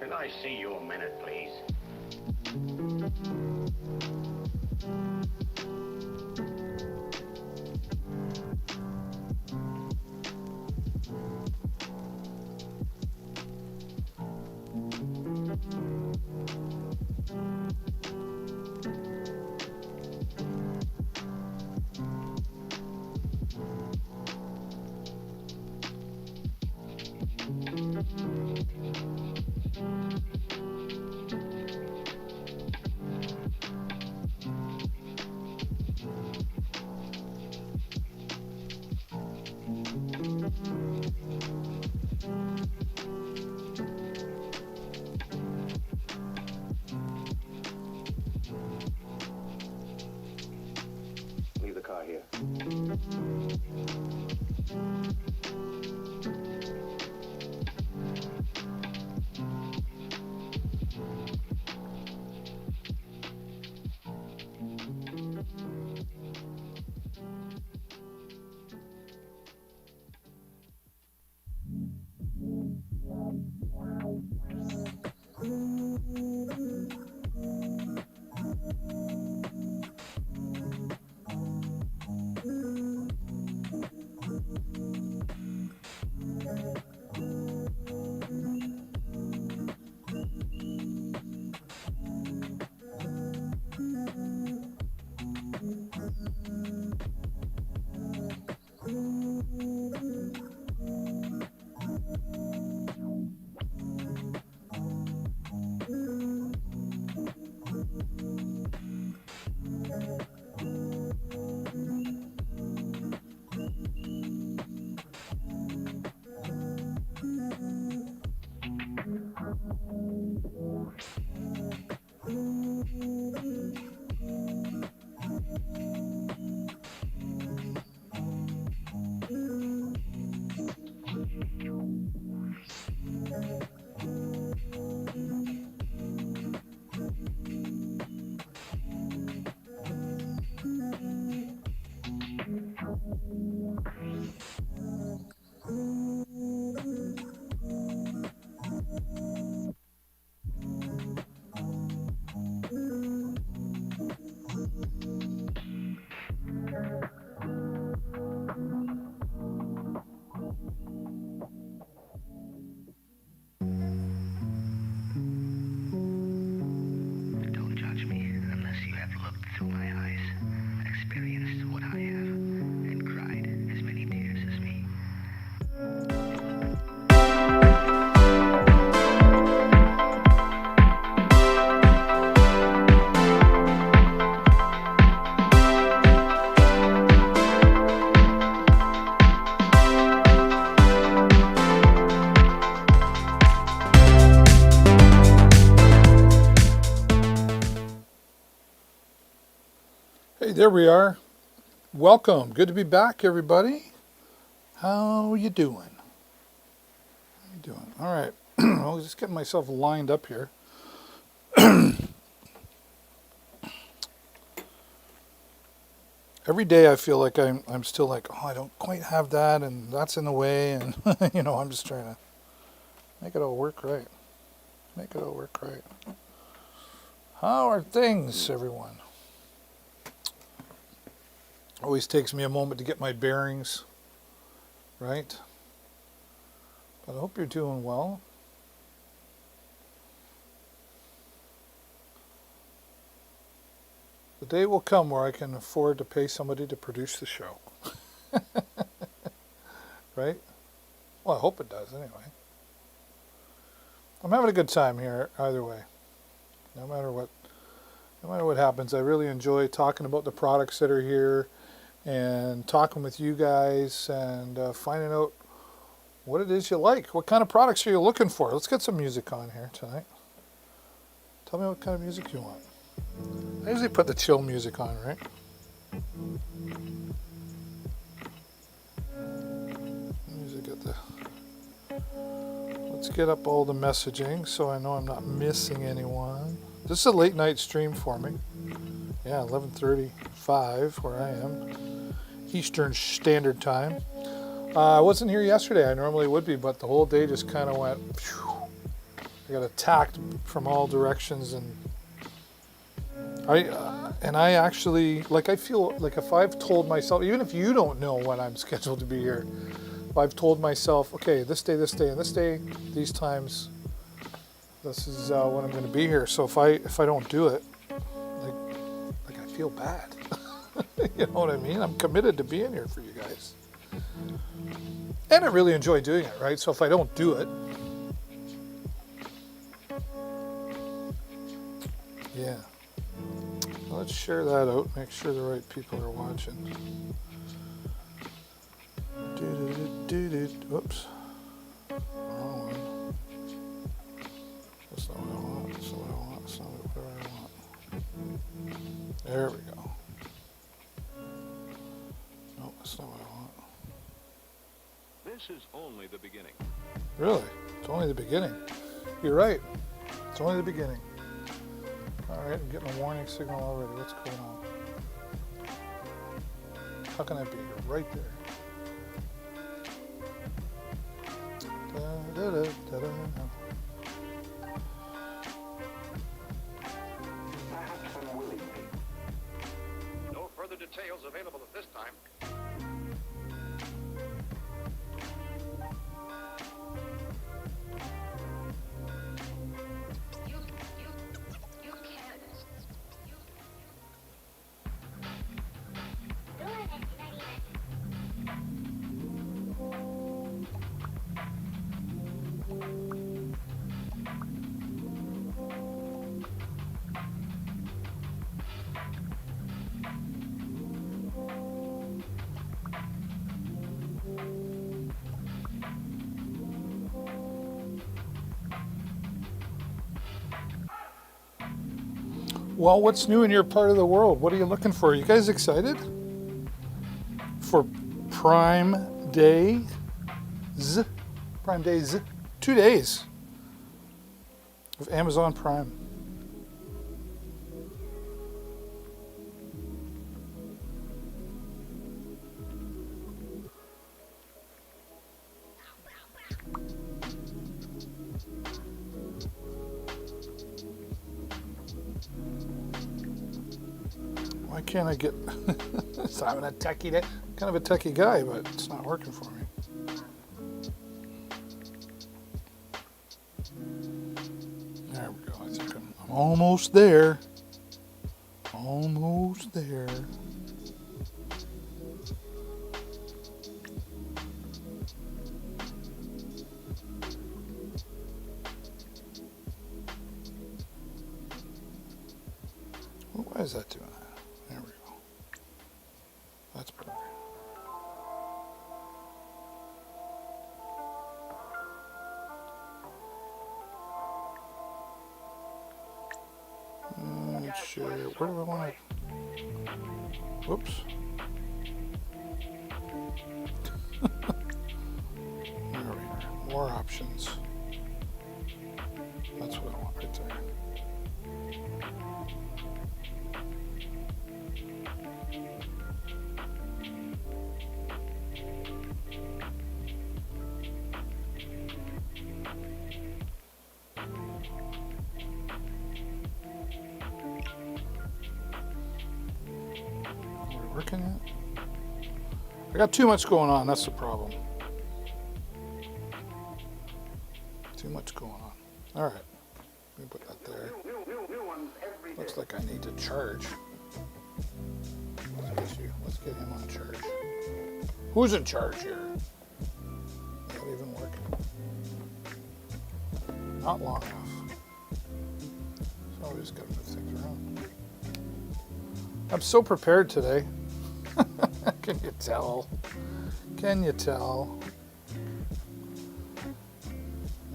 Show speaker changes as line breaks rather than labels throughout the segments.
Can I see you a minute, please? Leave the car here.
Don't judge me unless you have looked through my eyes, experienced what I have, and cried as many tears as me.
Hey, there we are. Welcome. Good to be back, everybody. How you doing? How you doing? All right. I'll just get myself lined up here. Every day I feel like I'm still like, oh, I don't quite have that, and that's in the way, and I'm just trying to make it all work right. Make it all work right. How are things, everyone? Always takes me a moment to get my bearings, right? But I hope you're doing well. The day will come where I can afford to pay somebody to produce the show. Right? Well, I hope it does anyway. I'm having a good time here either way. No matter what happens, I really enjoy talking about the products that are here and talking with you guys and finding out what it is you like. What kind of products are you looking for? Let's get some music on here tonight. Tell me what kind of music you want. I usually put the chill music on, right? Let's get up all the messaging so I know I'm not missing anyone. This is a late night stream for me. Yeah, 11:35 where I am. Eastern Standard Time. I wasn't here yesterday. I normally would be, but the whole day just kind of went phew, I got attacked from all directions, and I actually, like, I feel like if I've told myself, even if you don't know when I'm scheduled to be here, if I've told myself, okay, this day, and this day, these times, this is when I'm going to be here. So if I don't do it, like I feel bad. You know what I mean? I'm committed to being here for you guys, and I really enjoy doing it, right? So if I don't do it, yeah. Let's share that out. Make sure the right people are watching. Whoops. Wrong one. That's not what I want. That's not what I want. That's not what I want. There we go. No, that's not what I want.
This is only the beginning.
Really? It's only the beginning. You're right. It's only the beginning. All right, I'm getting a warning signal already. What's going on? How can that be? You're right there. Da, da, da, da, da.
No further details available at this time.
You can't.
Well, what's new in your part of the world? What are you looking for? Are you guys excited for Prime Days? Prime Days. 2 days of Amazon Prime. Why can't I get... So I'm a techie, kind of a techie guy, but it's not working for me. There we go. I think I'm almost there. Almost there. Why is that doing that? There we go. That's perfect. Share. Where do I want it? Whoops. There we are. More options. That's what I want right there. Working it? I got too much going on, that's the problem. Too much going on. Alright. Let me put that there. Looks like I need to charge. Let's get him on charge. Who's in charge here? Not even working. Not long enough. So we just gotta move things around. I'm so prepared today. Can you tell? Can you tell?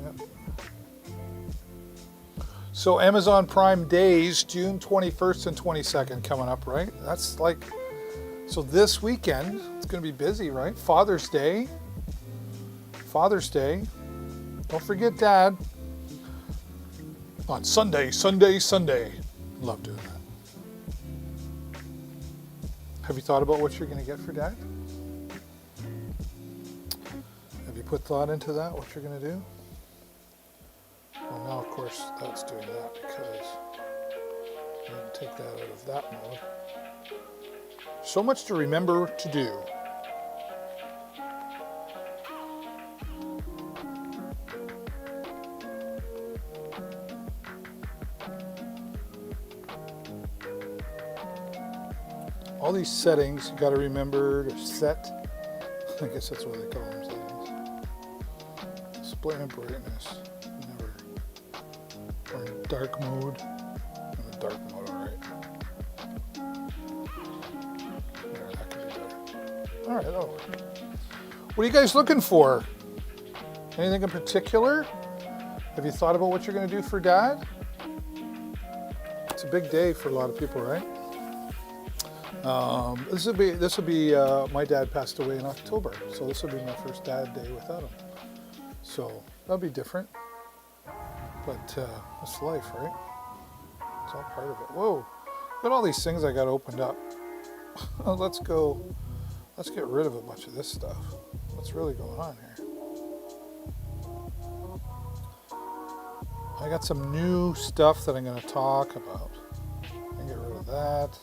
Yep. So Amazon Prime Days, June 21st and 22nd coming up, right? That's like, so this weekend, it's going to be busy, right? Father's Day. Father's Day. Don't forget Dad. On Sunday. Love doing that. Have you thought about what you're going to get for Dad? Have you put thought into that, what you're going to do? Well, now of course that's doing that because I didn't take that out of that mode. So much to remember to do. All these settings you got to remember to set. I guess that's what they call them, settings. Display and brightness. Never. We're in dark mode. I'm in dark mode, alright. There, that could be better. Alright, that'll work. What are you guys looking for? Anything in particular? Have you thought about what you're going to do for Dad? It's a big day for a lot of people, right? This will be my dad passed away in October, so this will be my first dad day without him. So that'll be different, but it's life, right? It's all part of it. Whoa, look at all these things I got opened up. Let's get rid of a bunch of this stuff. What's really going on here? I got some new stuff that I'm going to talk about. I can get rid of that.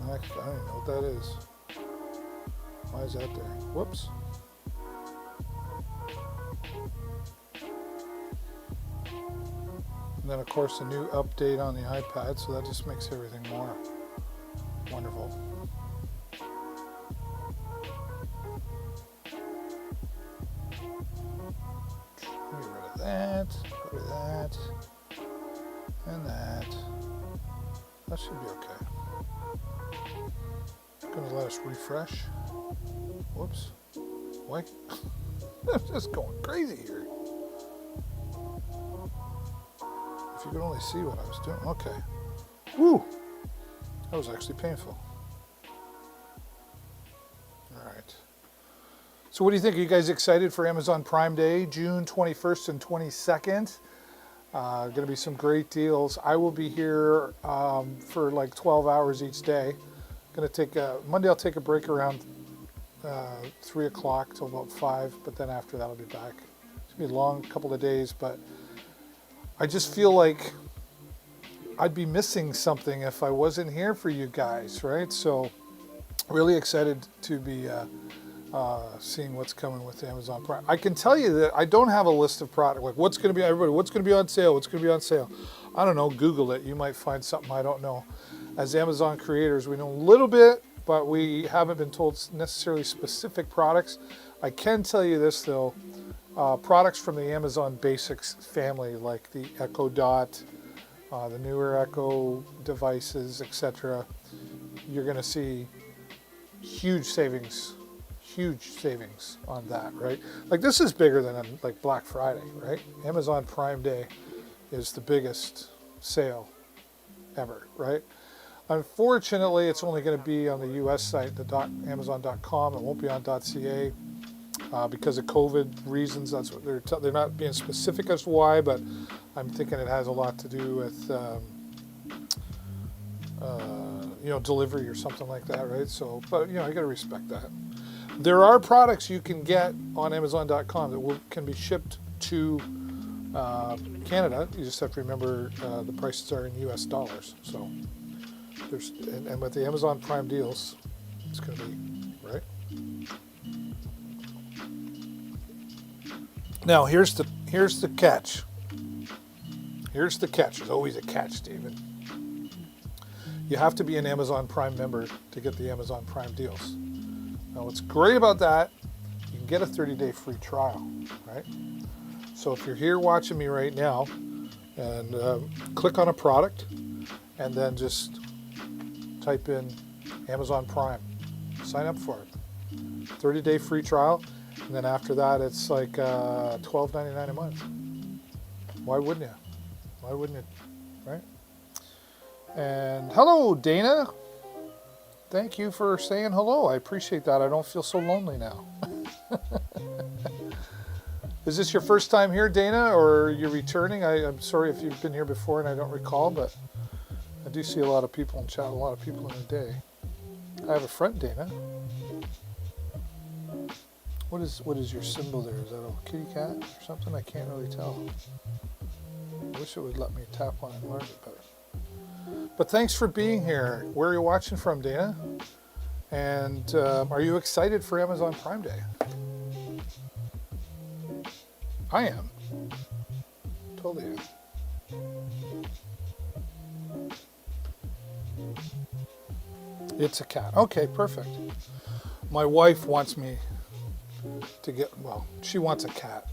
I don't even know what that is. Why is that there? Whoops. And then of course a new update on the iPad, so that just makes everything more wonderful. Get rid of that, rid of that, and that. That should be okay. Gonna let us refresh. Whoops. Why? I'm just going crazy here. If you could only see what I was doing. Okay. Woo! That was actually painful. Alright. So what do you think? Are you guys excited for Amazon Prime Day, June 21st and 22nd? Going to be some great deals. I will be here for like 12 hours each day. Going to take Monday. I'll take a break around 3 o'clock till about 5, but then after that I'll be back. It's gonna be a long couple of days, but I just feel like I'd be missing something if I wasn't here for you guys, right? So really excited to be seeing what's coming with Amazon Prime. I can tell you that I don't have a list of product like what's going to be what's going to be on sale, what's going to be on sale. I don't know. Google it. You might find something I don't know. As Amazon creators, we know a little bit, but we haven't been told necessarily specific products. I can tell you this though, products from the Amazon Basics family, like the Echo Dot, the newer Echo devices, etc. You're going to see huge savings on that, right? Like this is bigger than like Black Friday, right? Amazon Prime Day is the biggest sale ever, right? Unfortunately, it's only going to be on the U.S. site, the Amazon.com. It won't be on .ca because of COVID reasons. That's what they're not being specific as to why, but I'm thinking it has a lot to do with delivery or something like that, right? So, but I got to respect that. There are products you can get on Amazon.com that can be shipped to Canada. You just have to remember the prices are in U.S. dollars. So. And with the Amazon Prime deals, it's going to be, right? Now, here's the catch. Here's the catch. There's always a catch, David. You have to be an Amazon Prime member to get the Amazon Prime deals. Now, what's great about that, you can get a 30-day free trial, right? So if you're here watching me right now, and click on a product, and then just type in Amazon Prime, sign up for it. 30-day free trial, and then after that it's like $12.99 a month. Why wouldn't you? Why wouldn't you, right? And hello, Dana. Thank you for saying hello. I appreciate that. I don't feel so lonely now. Is this your first time here, Dana, or you're returning? I'm sorry if you've been here before and I don't recall, but I do see a lot of people in chat, a lot of people in a day. I have a friend, Dana. What is your symbol there? Is that a kitty cat or something? I can't really tell. I wish it would let me tap on it and learn it better. But thanks for being here. Where are you watching from, Dana? And are you excited for Amazon Prime Day? I am. Totally am. It's a cat. Okay, perfect. My wife wants me to get, well, she wants a cat.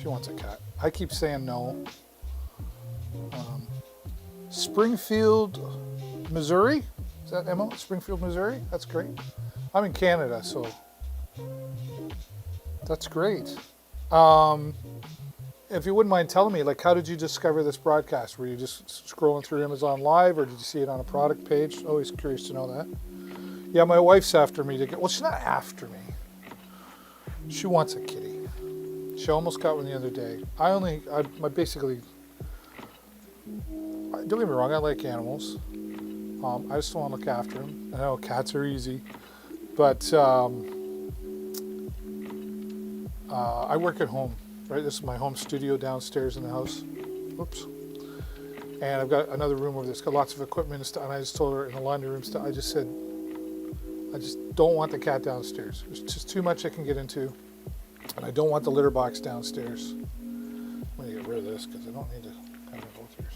She wants a cat. I keep saying no. Springfield, Missouri? Is that Emma? Springfield, Missouri? That's great. I'm in Canada, so that's great. If you wouldn't mind telling me, like, how did you discover this broadcast? Were you just scrolling through Amazon Live, or did you see it on a product page? Always curious to know that. Yeah, my wife's after me to get, well, she's not after me. She wants a kitty. She almost got one the other day. I basically, don't get me wrong, I like animals. I just don't want to look after them. I know cats are easy, but I work at home, right? This is my home studio downstairs in the house. Oops. And I've got another room over there. It's got lots of equipment and stuff. And I just told her in the laundry room stuff, I just said, I just don't want the cat downstairs. There's just too much I can get into. And I don't want the litter box downstairs. I'm going to get rid of this because I don't need to kind of both yours.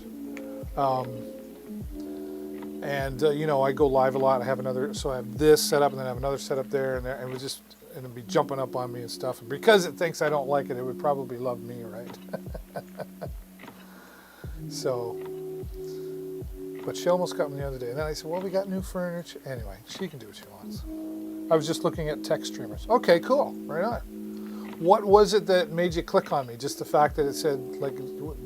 You know, I go live a lot. I have another, so I have this set up and then I have another set up there, and it would just, and it'd be jumping up on me and stuff. And because it thinks I don't like it, it would probably love me, right? So, but she almost got me the other day. And then I said, well, we got new furniture. Anyway, she can do what she wants. I was just looking at tech streamers. Okay, cool. Right on. What was it that made you click on me? Just the fact that it said, like,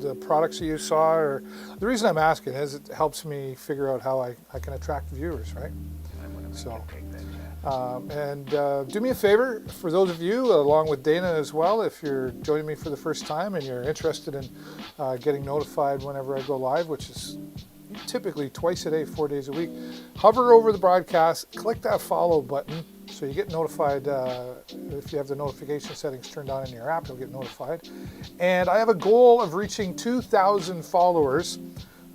the products that you saw? Or the reason I'm asking is it helps me figure out how I can attract viewers, right? So, do me a favor, for those of you, along with Dana as well, if you're joining me for the first time and you're interested in getting notified whenever I go live, which is typically twice a day, 4 days a week, hover over the broadcast, click that follow button so you get notified. If you have the notification settings turned on in your app, you'll get notified. And I have a goal of reaching 2,000 followers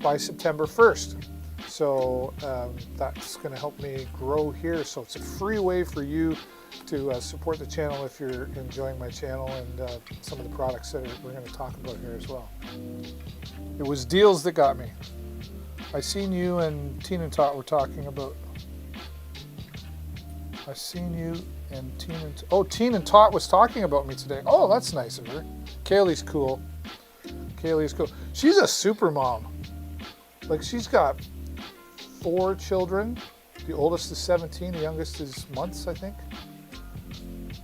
by September 1st. So that's going to help me grow here. So it's a free way for you to support the channel if you're enjoying my channel and some of the products that we're going to talk about here as well. It was deals that got me. I seen you and Teen and Tot were talking about. I seen you and Teen and Teen and Tot was talking about me today. Oh, that's nice of her. Kaylee's cool. Kaylee's cool. She's a super mom. Like, she's got 4 children. The oldest is 17. The youngest is months, I think.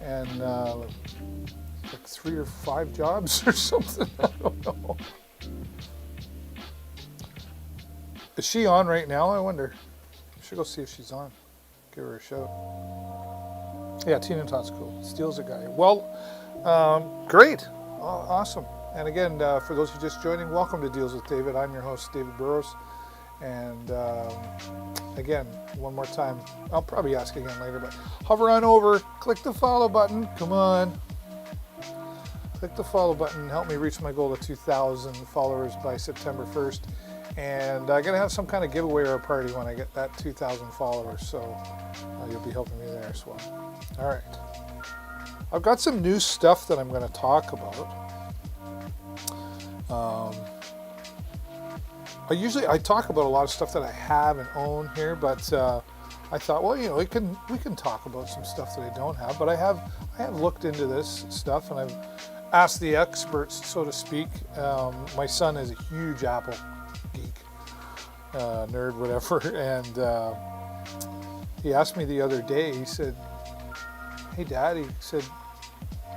And like 3 or 5 jobs or something. I don't know. Is she on right now, I wonder? I should go see if she's on. Give her a shout. Yeah, Teen and Tot's cool. Steel's a guy. Well, great. Awesome. And again, for those who are just joining, welcome to Deals with David. I'm your host, David Burrows. And again, one more time, I'll probably ask again later, but hover on over, click the follow button. Come on. Click the follow button and help me reach my goal of 2,000 followers by September 1st. And I'm going to have some kind of giveaway or a party when I get that 2,000 followers. So you'll be helping me there as well. All right. I've got some new stuff that I'm going to talk about. I talk about a lot of stuff that I have and own here, but I thought, well, you know, we can talk about some stuff that I don't have. But I have looked into this stuff, and I've asked the experts, so to speak. My son is a huge Apple geek, nerd, whatever, and he asked me the other day. He said, "Hey, Dad," he said,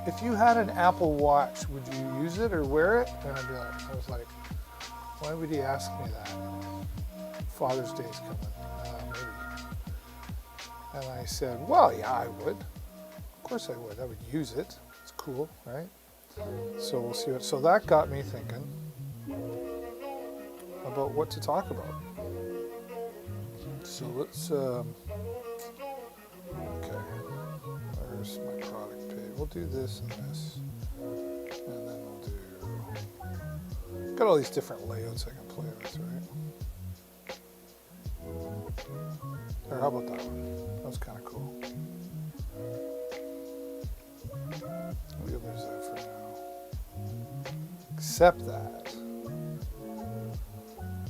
"if you had an Apple Watch, would you use it or wear it?" And I was like, why would he ask me that? Father's Day is coming, maybe. And I said, well, yeah, I would. Of course I would. I would use it. It's cool, right? So we'll see. So that got me thinking about what to talk about. So let's, okay, where's my product page? We'll do this and this, and then we'll do Got all these different layouts I can play with, right? Or how about that one? That was kind of cool. We'll lose that for now. Accept that.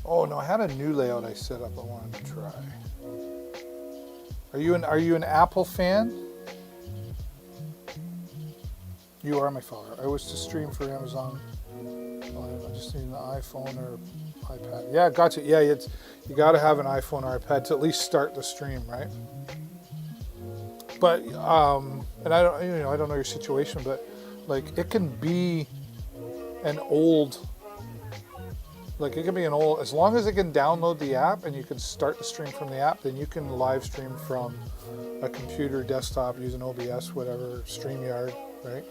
Oh no, I had a new layout I set up I wanted to try. Are you an Apple fan? You are my follower. I wish to stream for Amazon. I just need an iPhone or iPad. Yeah, gotcha. Yeah, you got to have an iPhone or iPad to at least start the stream, right? But and I don't know your situation, but like it can be an old. Like it can be an old, as long as it can download the app and you can start the stream from the app, then you can live stream from a computer, desktop, using OBS, whatever, StreamYard, right?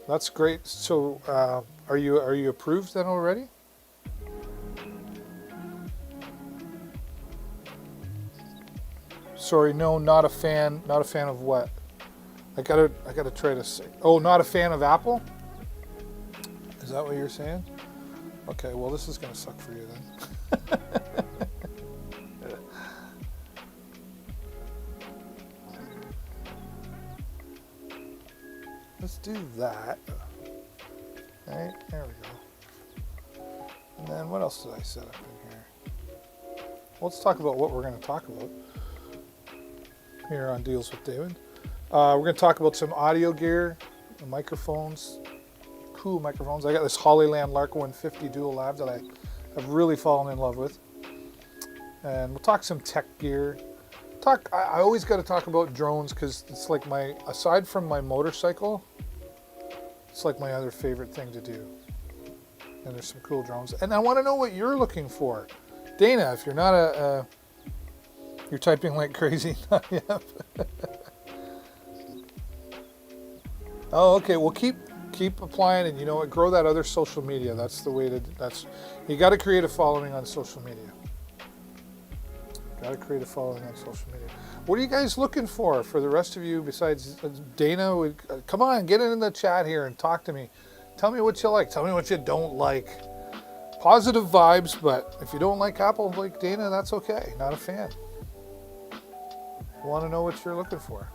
That's great. So, are you approved then already? Sorry, no, not a fan. Not a fan of what? I gotta try to say. Oh, not a fan of Apple? Is that what you're saying? Okay, well this is gonna suck for you then. Let's do that. Right, there we go. And then what else did I set up in here? Well, let's talk about what we're going to talk about here on Deals with David. We're going to talk about some audio gear, the microphones, cool microphones. I got this Hollyland Lark 150 Dual Lab that I have really fallen in love with. And we'll talk some tech gear. I always got to talk about drones because it's like aside from my motorcycle, it's like my other favorite thing to do. And there's some cool drones. And I want to know what you're looking for. Dana, if you're not you're typing like crazy. Oh, okay. Well, keep applying, and you know what? Grow that other social media. That's the way to. You got to create a following on social media. Got to create a following on social media. What are you guys looking for the rest of you besides Dana? Come on, get in the chat here and talk to me. Tell me what you like. Tell me what you don't like. Positive vibes, but if you don't like Apple like Dana, that's okay. Not a fan. I want to know what you're looking for.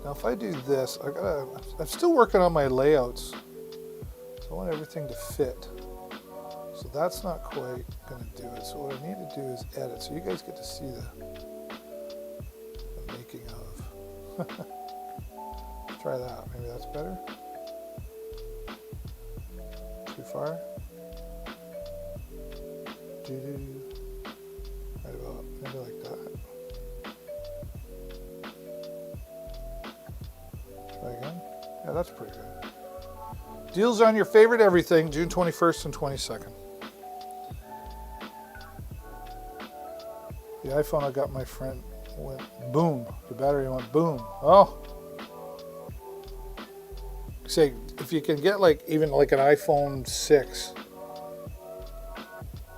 Now, if I do this, I'm still working on my layouts. So I want everything to fit. So that's not quite going to do it. So what I need to do is edit. So you guys get to see the making of. Try that. Maybe that's better. Too far. Right about, maybe like that. Try again. Yeah, that's pretty good. Deals on your favorite everything, June 21st and 22nd. The iPhone I got my friend went boom. The battery went boom. Oh. Say, if you can get even like an iPhone 6,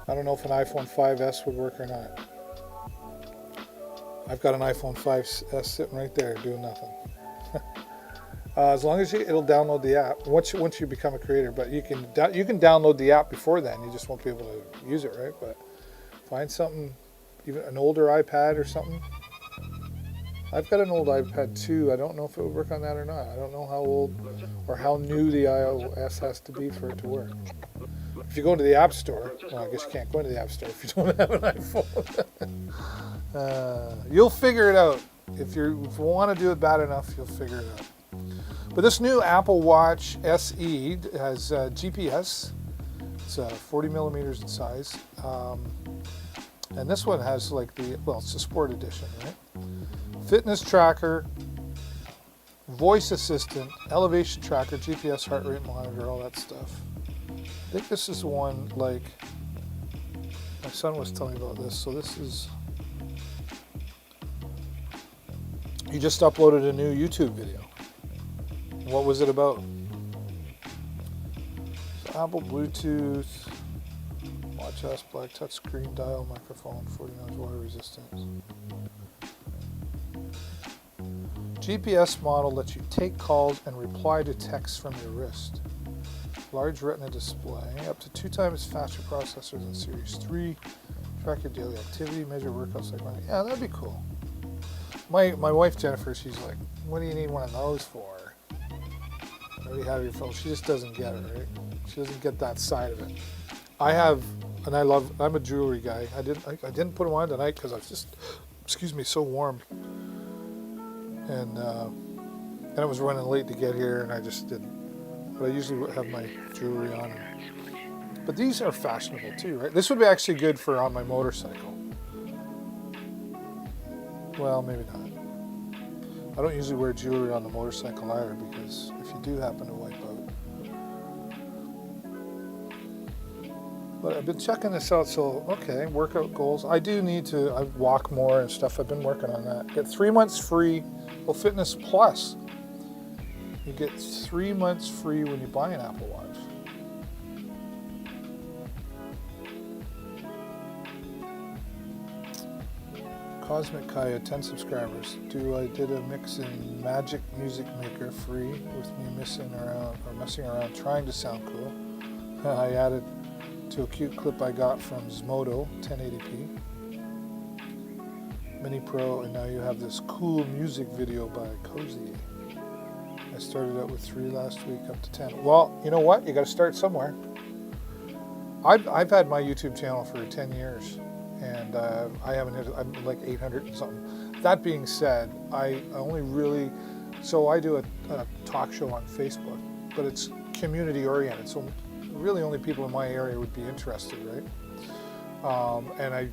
I don't know if an iPhone 5S would work or not. I've got an iPhone 5S sitting right there doing nothing. As long as it'll download the app once you become a creator, but you can download the app before then. You just won't be able to use it, right? But find something, even an older iPad or something. I've got an old iPad too. I don't know if it would work on that or not. I don't know how old or how new the iOS has to be for it to work. If you go into the App Store, well, I guess you can't go into the App Store if you don't have an iPhone. You'll figure it out. If you want to do it bad enough, you'll figure it out. But this new Apple Watch SE has GPS. It's 40 millimeters in size. And this one has it's the Sport Edition, right? Fitness tracker, voice assistant, elevation tracker, GPS, heart rate monitor, all that stuff. I think this is the one, my son was telling me about this. So this is, he just uploaded a new YouTube video. What was it about? So Apple Bluetooth, Watch S Black touchscreen dial microphone, 40 noise water resistance. GPS model lets you take calls and reply to texts from your wrist. Large retina display, up to 2 times faster processor than Series 3. Track your daily activity, measure workouts like running. Yeah, that'd be cool. My wife Jennifer, she's like, what do you need one of those for? I already have your phone. She just doesn't get it, right? She doesn't get that side of it. I have, and I'm a jewelry guy. I didn't put them on tonight because I was just, excuse me, so warm. And I was running late to get here, and I just didn't. But I usually have my jewelry on. But these are fashionable too, right? This would be actually good for on my motorcycle. Well, maybe not. I don't usually wear jewelry on the motorcycle either, because if you do happen to wipe out. But I've been checking this out, so okay, workout goals. I do need to walk more and stuff. I've been working on that. Get 3 months free. Well, Fitness Plus. You get 3 months free when you buy an Apple Watch. Cosmic Kaya, 10 subscribers. I did a mix in Magic Music Maker free with me messing around trying to sound cool. I added to a cute clip I got from Zmodo, 1080p. Mini Pro, and now you have this cool music video by Cozy. I started out with 3 last week, up to 10. Well, you know what? You got to start somewhere. I've had my YouTube channel for 10 years. And I haven't hit, I'm like 800 and something. That being said, I only really, so I do a talk show on Facebook, but it's community oriented. So really only people in my area would be interested, right? And I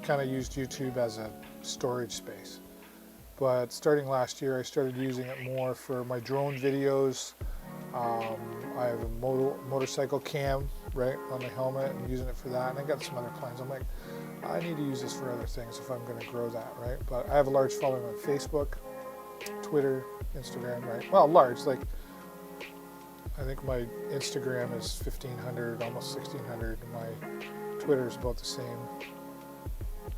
kind of used YouTube as a storage space. But starting last year, I started using it more for my drone videos. I have a motorcycle cam, right, on the helmet, and using it for that. And I got some other plans. I'm like, I need to use this for other things if I'm going to grow that, right? But I have a large following on Facebook, Twitter, Instagram, right? Well, large, like, I think my Instagram is 1,500, almost 1,600, and my Twitter is about the same.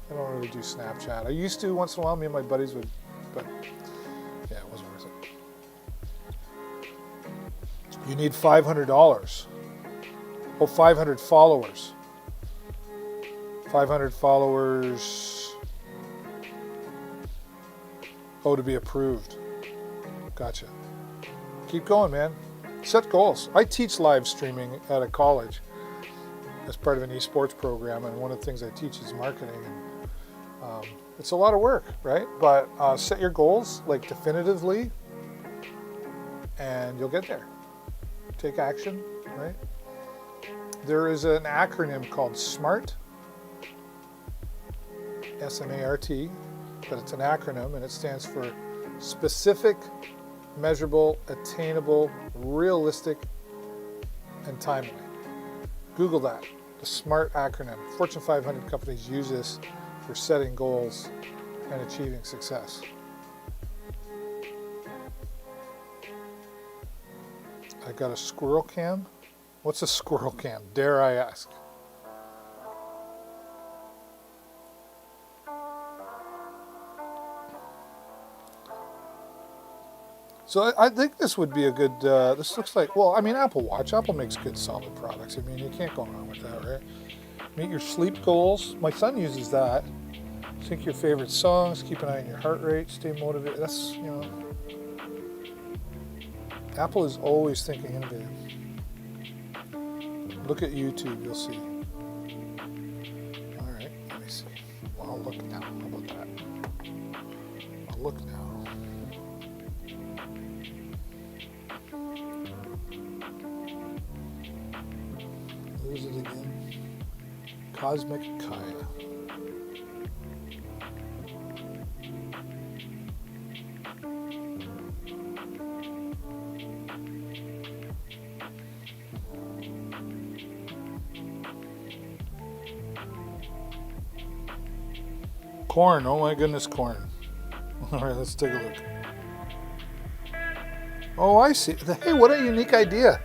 I don't really do Snapchat. I used to once in a while, me and my buddies would, but yeah, it wasn't worth it. You need $500. Oh, 500 followers. 500 followers. Oh, to be approved. Gotcha. Keep going, man. Set goals. I teach live streaming at a college as part of an esports program, and one of the things I teach is marketing. And it's a lot of work, right? But set your goals, like, definitively, and you'll get there. Take action, right? There is an acronym called SMART. S-M-A-R-T, but it's an acronym, and it stands for specific, measurable, attainable, realistic, and timely. Google that, the SMART acronym. Fortune 500 companies use this for setting goals and achieving success. I got a squirrel cam. What's a squirrel cam, dare I ask? So I think this would be a good, this looks like, well, I mean, Apple Watch. Apple makes good, solid products. I mean, you can't go wrong with that, right? Meet your sleep goals. My son uses that. Sync your favorite songs. Keep an eye on your heart rate. Stay motivated. That's, you know, Apple is always thinking innovative. Look at YouTube, you'll see. All right, let me see. Well, I'll look now. How about that? I'll look now. Who is it again? Cosmic Kaya. Corn, oh my goodness, corn. All right, let's take a look. Oh, I see. Hey, what a unique idea.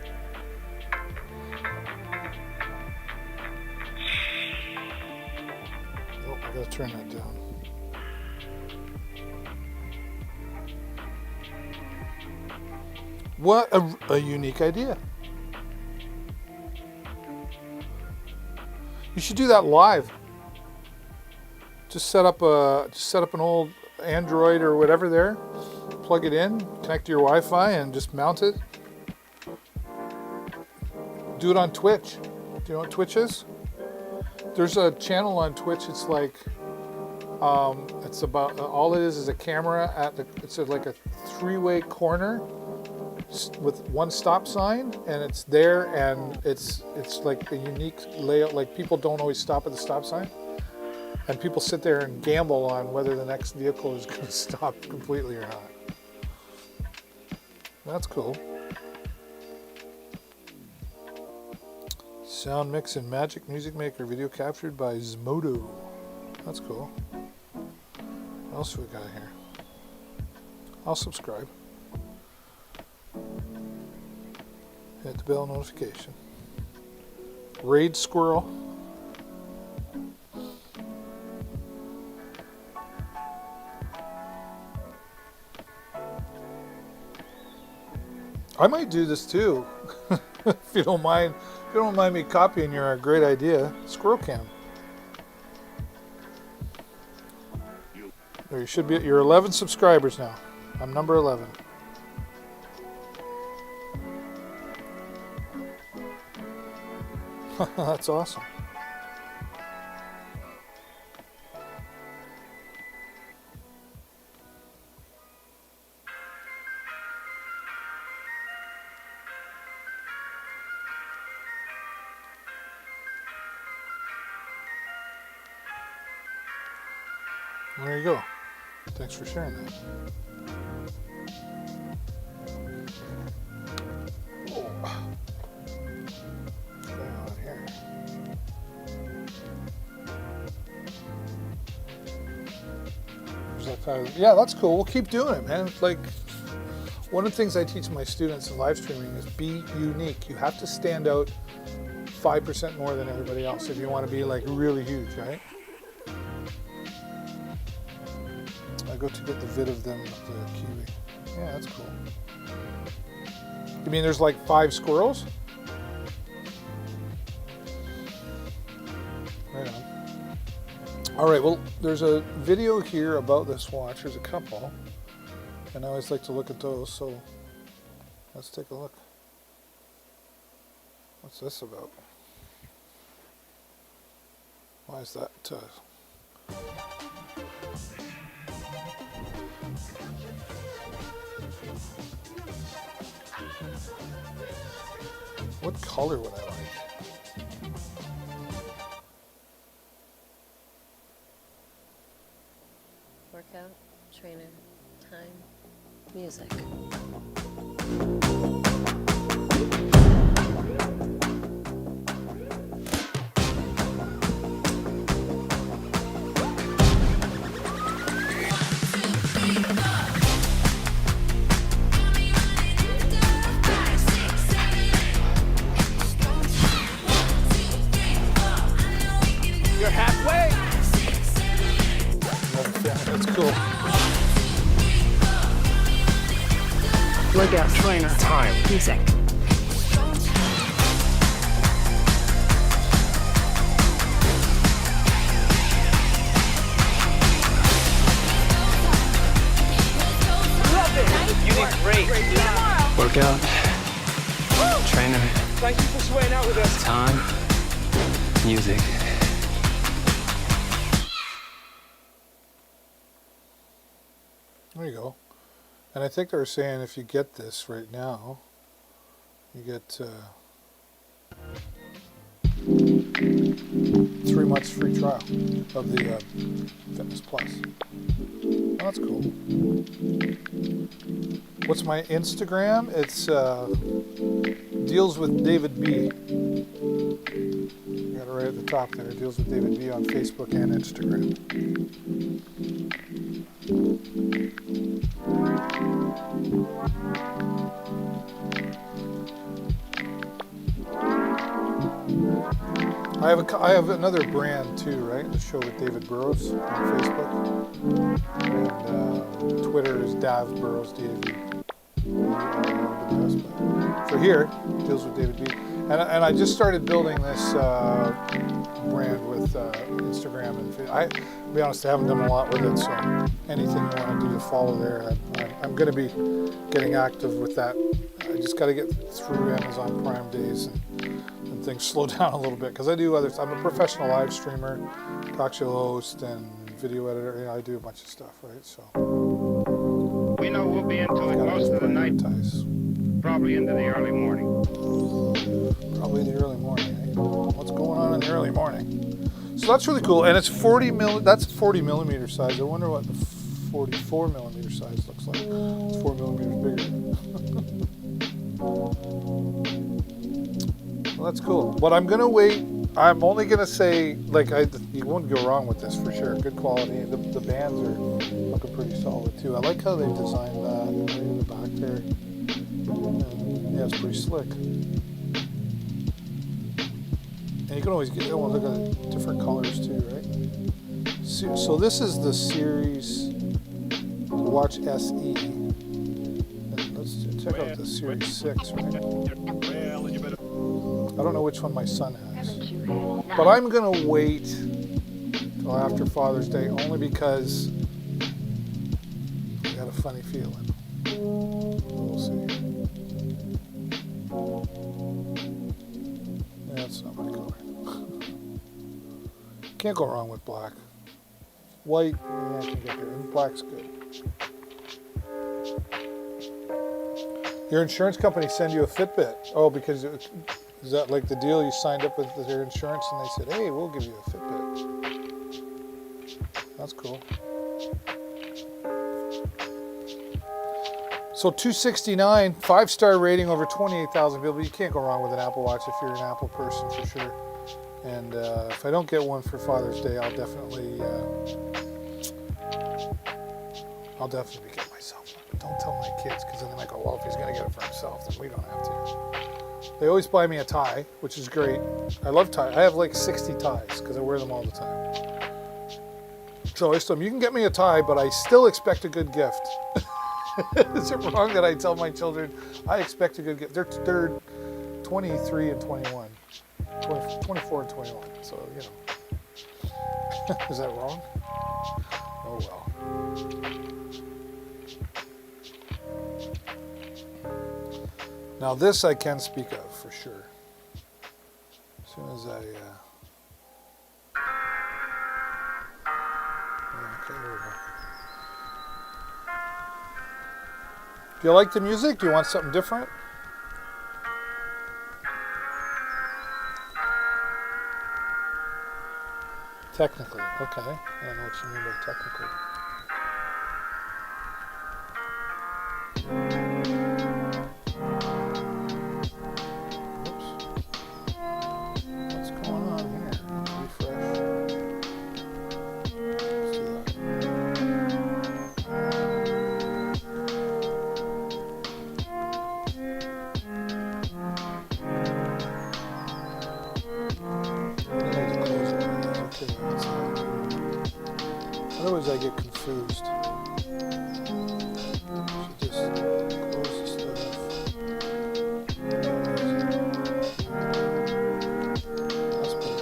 Oh, I gotta turn that down. What a unique idea. You should do that live. Just set up an old Android or whatever there, plug it in, connect to your Wi-Fi, and just mount it. Do it on Twitch. Do you know what Twitch is? There's a channel on Twitch. It's like, it's about all it is a camera at the. It's like a three-way corner with one stop sign, and it's there, and it's like a unique layout. Like people don't always stop at the stop sign, and people sit there and gamble on whether the next vehicle is going to stop completely or not. That's cool. Sound mix in Magic Music Maker, video captured by Zmodo. That's cool. What else we got here? I'll subscribe. Hit the bell notification. Raid Squirrel. I might do this too, if you don't mind. If you don't mind me copying your great idea, Squirrel Cam. There you should be. You're 11 subscribers now. I'm number 11. That's awesome. There you go. Thanks for sharing that. What's going on here? There's that kind of- yeah, that's cool. We'll keep doing it, man. It's like one of the things I teach my students in live streaming is be unique. You have to stand out 5% more than everybody else if you want to be like really huge, right? I go to get the vid of them with the Kiwi. Yeah, that's cool. You mean there's like 5 squirrels? Right on. All right, well, there's a video here about this watch. There's a couple, and I always like to look at those, so let's take a look. What's this about? Why is that? What color would I like?
Workout, trainer, time, music.
You're halfway.
That's cool.
Workout, trainer, time, music. Love it. You did great.
Workout, trainer,
Thank you for sweating out with us.
time, music.
There you go. And I think they're saying if you get this right now, you get 3 months free trial of the Fitness Plus. Oh, that's cool. What's my Instagram? It's Deals with David B. Got it right at the top there. Deals with David B on Facebook and Instagram. I have another brand too, right? The Show with David Burrows on Facebook, and Twitter is Dav Burrows, DAV. For here, it deals with David B. And I just started building this brand with Instagram and to be honest, I haven't done a lot with it, so anything you want to do to follow there, I'm going to be getting active with that. I just got to get through Amazon Prime days and things slow down a little bit because I do other. I'm a professional live streamer, talk show host, and video editor. You know, I do a bunch of stuff, right? So
We know we'll be into it
gotta
most of the night,
prioritize.
probably into the early morning.
Probably the early morning. Eh? What's going on in the early morning? So that's really cool, and it's 40 mil. That's 40 millimeter size. I wonder what the 44 millimeter size looks like. It's 4 millimeters bigger. Well, that's cool. But I'm gonna wait. I'm only gonna say, like, you won't go wrong with this for sure. Good quality. The bands are looking pretty solid too. I like how they designed that right in the back there. Yeah, it's pretty slick. And you can always get one. Look at different colors too, right? So this is the Series Watch SE. And let's check out the Series 6, right? I don't know which one my son has. But I'm going to wait till after Father's Day only because I got a funny feeling. We'll see. That's not my color. Can't go wrong with black. White, yeah, I can get there. And black's good. Your insurance company send you a Fitbit. Oh, because is that like the deal? You signed up with their insurance and they said, hey, we'll give you a Fitbit. That's cool. So $269, 5-star rating, over 28,000 people. You can't go wrong with an Apple Watch if you're an Apple person for sure. And if I don't get one for Father's Day, I'll definitely get myself one. But don't tell my kids because then they might go, well, if he's going to get it for himself, then we don't have to. They always buy me a tie, which is great. I love ties. I have like 60 ties because I wear them all the time. So I always tell them, you can get me a tie, but I still expect a good gift. Is it wrong that I tell my children I expect a good gift? They're 23 and 21. 24 and 21, so, you know. Is that wrong? Oh, well. Now, this I can speak of, for sure. As soon as I... Okay, here we go. Do you like the music? Do you want something different? Technically, okay. I don't know what you mean by technically. Oops. What's going on here? Refresh. Let's do that. I need to close it. Otherwise I get confused. Should just close the stuff. That's better.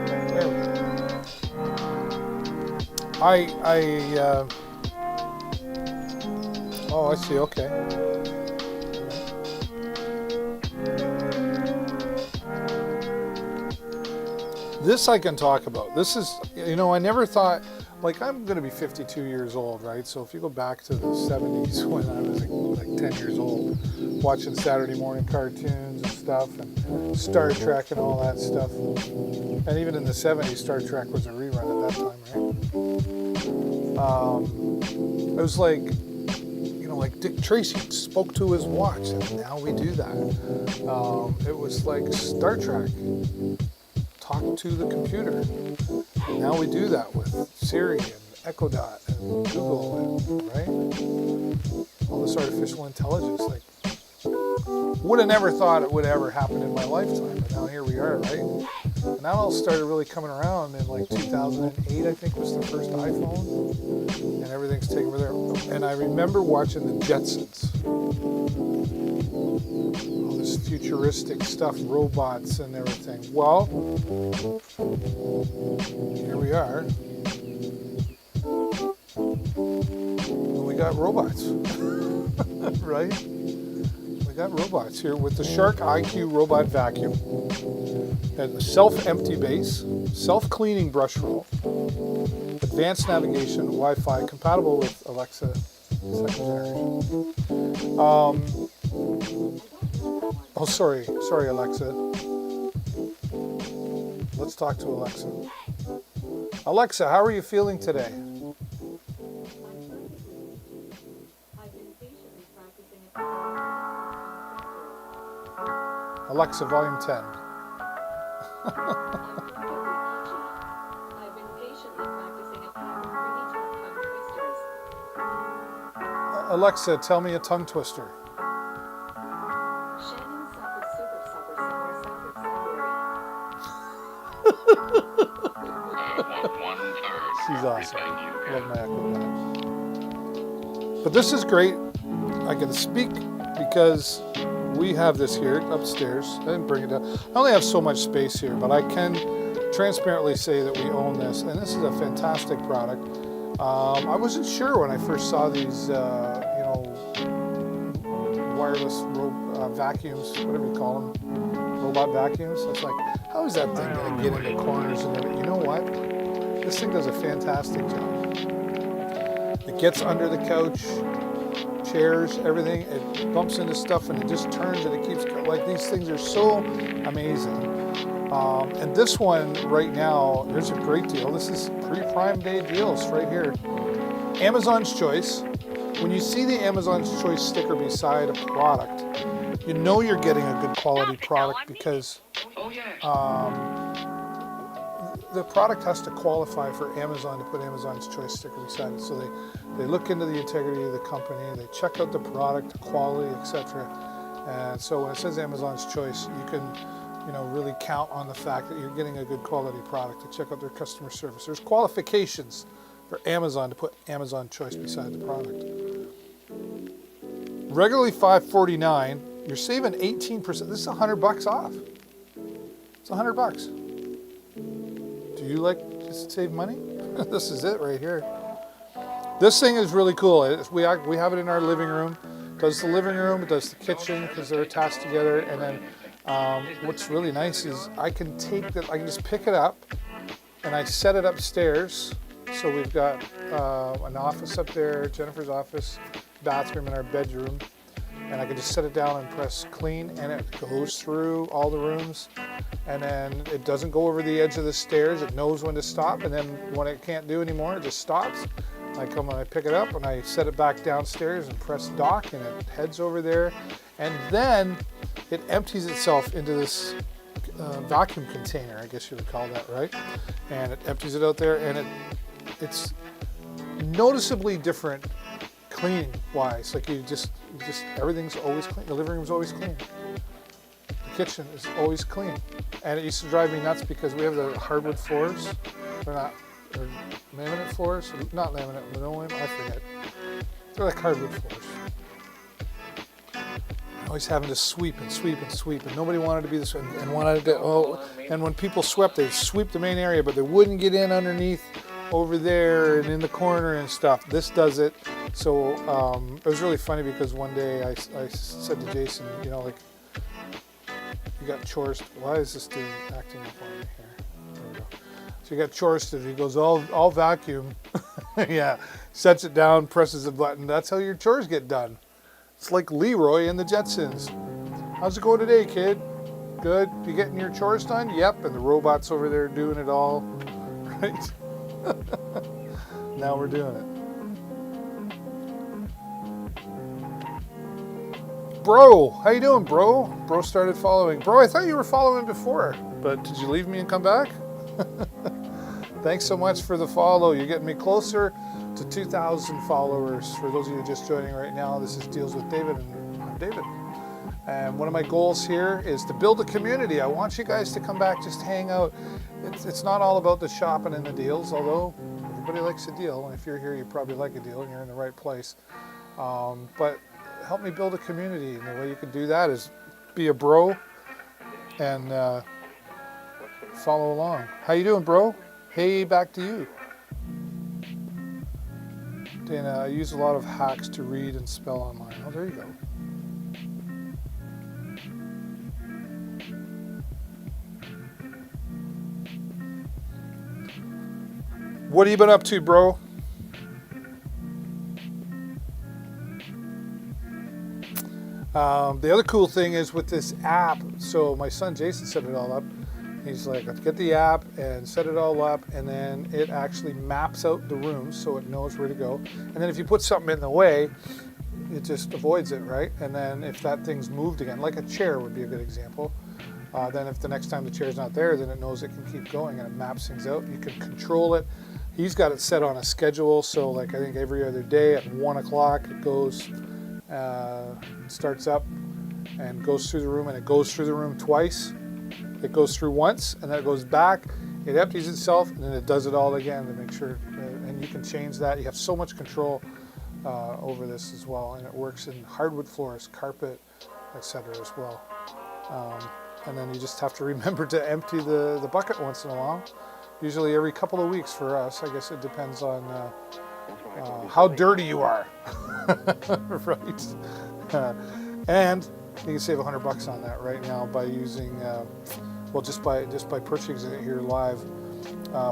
There we go. Oh, I see, okay. This I can talk about. This is, you know, I never thought, like, I'm going to be 52 years old, right? So if you go back to the 70s when I was like 10 years old, watching Saturday morning cartoons and stuff, and Star Trek and all that stuff. And even in the 70s, Star Trek was a rerun at that time, right? It was like, you know, like Dick Tracy spoke to his watch, and now we do that. It was like Star Trek. Talk to the computer. And now we do that with Siri and Echo Dot and Google, and, right? All this artificial intelligence. Like, Would have never thought it would ever happen in my lifetime, but now here we are, right? And that all started really coming around in like 2008, I think was the first iPhone, and everything's taken over there. And I remember watching the Jetsons, all this futuristic stuff, robots and everything. Well, here we are. And we got robots, right? We got robots here with the Shark IQ robot vacuum. Has a self-empty base, self-cleaning brush roll, advanced navigation, Wi-Fi, compatible with Alexa, second generation. Oh, sorry, Alexa. Let's talk to Alexa. Alexa, how are you feeling today? Alexa, volume 10.
I've been patiently practicing a pack of pretty tough tongue twisters.
Alexa, tell me a tongue twister.
Shannon suffered super suffer
She's awesome. Love my Echo Dot. But this is great. I can speak because we have this here upstairs. I didn't bring it down. I only have so much space here, but I can transparently say that we own this, and this is a fantastic product. I wasn't sure when I first saw these, wireless vacuums, whatever you call them, robot vacuums. It's like, how is that thing going to get into corners and everything? You know what? This thing does a fantastic job. It gets under the couch, chairs, everything. It bumps into stuff and it just turns and it keeps going. Like, these things are so amazing. And this one right now, there's a great deal. This is pre-Prime Day deals right here. Amazon's Choice. When you see the Amazon's Choice sticker beside a product, you know you're getting a good quality product because the product has to qualify for Amazon to put Amazon's Choice sticker beside it. So they look into the integrity of the company, they check out the product, the quality, etc. And so when it says Amazon's Choice, you can really count on the fact that you're getting a good quality product. To check out their customer service. There's qualifications for Amazon to put Amazon Choice beside the product. Regularly $5.49, you're saving 18%. This is $100 off. It's $100. Do you like to save money? This is it right here. This thing is really cool. We have it in our living room. It does the living room, it does the kitchen because they're attached together. And then what's really nice is I can just pick it up and I set it upstairs. So we've got an office up there, Jennifer's office, bathroom, and our bedroom. And I can just set it down and press clean, and it goes through all the rooms. And then it doesn't go over the edge of the stairs. It knows when to stop, and then when it can't do anymore, it just stops. I come and I pick it up, and I set it back downstairs and press dock, and it heads over there. And then it empties itself into this vacuum container, I guess you would call that, right? And it empties it out there, and it's noticeably different cleaning wise. Like you just everything's always clean. The living room's always clean. The kitchen is always clean. And it used to drive me nuts because we have the hardwood floors. They're laminate floors, not laminate, linoleum, I forget. They're like hardwood floors. Always having to sweep and sweep and sweep, and nobody wanted to be this and wanted to. And when people swept, they'd sweep the main area, but they wouldn't get in underneath over there and in the corner and stuff. This does it. So it was really funny because one day I said to Jason, you got chores. Why is this dude acting up on me here? There we go. So you got chores to do. He goes, all vacuum. Yeah, sets it down, presses a button. That's how your chores get done. It's like Leroy and the Jetsons. How's it going today, kid? Good. You getting your chores done? Yep. And the robot's over there doing it all. Right? Now we're doing it. Bro, how you doing, bro? Bro started following. Bro, I thought you were following before, but did you leave me and come back? Thanks so much for the follow. You're getting me closer to 2,000 followers. For those of you just joining right now, this is Deals with David, and I'm David. And one of my goals here is to build a community. I want you guys to come back, just hang out. It's not all about the shopping and the deals, although everybody likes a deal. And if you're here, you probably like a deal and you're in the right place. But help me build a community. And the way you can do that is be a bro and follow along. How you doing, bro? Hey, back to you. Dana, I use a lot of hacks to read and spell online. Oh, there you go. What have you been up to, bro? The other cool thing is with this app, so my son Jason set it all up. He's like, let's get the app and set it all up, and then it actually maps out the rooms so it knows where to go. And then if you put something in the way, it just avoids it, right? And then if that thing's moved again, like a chair would be a good example, then if the next time the chair's not there, then it knows it can keep going and it maps things out. You can control it. He's got it set on a schedule, so like I think every other day at 1 o'clock it goes, starts up and goes through the room, and it goes through the room twice. It goes through once and then it goes back, it empties itself, and then it does it all again to make sure, and you can change that. You have so much control over this as well, and it works in hardwood floors, carpet, etc. as well. And then you just have to remember to empty the bucket once in a while. Usually every couple of weeks for us. I guess it depends on how dirty you are, right? And you can save $100 on that right now by using, just by purchasing it here live.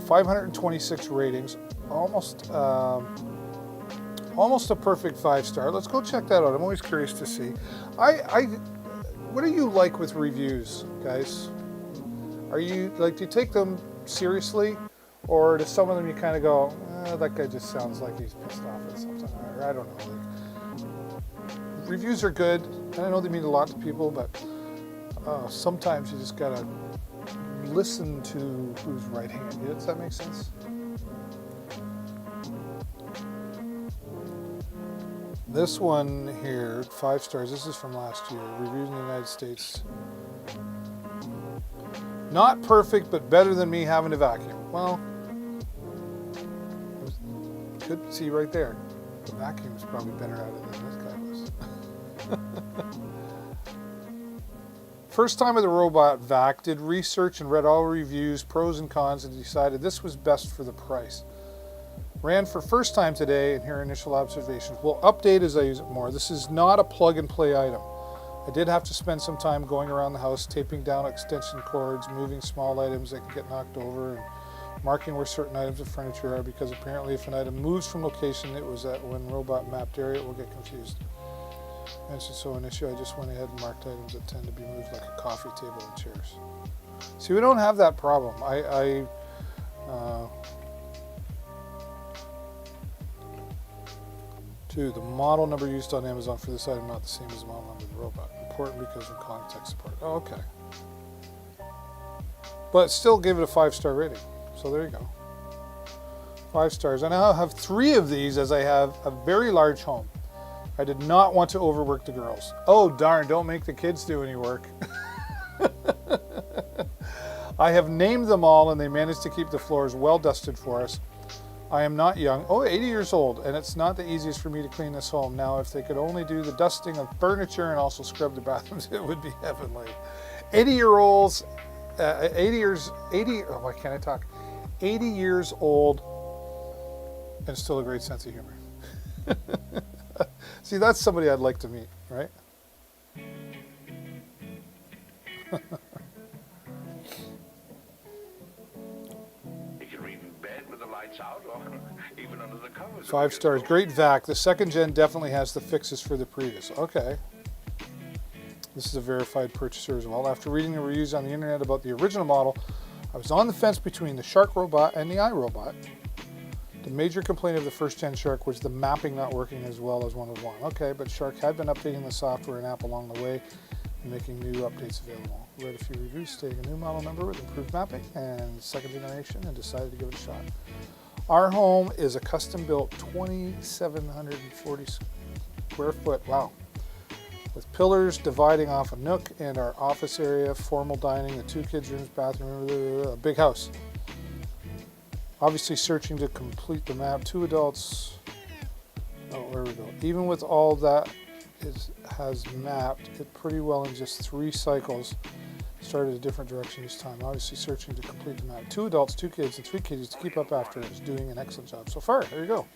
526 ratings, almost a perfect 5-star. Let's go check that out. I'm always curious to see. What do you like with reviews, guys? Are you like, do you take them seriously, or do some of them you kind of go, that guy just sounds like he's pissed off at something, or I don't know. Like, reviews are good, and I know they mean a lot to people, but sometimes you just gotta listen to who's writing it. Does that make sense? This one here, 5 stars. This is from last year. Reviews in the United States. Not perfect, but better than me having to vacuum. Well, you could see right there. The vacuum's probably better at it than this guy was. First time with the robot vac, did research and read all reviews, pros and cons, and decided this was best for the price. Ran for first time today, and here are initial observations. Will update as I use it more. This is not a plug and play item. I did have to spend some time going around the house, taping down extension cords, moving small items that can get knocked over, and marking where certain items of furniture are, because apparently if an item moves from location it was at when robot mapped area, it will get confused. Mentioned so an issue, I just went ahead and marked items that tend to be moved like a coffee table and chairs. See, we don't have that problem. Two, the model number used on Amazon for this item not the same as the model number of the robot. Important because of context support. Oh, okay. But still give it a 5-star rating. So there you go. 5 stars. I now have 3 of these as I have a very large home. I did not want to overwork the girls. Oh darn, don't make the kids do any work. I have named them all and they managed to keep the floors well dusted for us. I am not young, 80 years old, and it's not the easiest for me to clean this home. Now, if they could only do the dusting of furniture and also scrub the bathrooms, it would be heavenly. 80-year-olds, 80 years old, and still a great sense of humor. See, that's somebody I'd like to meet, right?
Out or even under the covers.
5 stars. Great vac. The second gen definitely has the fixes for the previous. Okay. This is a verified purchaser as well. After reading the reviews on the internet about the original model, I was on the fence between the Shark robot and the iRobot. The major complaint of the first gen Shark was the mapping not working as well as one would want. Okay, but Shark had been updating the software and app along the way and making new updates available. Read a few reviews stating a new model number with improved mapping and second generation and decided to give it a shot. Our home is a custom built 2,740 square foot, wow, with pillars dividing off a nook and our office area, formal dining, the 2 kids' rooms, bathroom, a big house. Obviously searching to complete the map. 2 adults. Oh, where we go. Even with all that has mapped it pretty well in just 3 cycles. Started a different direction each time. Obviously searching to complete the map. 2 adults, 2 kids, and 3 kids to keep up after it is doing an excellent job so far. There you go.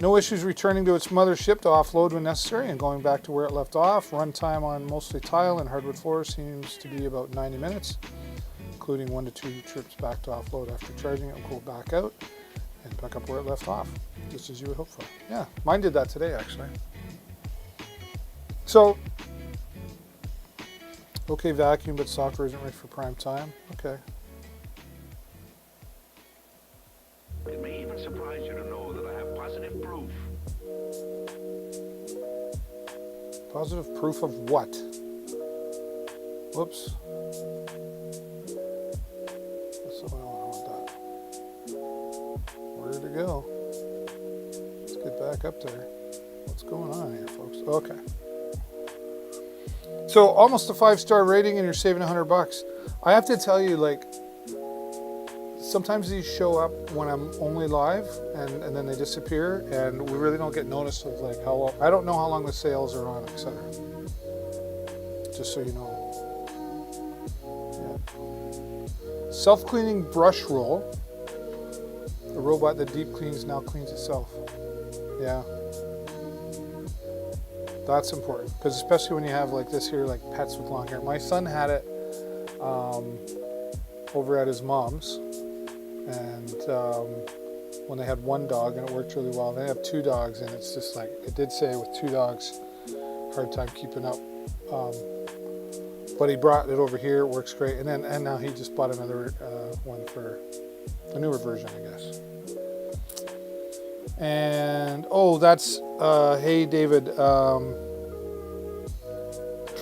No issues returning to its mothership to offload when necessary and going back to where it left off. Runtime on mostly tile and hardwood floors seems to be about 90 minutes, including 1 to 2 trips back to offload after charging it. We'll go back out and pick up where it left off, just as you would hope for. Yeah, mine did that today actually. So, okay, vacuum, but software isn't ready for prime time. Okay.
It may even surprise you to know that I have positive proof.
Positive proof of what? Whoops. That's not what I want that. Where did it go? Let's get back up there. What's going on here, folks? Okay. So almost a 5-star rating and you're saving $100. I have to tell you, like, sometimes these show up when I'm only live and then they disappear and we really don't get notice of like how long, I don't know how long the sales are on, etc. Just so you know. Yeah. Self-cleaning brush roll. The robot that deep cleans now cleans itself. Yeah. That's important, because especially when you have like this here, like pets with long hair. My son had it over at his mom's, and when they had 1 dog, and it worked really well. They have 2 dogs, and it's just like, it did say with 2 dogs, hard time keeping up. But he brought it over here, it works great. And now he just bought another one for a newer version, I guess. And, oh, that's, hey, David, it's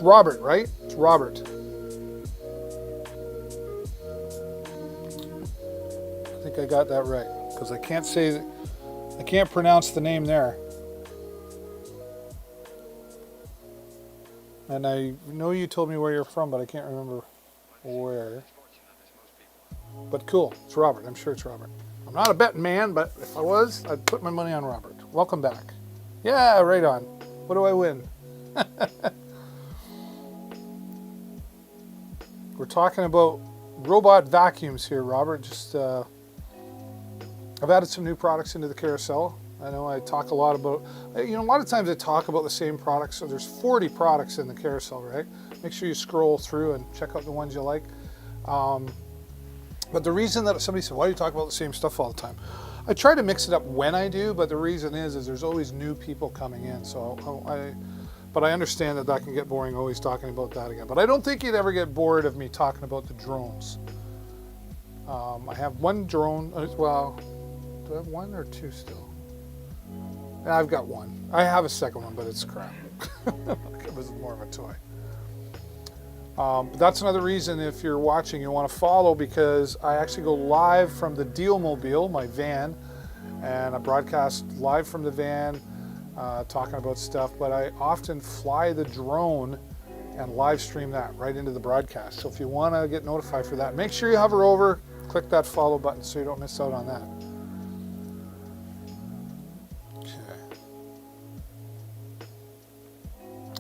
Robert, right? It's Robert. I think I got that right, because I can't pronounce the name there. And I know you told me where you're from, but I can't remember where. But cool, it's Robert, I'm sure it's Robert. I'm not a betting man, but if I was, I'd put my money on Robert. Welcome back. Yeah, right on. What do I win? We're talking about robot vacuums here, Robert. Just I've added some new products into the carousel. I know I talk a lot about, a lot of times I talk about the same products. So there's 40 products in the carousel, right? Make sure you scroll through and check out the ones you like. But the reason that somebody said, why do you talk about the same stuff all the time? I try to mix it up when I do, but the reason is there's always new people coming in. So but I understand that can get boring, always talking about that again. But I don't think you'd ever get bored of me talking about the drones. I have 1 drone, well, do I have 1 or 2 still? Yeah, I've got 1. I have a second one, but it's crap. It was more of a toy. But that's another reason, if you're watching, you want to follow, because I actually go live from the Dealmobile, my van, and I broadcast live from the van, talking about stuff, but I often fly the drone and live stream that right into the broadcast. So if you want to get notified for that, make sure you hover over, click that follow button so you don't miss out on that.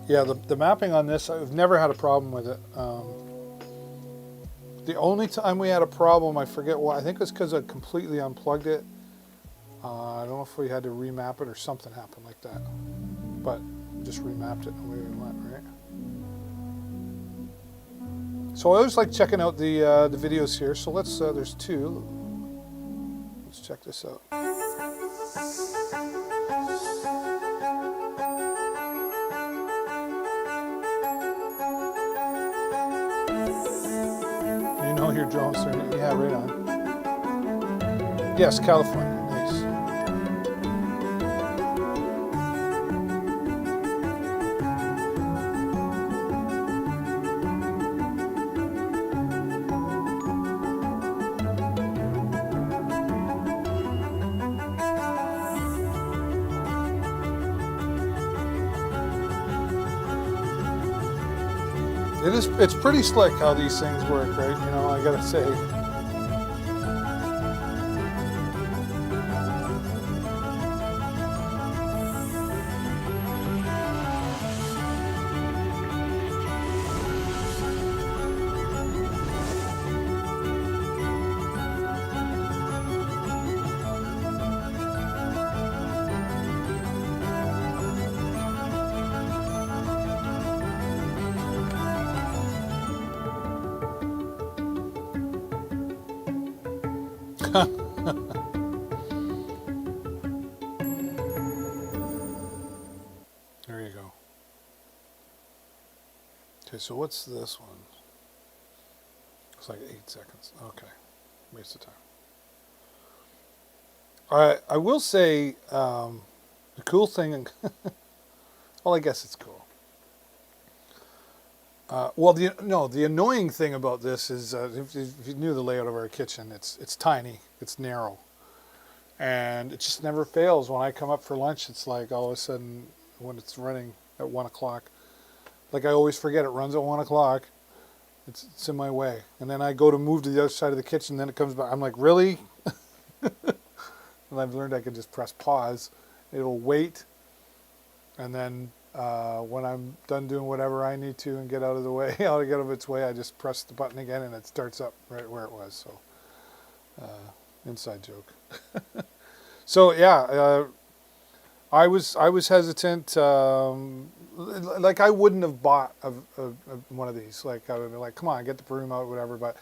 Yeah, the mapping on this, I've never had a problem with it. The only time we had a problem, I forget why, I think it was because I completely unplugged it. I don't know if we had to remap it or something happened like that. But just remapped it and away we went, right? So I always like checking out the videos here. So let's, there's 2. Let's check this out. Your drones, yeah, right on. Yes, California, nice. It's pretty slick how these things work, right? You know, I gotta say. There you go. Okay, so what's this one? It's like 8 seconds. Okay, waste of time. I will say the cool thing, well, I guess it's cool. Well, the annoying thing about this is if you knew the layout of our kitchen, it's tiny, it's narrow, and it just never fails. When I come up for lunch, it's like all of a sudden when it's running at 1 o'clock, like I always forget it runs at 1 o'clock. It's in my way, and then I go to move to the other side of the kitchen, then it comes back. I'm like, really? And I've learned I can just press pause. It'll wait, and then when I'm done doing whatever I need to and get out of the way, out of its way, I just press the button again and it starts up right where it was. So, inside joke. So yeah, I was hesitant. Like I wouldn't have bought one of these. Like I would be like, come on, get the broom out, whatever. But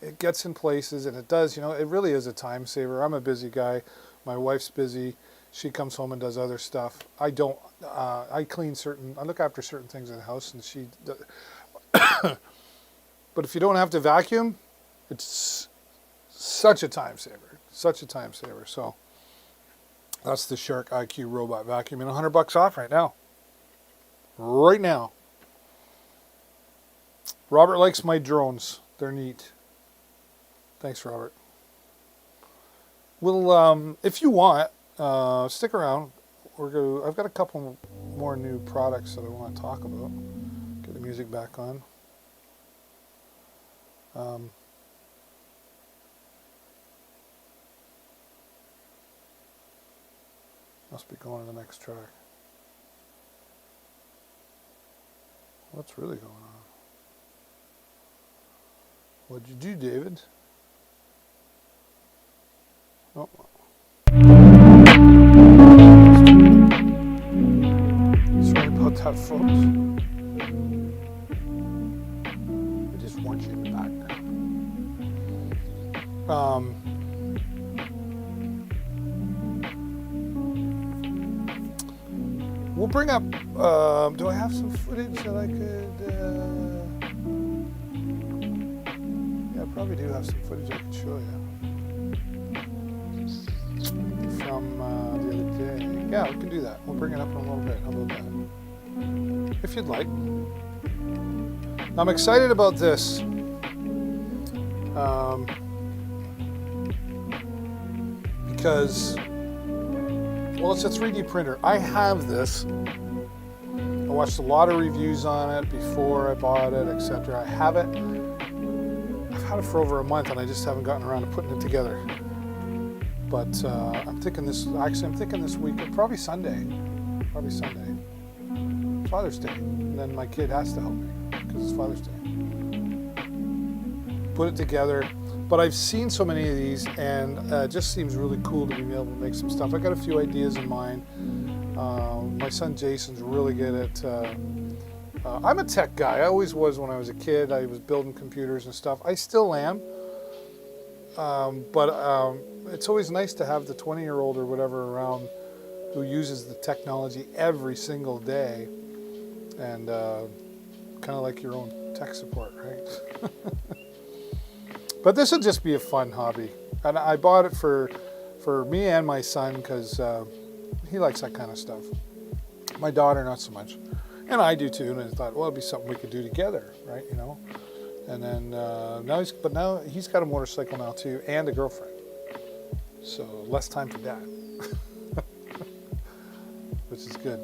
it gets in places, and it does. You know, it really is a time saver. I'm a busy guy. My wife's busy. She comes home and does other stuff. I don't. I look after certain things in the house, and she does. But if you don't have to vacuum, it's such a time saver. Such a time saver. So that's the Shark IQ Robot Vacuum, and $100 off right now. Right now. Robert likes my drones. They're neat. Thanks, Robert. Well, if you want, stick around. I've got a couple more new products that I want to talk about. Get the music back on. Must be going to the next track. What's really going on? What'd you do, David? Oh. Sorry about that, folks. I just want you in the background. We'll bring up, do I have some footage that I could, yeah, I probably do have some footage I could show you. From the other day. Yeah, we can do that. We'll bring it up in a little bit. How about that? If you'd like. I'm excited about this. Because, well, it's a 3D printer. I have this. I watched a lot of reviews on it before I bought it, etc. I have it. I've had it for over a month and I just haven't gotten around to putting it together. But I'm thinking this week, probably Sunday. Father's Day. And then my kid has to help me because it's Father's Day. Put it together. But I've seen so many of these, and it just seems really cool to be able to make some stuff. I got a few ideas in mind. My son Jason's really good at. I'm a tech guy. I always was when I was a kid. I was building computers and stuff. I still am. But it's always nice to have the 20-year-old or whatever around who uses the technology every single day, and kind of like your own tech support, right? But this will just be a fun hobby, and I bought it for me and my son because he likes that kind of stuff. My daughter not so much, and I do too. And I thought, well, it'd be something we could do together, right? You know. And then now he's got a motorcycle now too, and a girlfriend, so less time for dad, which is good.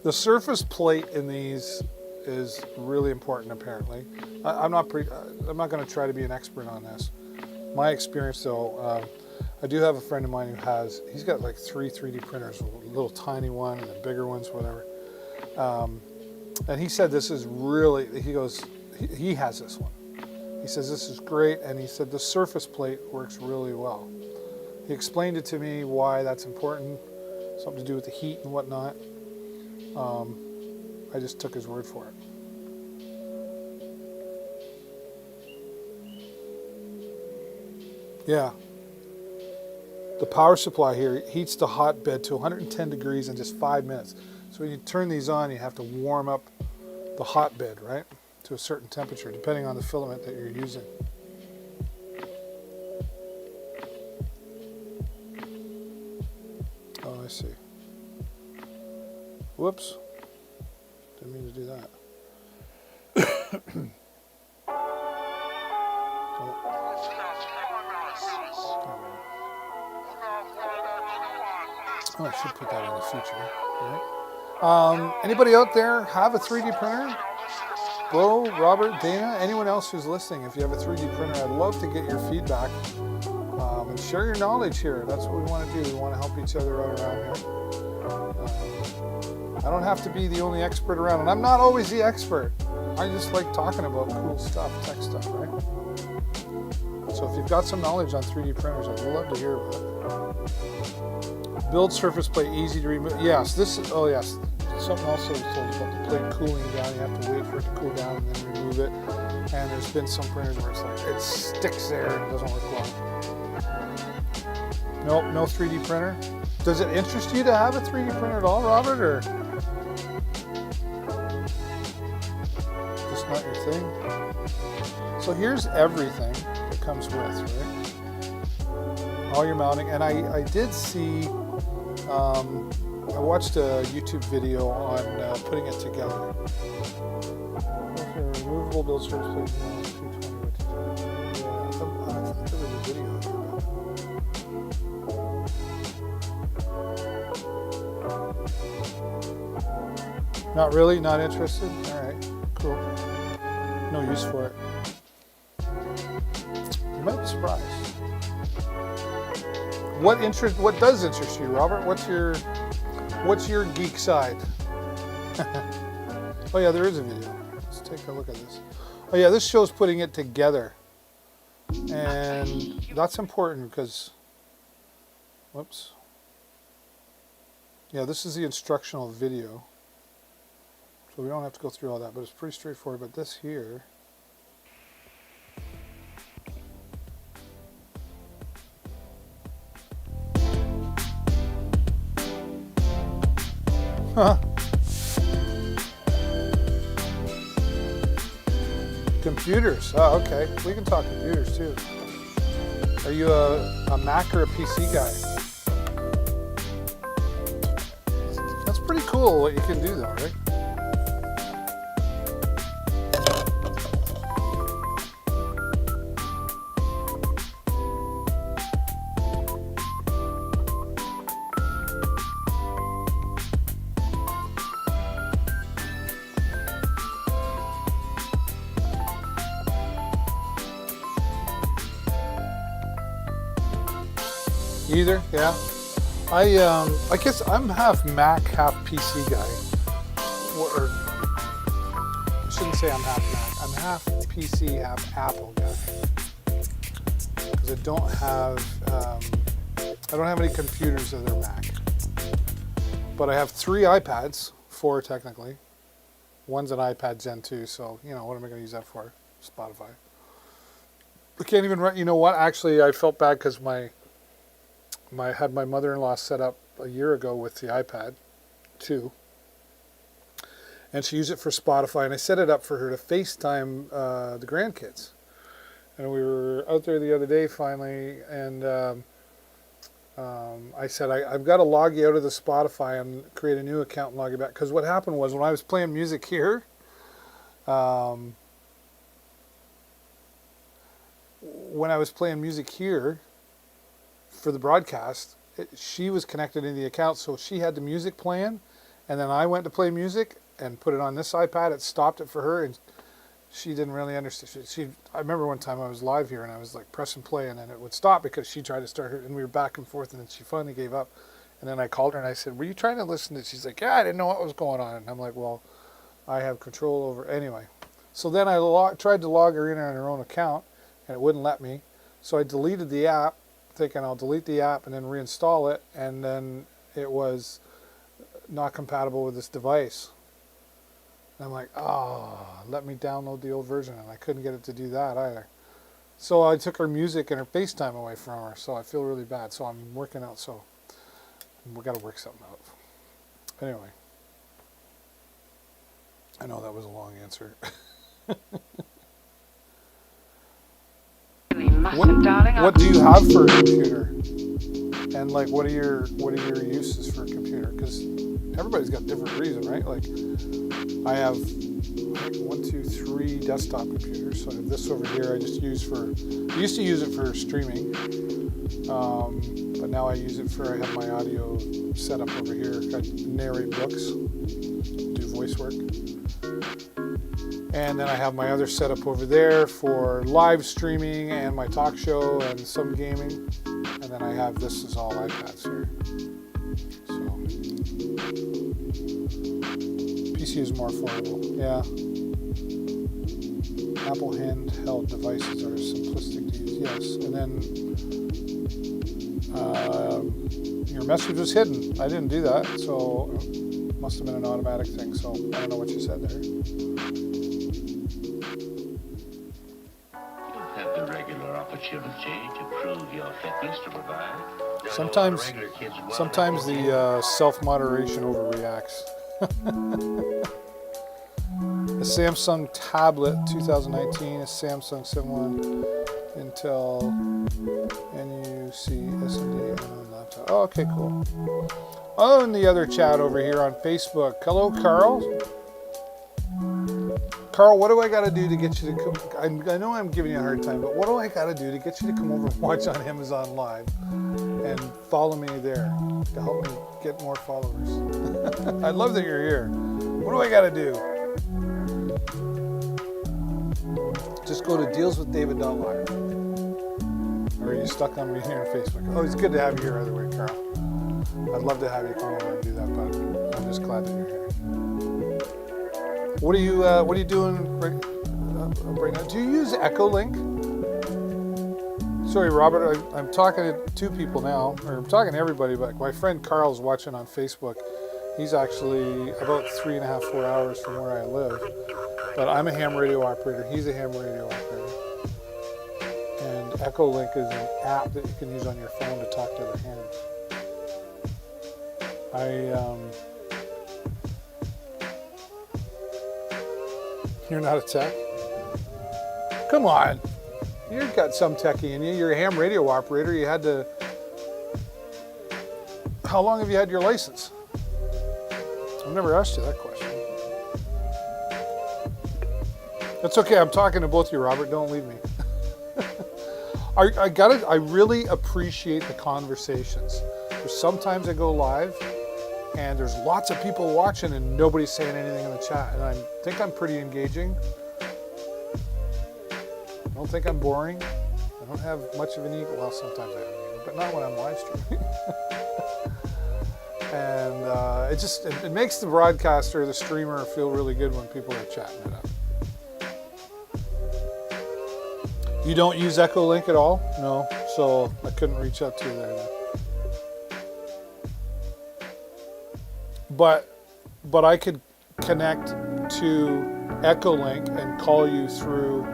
The surface plate in these is really important, apparently. I'm not going to try to be an expert on this. My experience, though, I do have a friend of mine he's got like 3 3D printers, a little tiny one and the bigger ones, whatever. And he said this is really, he has this one. He says this is great, and he said the surface plate works really well. He explained it to me why that's important, something to do with the heat and whatnot. I just took his word for it. Yeah. The power supply here heats the hotbed to 110 degrees in just 5 minutes. So when you turn these on, you have to warm up the hotbed, right, to a certain temperature, depending on the filament that you're using. Oh, I see. Whoops. Didn't mean to do that. Oh, I should put that in the future. Right? Anybody out there have a 3D printer? Bo, Robert, Dana, anyone else who's listening, if you have a 3D printer, I'd love to get your feedback and share your knowledge here. That's what we want to do. We want to help each other out around here. I don't have to be the only expert around, and I'm not always the expert. I just like talking about cool stuff, tech stuff, right? So if you've got some knowledge on 3D printers, I'd love to hear about it. Build surface plate easy to remove. Yes, yes. Something else I was told about the plate cooling down. You have to wait for it to cool down and then remove it. And there's been some printers where it's like it sticks there and it doesn't work well. Nope, no 3D printer. Does it interest you to have a 3D printer at all, Robert, or just not your thing? So here's everything that comes with, right? All your mounting, and I did see. I watched a YouTube video on putting it together. Okay, removable build surface plate. 220 by 220. Yeah, I think there was a video here. Not really? Not interested? Alright, cool. No use for it. You might be surprised. What does interest you, Robert? What's your geek side? Oh yeah, there is a video. Let's take a look at this. Oh yeah, this shows putting it together. And that's important because, whoops. Yeah, this is the instructional video. So we don't have to go through all that, but it's pretty straightforward. But this here, huh? Computers. Oh, okay. We can talk computers too. Are you a Mac or a PC guy? That's pretty cool what you can do though, right? Either, yeah. I guess I'm half Mac, half PC guy. Or I shouldn't say I'm half Mac. I'm half PC, half Apple guy. Because I don't have any computers that are Mac. But I have 3 iPads, 4 technically. One's an iPad Gen 2, so what am I going to use that for? Spotify. I can't even write. You know what? Actually, I felt bad because I had my mother-in-law set up a year ago with the iPad 2, and she used it for Spotify, and I set it up for her to FaceTime the grandkids. And we were out there the other day finally, and I said, I've got to log you out of the Spotify and create a new account and log you back. Because what happened was when I was playing music here, for the broadcast, she was connected in the account, so she had the music playing, And then I went to play music and put it on this iPad. It stopped it for her, and she didn't really understand. I remember one time I was live here and I was like pressing play, and then it would stop because she tried to start her, and we were back and forth, and then she finally gave up. And then I called her and I said, "Were you trying to listen to?" She's like, "Yeah, I didn't know what was going on." And I'm like, "Well, I have control over anyway." So then I tried to log her in on her own account, and it wouldn't let me. So I deleted the app, thinking I'll delete the app and then reinstall it, and then it was not compatible with this device. And I'm like, let me download the old version, and I couldn't get it to do that either. So I took her music and her FaceTime away from her, so I feel really bad. So I'm working out, so we got to work something out. Anyway, I know that was a long answer. What do you have for a computer? And like, what are your uses for a computer? Because everybody's got different reason, right? Like, I have 3 desktop computers. So I have this over here. I just use I used to use it for streaming, but now I use it I have my audio set up over here. I narrate books, do voice work. And then I have my other setup over there for live streaming and my talk show and some gaming. And then I have this is all iPads here. So PC is more affordable. Yeah. Apple handheld devices are simplistic to use. Yes. And then your message was hidden. I didn't do that, so it must have been an automatic thing. So I don't know what you said there.
Opportunity to prove your fitness to provide.
Sometimes the self-moderation overreacts. A Samsung tablet 2019, a Samsung 7-1, Intel, NUC, SMD, and laptop. Oh, okay, cool. Oh, and the other chat over here on Facebook. Hello, Carl. Carl, what do I got to do to get you to come? I know I'm giving you a hard time, but what do I got to do to get you to come over and watch on Amazon Live and follow me there to help me get more followers? I love that you're here. What do I got to do? Just go to dealswithdavid.live. Or are you stuck on me here on Facebook? Oh, it's good to have you here either way, Carl. I'd love to have you come over and do that, but I'm just glad that you're here. What are you doing right now? Do you use Echolink? Sorry, Robert, I'm talking to 2 people now, or I'm talking to everybody, but my friend Carl's watching on Facebook. He's actually about 3.5, 4 hours from where I live. But I'm a ham radio operator. He's a ham radio operator. And Echolink is an app that you can use on your phone to talk to other hams. You're not a tech? Come on. You've got some techie in you. You're a ham radio operator. You had to... How long have you had your license? I've never asked you that question. That's okay. I'm talking to both of you, Robert. Don't leave me. I really appreciate the conversations. There's sometimes I go live and there's lots of people watching and nobody's saying anything in the chat, and I think I'm pretty engaging. I don't think I'm boring. I don't have much of an ego. Well, sometimes I have an ego, but not when I'm live streaming. And it makes the broadcaster, the streamer, feel really good when people are chatting it up. You don't use Echolink at all? No, so I couldn't reach out to you there then. But I could connect to Echolink and call you through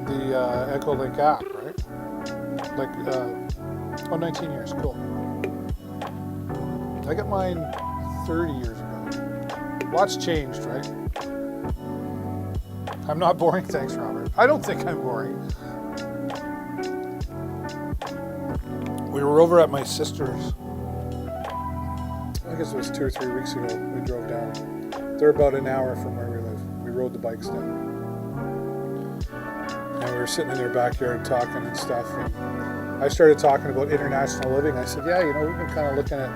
the Echolink app, right? Like, 19 years, cool. I got mine 30 years ago. Lots changed, right? I'm not boring, thanks, Robert. I don't think I'm boring. We were over at my sister's. I guess it was 2 or 3 weeks ago. We drove down. They're about an hour from where we live. We rode the bikes down. And we were sitting in their backyard talking and stuff. And I started talking about international living. I said, yeah, we've been kind of looking at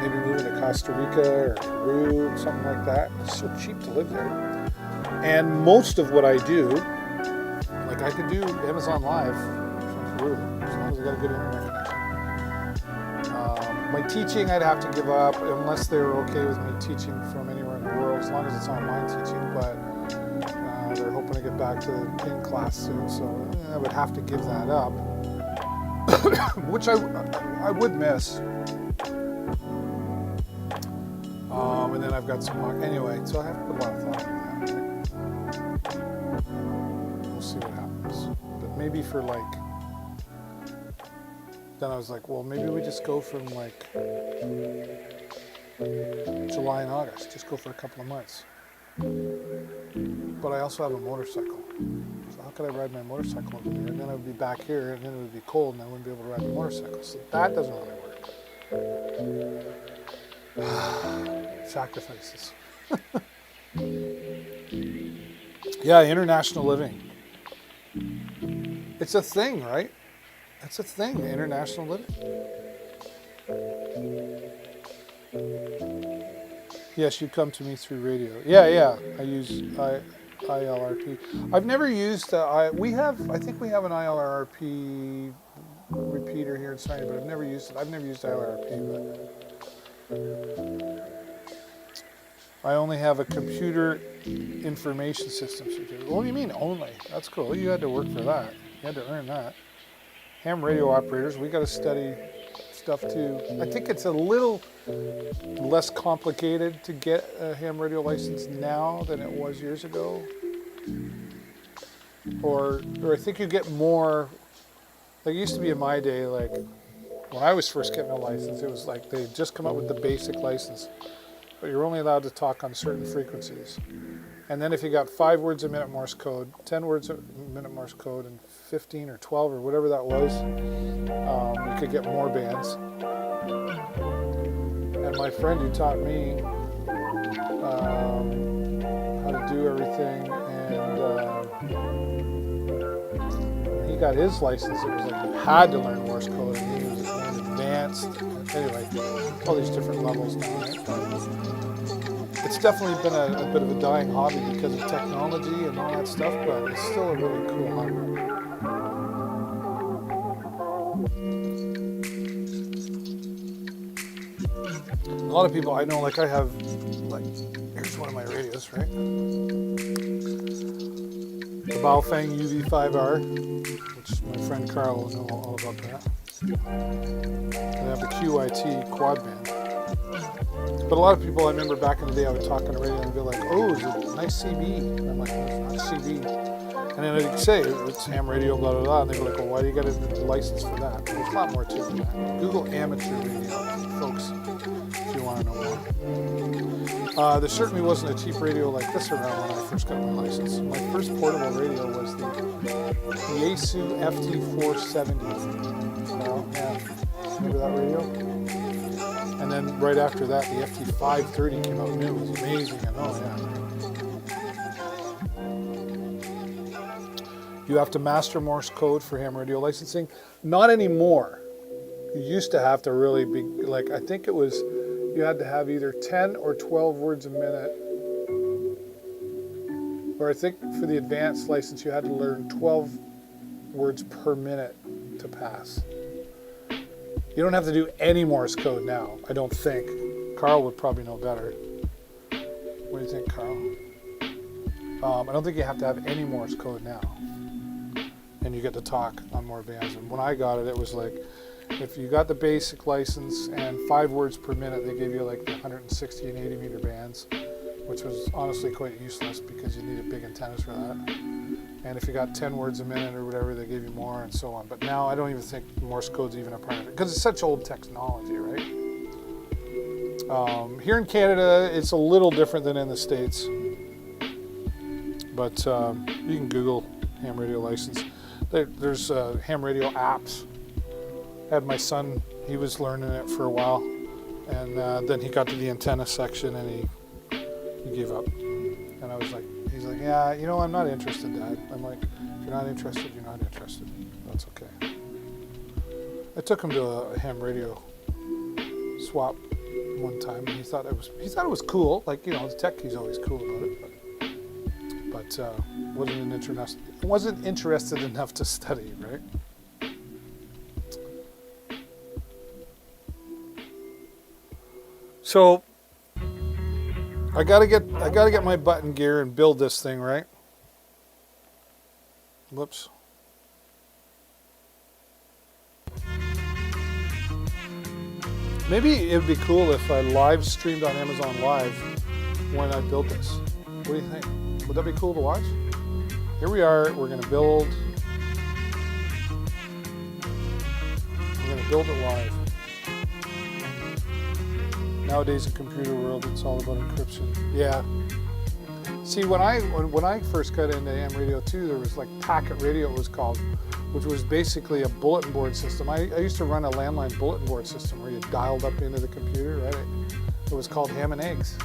maybe moving to Costa Rica or Peru, something like that. It's so cheap to live there. And most of what I do, like I could do Amazon Live from Peru, as long as I got a good internet connection. My teaching I'd have to give up unless they were okay with me teaching from anywhere in the world, as long as it's online teaching, but they're hoping to get back to in class soon, so I would have to give that up, which I would miss. And then I've got some more. Anyway, so I have to put a lot of thought into that. Right? We'll see what happens. But maybe for like, then I was like, well, maybe we just go from like July and August, just go for a couple of months. But I also have a motorcycle. So how could I ride my motorcycle over there? And then I would be back here, and then it would be cold, and I wouldn't be able to ride the motorcycle. So that doesn't really work. Sacrifices. Yeah, international living. It's a thing, right? It's a thing, international living. Yes, you come to me through radio. Yeah. I use ILRP. I've never used. I think we have an ILRP repeater here in Sarnia, but I've never used it. I've never used ILRP, but I only have a computer information system certificate. What do you mean only? That's cool. You had to work for that. You had to earn that. Ham radio operators, we got to study stuff too. I think it's a little less complicated to get a ham radio license now than it was years ago. Or I think you get more, like it used to be in my day, like when I was first getting a license, it was like they just come up with the basic license, but you're only allowed to talk on certain frequencies. And then if you got 5 words a minute Morse code, 10 words a minute Morse code, and 15 or 12 or whatever that was, you could get more bands. And my friend who taught me how to do everything, and when he got his license, it was like you had to learn Morse code, and he was more advanced. Anyway, all these different levels now, right? It's definitely been a bit of a dying hobby because of technology and all that stuff, but it's still a really cool hobby. A lot of people I know, like I have, like, here's one of my radios, right? The Baofeng UV5R, which my friend Carl will know all about that. And I have the QIT quad band. But a lot of people, I remember back in the day, I would talk on the radio and they'd be like, oh, it's a nice CB. And I'm like, no, it's not CB. And then I'd say, it's ham radio, blah, blah, blah. And they'd be like, well, why do you got a license for that? There's a lot more to it than that. Google amateur radio, folks, if you want to know more. There certainly wasn't a cheap radio like this around when I first got my license. My first portable radio was the Yaesu FT470. Remember that radio? And then right after that, the FT530 came out, and it was amazing. And you have to master Morse code for ham radio licensing. Not anymore. You used to have to really be, like, I think it was, you had to have either 10 or 12 words a minute. Or I think for the advanced license, you had to learn 12 words per minute to pass. You don't have to do any Morse code now, I don't think. Carl would probably know better. What do you think, Carl? I don't think you have to have any Morse code now. And you get to talk on more bands. And when I got it, it was like, if you got the basic license and 5 words per minute, they gave you like the 160 and 80 meter bands, which was honestly quite useless because you needed big antennas for that. And if you got 10 words a minute or whatever, they gave you more and so on. But now I don't even think Morse code's even a part of it because it's such old technology, right? Here in Canada, it's a little different than in the States. But you can Google ham radio license. There's ham radio apps. I had my son, he was learning it for a while. And then he got to the antenna section and he gave up. And I was like, he's like, yeah, you know, I'm not interested, Dad. I'm like, if you're not interested, you're not interested. That's okay. I took him to a ham radio swap one time, and he thought it was cool. Like, you know, the tech, he's always cool about it, but wasn't interested enough to study, right? So I gotta get my button gear and build this thing, right? Whoops. Maybe it would be cool if I live streamed on Amazon Live when I build this. What do you think? Would that be cool to watch? Here we are, we're gonna build it live. Nowadays in computer world, it's all about encryption. Yeah. See, when I first got into AM Radio 2, there was like packet radio, it was called, which was basically a bulletin board system. I used to run a landline bulletin board system where you dialed up into the computer, right? It was called Ham and Eggs.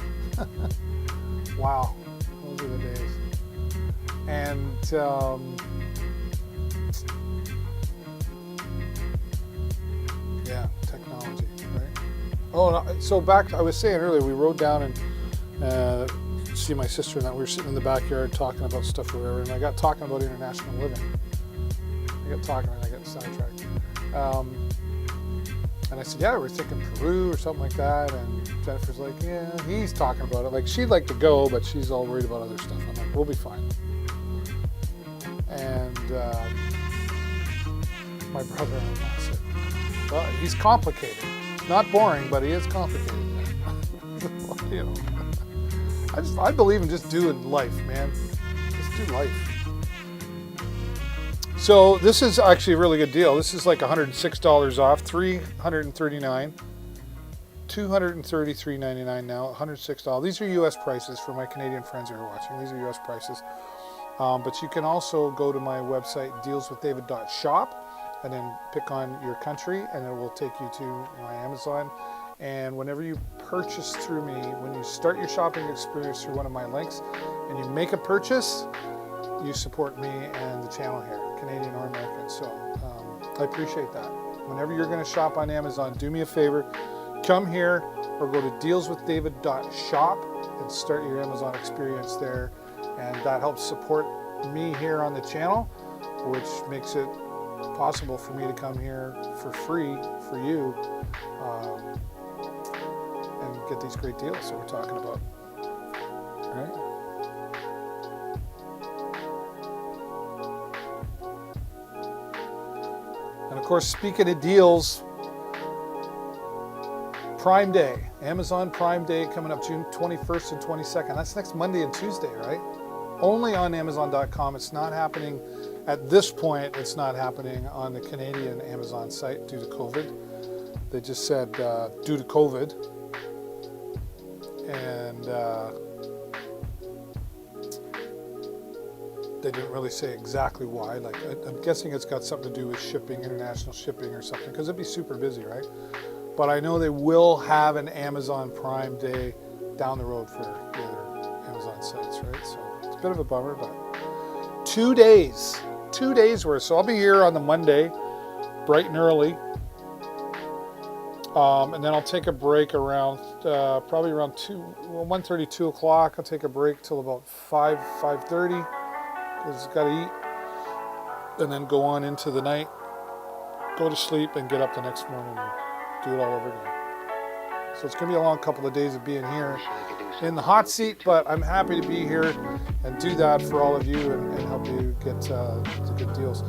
Wow, those are the days. And yeah, technology, right? Oh, no, so back, I was saying earlier, we rode down and see my sister and that. We were sitting in the backyard talking about stuff or whatever, and I got talking about international living. I got talking and I got sidetracked. And I said, yeah, we're thinking Peru or something like that. And Jennifer's like, yeah, he's talking about it. Like, she'd like to go, but she's all worried about other stuff. I'm like, we'll be fine. And my brother-in-law said, well, he's complicated. Not boring, but he is complicated. You know, I believe in just doing life, man. Just do life. So this is actually a really good deal. This is like $106 off, $339, $233.99 now, $106. These are U.S. prices for my Canadian friends who are watching. These are U.S. prices. But you can also go to my website, dealswithdavid.shop, and then pick on your country, and it will take you to my Amazon. And whenever you purchase through me, when you start your shopping experience through one of my links, and you make a purchase, you support me and the channel here, Canadian or American. So I appreciate that. Whenever you're going to shop on Amazon, do me a favor, come here or go to dealswithdavid.shop and start your Amazon experience there. And that helps support me here on the channel, which makes it possible for me to come here for free for you and get these great deals that we're talking about. All right? And of course, speaking of deals, Prime Day, Amazon Prime Day coming up June 21st and 22nd. That's next Monday and Tuesday, right? Only on Amazon.com. It's not happening at this point. It's not happening on the Canadian Amazon site due to COVID. They just said due to COVID, and they didn't really say exactly why. Like, I'm guessing it's got something to do with shipping, international shipping or something, because it'd be super busy, right? But I know they will have an Amazon Prime Day down the road for the other Amazon sites, right? So it's a bit of a bummer, but 2 days worth. So I'll be here on the Monday, bright and early. And then I'll take a break around, probably around 1:30, 2 o'clock. I'll take a break till about 5:30, because I've got to eat. And then go on into the night, go to sleep, and get up the next morning and do it all over again. So it's going to be a long couple of days of being here in the hot seat, but I'm happy to be here and do that for all of you and help you get the good deals.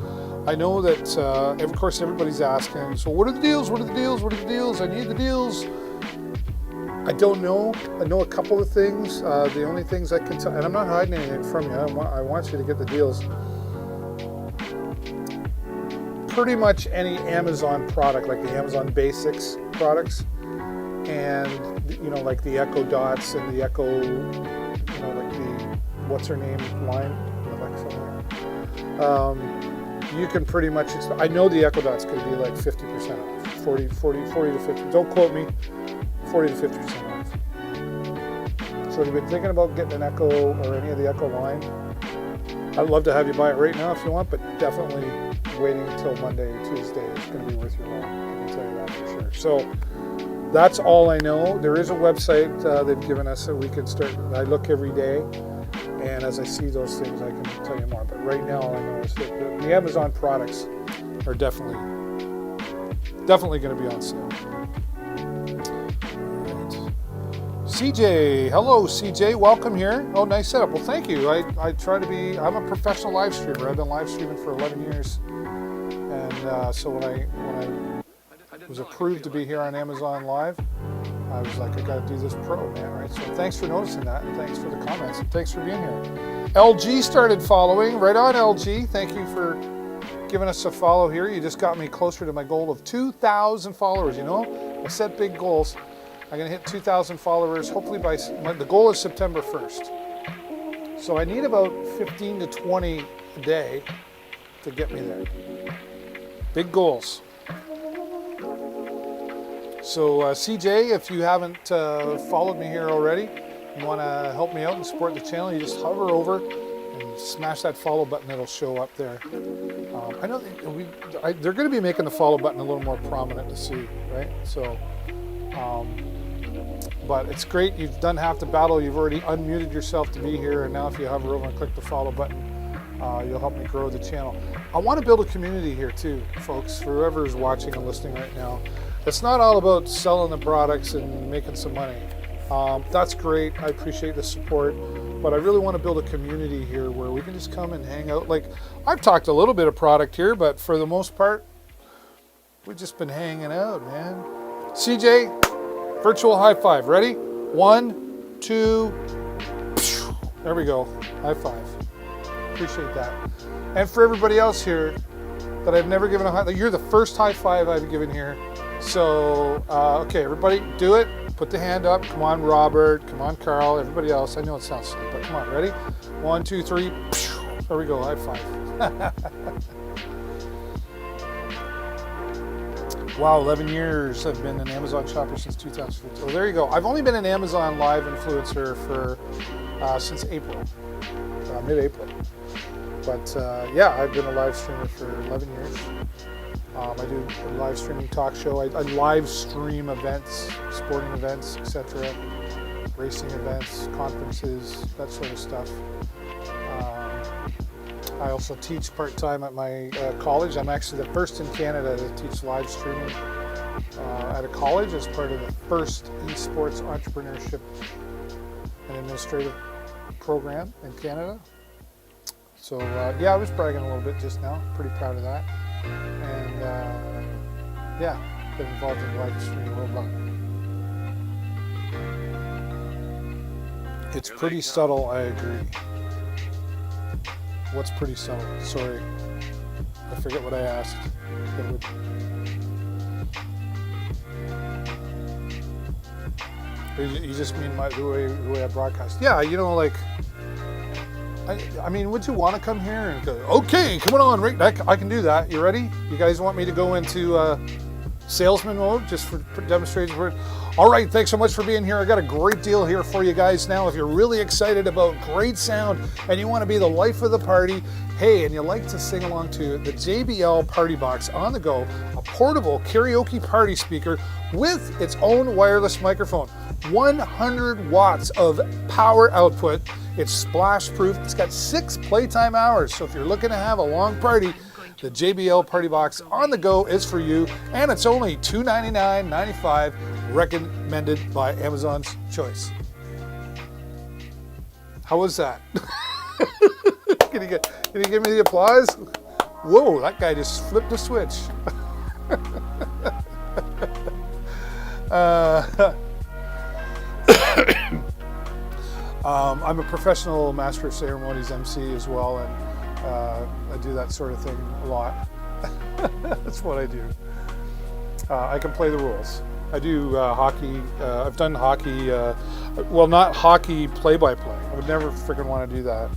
I know that, of course, everybody's asking, so what are the deals? What are the deals? What are the deals? I need the deals. I don't know. I know a couple of things. The only things I can tell, and I'm not hiding anything from you. I want you to get the deals. Pretty much any Amazon product, like the Amazon Basics products, and like the Echo Dots and the Echo, like the what's her name line, Alexa. You can pretty much. I know the Echo Dots could be like 50% off, 40 to 50. Don't quote me. 40 to 50% off. So if you've been thinking about getting an Echo or any of the Echo line, I'd love to have you buy it right now if you want, but definitely waiting until Monday or Tuesday is going to be worth your while. I can tell you that for sure. So That's all I know. There is a website they've given us that we can start. I look every day, and as I see those things, I can tell you more. But right now, all I know is that the Amazon products are definitely going to be on sale. Right. CJ, hello CJ, welcome here. Oh, nice setup. Well, thank you. I try to be. I'm a professional live streamer. I've been live streaming for 11 years, and so when I was approved to be here on Amazon Live, I was like, I got to do this pro, man, right? So thanks for noticing that, and thanks for the comments, and thanks for being here. LG started following. Right on, LG. Thank you for giving us a follow here. You just got me closer to my goal of 2,000 followers. You know, I set big goals. I'm going to hit 2,000 followers, hopefully the goal is September 1st. So I need about 15 to 20 a day to get me there. Big goals. So CJ, if you haven't followed me here already, you want to help me out and support the channel, you just hover over and smash that follow button. It'll show up there. I know they're going to be making the follow button a little more prominent to see, right? So, but it's great. You've done half the battle. You've already unmuted yourself to be here, and now if you hover over and click the follow button, you'll help me grow the channel. I want to build a community here too, folks, for whoever is watching and listening right now. It's not all about selling the products and making some money. That's great. I appreciate the support, but I really want to build a community here where we can just come and hang out. Like, I've talked a little bit of product here, but for the most part, we've just been hanging out, man. CJ, virtual high five. Ready? 1, 2, there we go. High five. Appreciate that. And for everybody else here that I've never given a high, you're the first high five I've given here. So, okay, everybody, do it. Put the hand up. Come on, Robert. Come on, Carl. Everybody else. I know it sounds silly, but come on. Ready? 1, 2, 3. There we go. High five. Wow, 11 years. I've been an Amazon shopper since 2015. So there you go. I've only been an Amazon Live influencer for since April, mid-April. But yeah, I've been a live streamer for 11 years. I do a live streaming talk show. I live stream events, sporting events, etc., racing events, conferences, that sort of stuff. I also teach part-time at my college. I'm actually the first in Canada to teach live streaming at a college as part of the first esports entrepreneurship and administrative program in Canada. So yeah, I was bragging a little bit just now. Pretty proud of that. And yeah, been involved in live streaming worldwide. It's pretty subtle, I agree. What's pretty subtle? Sorry, I forget what I asked. You just mean the way I broadcast? Yeah, you know, like. I mean, would you want to come here and go, okay, come on, right? I can do that. You ready? You guys want me to go into salesman mode just for demonstration? All right, thanks so much for being here. I got a great deal here for you guys now. If you're really excited about great sound and you want to be the life of the party, hey, and you like to sing along to the JBL Party Box on the go, a portable karaoke party speaker with its own wireless microphone. 100 watts of power output. It's splash proof. It's got 6 playtime hours. So if you're looking to have a long party, the JBL Party Box on the go is for you. And it's only $299.95, recommended by Amazon's Choice. How was that? Can you give me the applause? Whoa, that guy just flipped the switch. I'm a professional Master of Ceremonies MC as well, and I do that sort of thing a lot. That's what I do. I can play the rules. I do hockey. I've done hockey, well, not hockey play-by-play. I would never freaking want to do that.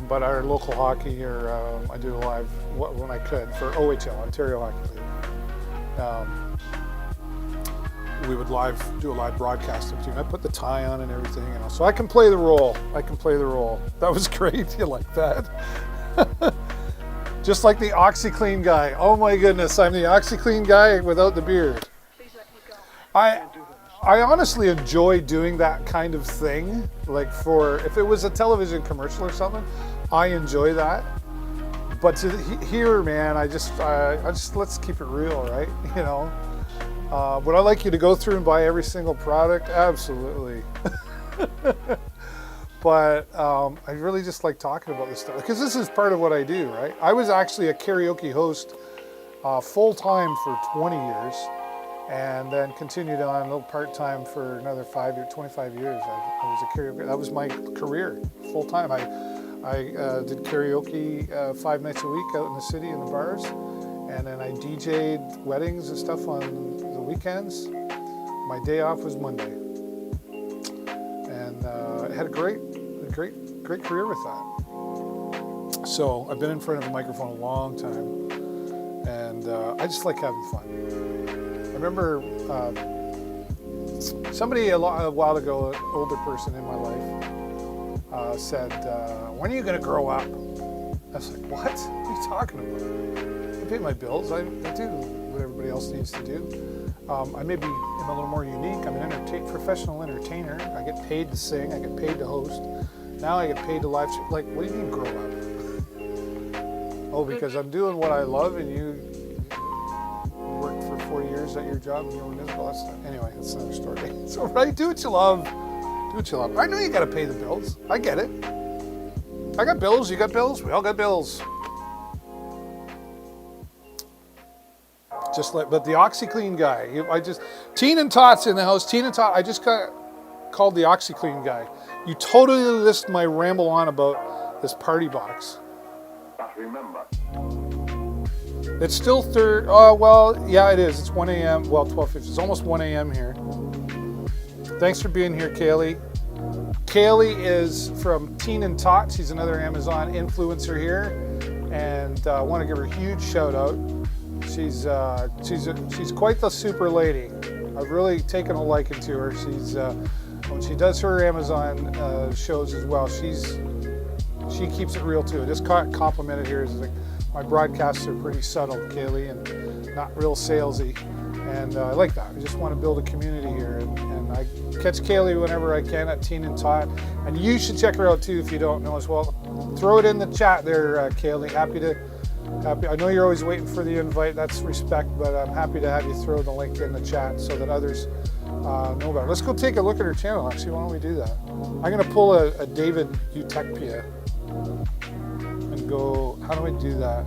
But our local hockey, or I do live when I could for OHL, Ontario Hockey League. We would do a live broadcast of it too. And I put the tie on and everything, you know. So I can play the role. That was great. You like that? Just like the OxyClean guy. Oh my goodness, I'm the OxyClean guy without the beard. I honestly enjoy doing that kind of thing. Like if it was a television commercial or something, I enjoy that. But here, man, I just let's keep it real, right? You know. Would I like you to go through and buy every single product? Absolutely. But I really just like talking about this stuff because this is part of what I do, right? I was actually a karaoke host full-time for 20 years and then continued on a little part-time for another 25 years. I was a karaoke, that was my career, full-time. I did karaoke 5 nights a week out in the city in the bars, and then I DJ'd weddings and stuff on the weekends. My day off was Monday. And I had a great career with that. So I've been in front of a microphone a long time, and I just like having fun. I remember somebody a while ago, an older person in my life, said, when are you going to grow up? I was like, what? What are you talking about? I pay my bills. I do what everybody else needs to do. I maybe am a little more unique. I'm an professional entertainer. I get paid to sing. I get paid to host. Now I get paid to live stream. Like, what do you mean grow up? Oh, because I'm doing what I love, and you worked for 4 years at your job and you were miserable. Anyway, that's another story. So, right, do what you love. Do what you love. I know you got to pay the bills. I get it. I got bills. You got bills. We all got bills. But the OxyClean guy, Teen and Tot's in the house. Teen and Tot, I just got called the OxyClean guy. You totally list my ramble on about this party box.
But remember,
It's still third. Oh, well, yeah, it is. It's 1 a.m. Well, 12:50. It's almost 1 a.m. here. Thanks for being here, Kaylee. Kaylee is from Teen and Tot. She's another Amazon influencer here, and I want to give her a huge shout out. She's quite the super lady. I've really taken a liking to her. She's when she does her Amazon shows as well, she keeps it real too. I just complimented her. Like, my broadcasts are pretty subtle, Kaylee, and not real salesy, and I like that. I just want to build a community here, and I catch Kaylee whenever I can at Teen and Tot, and you should check her out too if you don't know as well. Throw it in the chat there, Kaylee. Happy. I know you're always waiting for the invite. That's respect, but I'm happy to have you throw the link in the chat so that others know about it. Let's go take a look at her channel. Actually, why don't we do that? I'm going to pull a David Utechpia and go. How do I do that?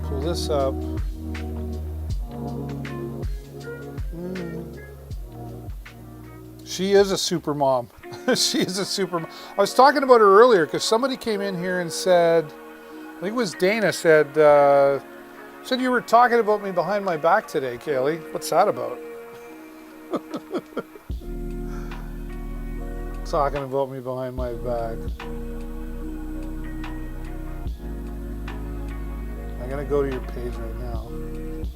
Pull this up. She is a super mom. She is a super mom. I was talking about her earlier because somebody came in here and said, I think it was Dana, said you were talking about me behind my back today, Kaylee. What's that about? Talking about me behind my back. I'm going to go to your page right now.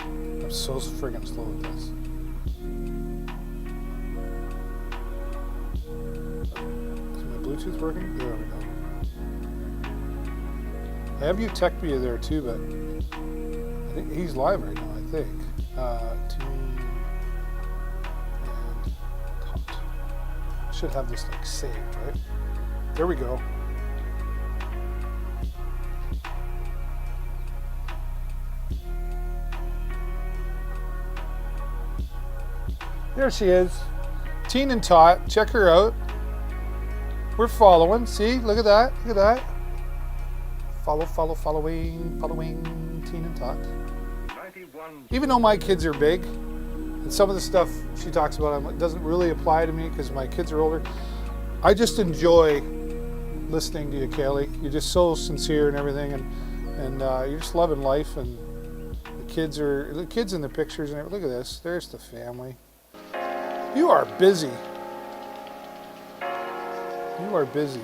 I'm so friggin' slow with this. Bluetooth working? There we go. I have Utechpia there too, but I think he's live right now, I think. Teen and Tot. Should have this like saved, right? There we go. There she is. Teen and Tot. Check her out. We're following. See, look at that. Look at that. Following Teen and Tot.
91.
Even though my kids are big, and some of the stuff she talks about doesn't really apply to me because my kids are older, I just enjoy listening to you, Kaylee. You're just so sincere and everything, and you're just loving life. And the kids in the pictures and everything. Look at this. There's the family. You are busy. You are busy.